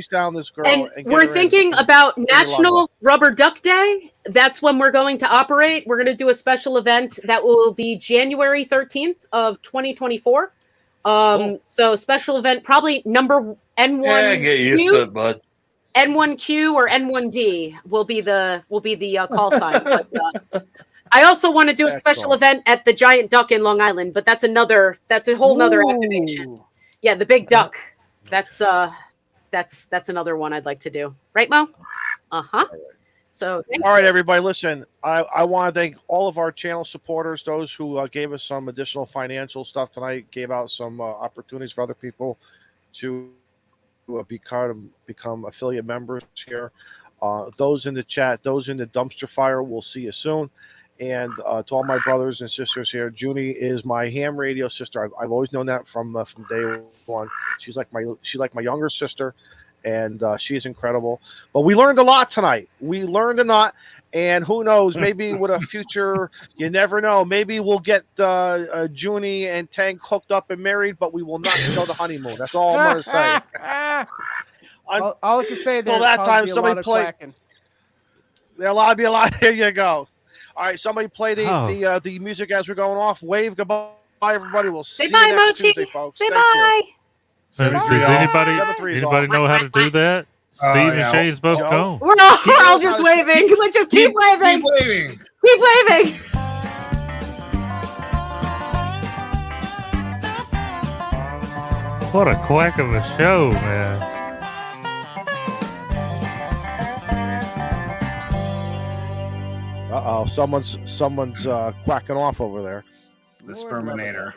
down this girl. And we're thinking about National Rubber Duck Day. That's when we're going to operate. We're going to do a special event that will be January 13th of 2024. Cool. So special event, probably number N1. Yeah, get used to it, bud. N1Q or N1D will be the call sign. But, I also want to do a special event at the Giant Duck in Long Island, but that's a whole nother activation. Yeah, the big duck. That's another one I'd like to do. Right, Mo? So all right, everybody, listen. I want to thank all of our channel supporters, those who gave us some additional financial stuff tonight, gave out some opportunities for other people to become affiliate members here. Those in the chat, those in the dumpster fire, we'll see you soon. And to all my brothers and sisters here, Junie is my ham radio sister. I've always known that from day one. She's like my younger sister, and she's incredible. But we learned a lot tonight. And who knows? Maybe with a future, you never know. Maybe we'll get Junie and Tank hooked up and married, but we will not show the honeymoon. That's all I'm going to say. All I can say there. Well, that time somebody play. There'll be a lot. Here you go. All right, somebody play the music as we're going off. Wave goodbye, everybody. We'll see you next Tuesday, folks. Say bye. Does anybody know how to do that? Steve and Shane's both gone. We're all just waving. Let's just keep waving. Keep waving. What a quack of a show, man. Uh-oh, someone's quacking off over there. The Sperminator.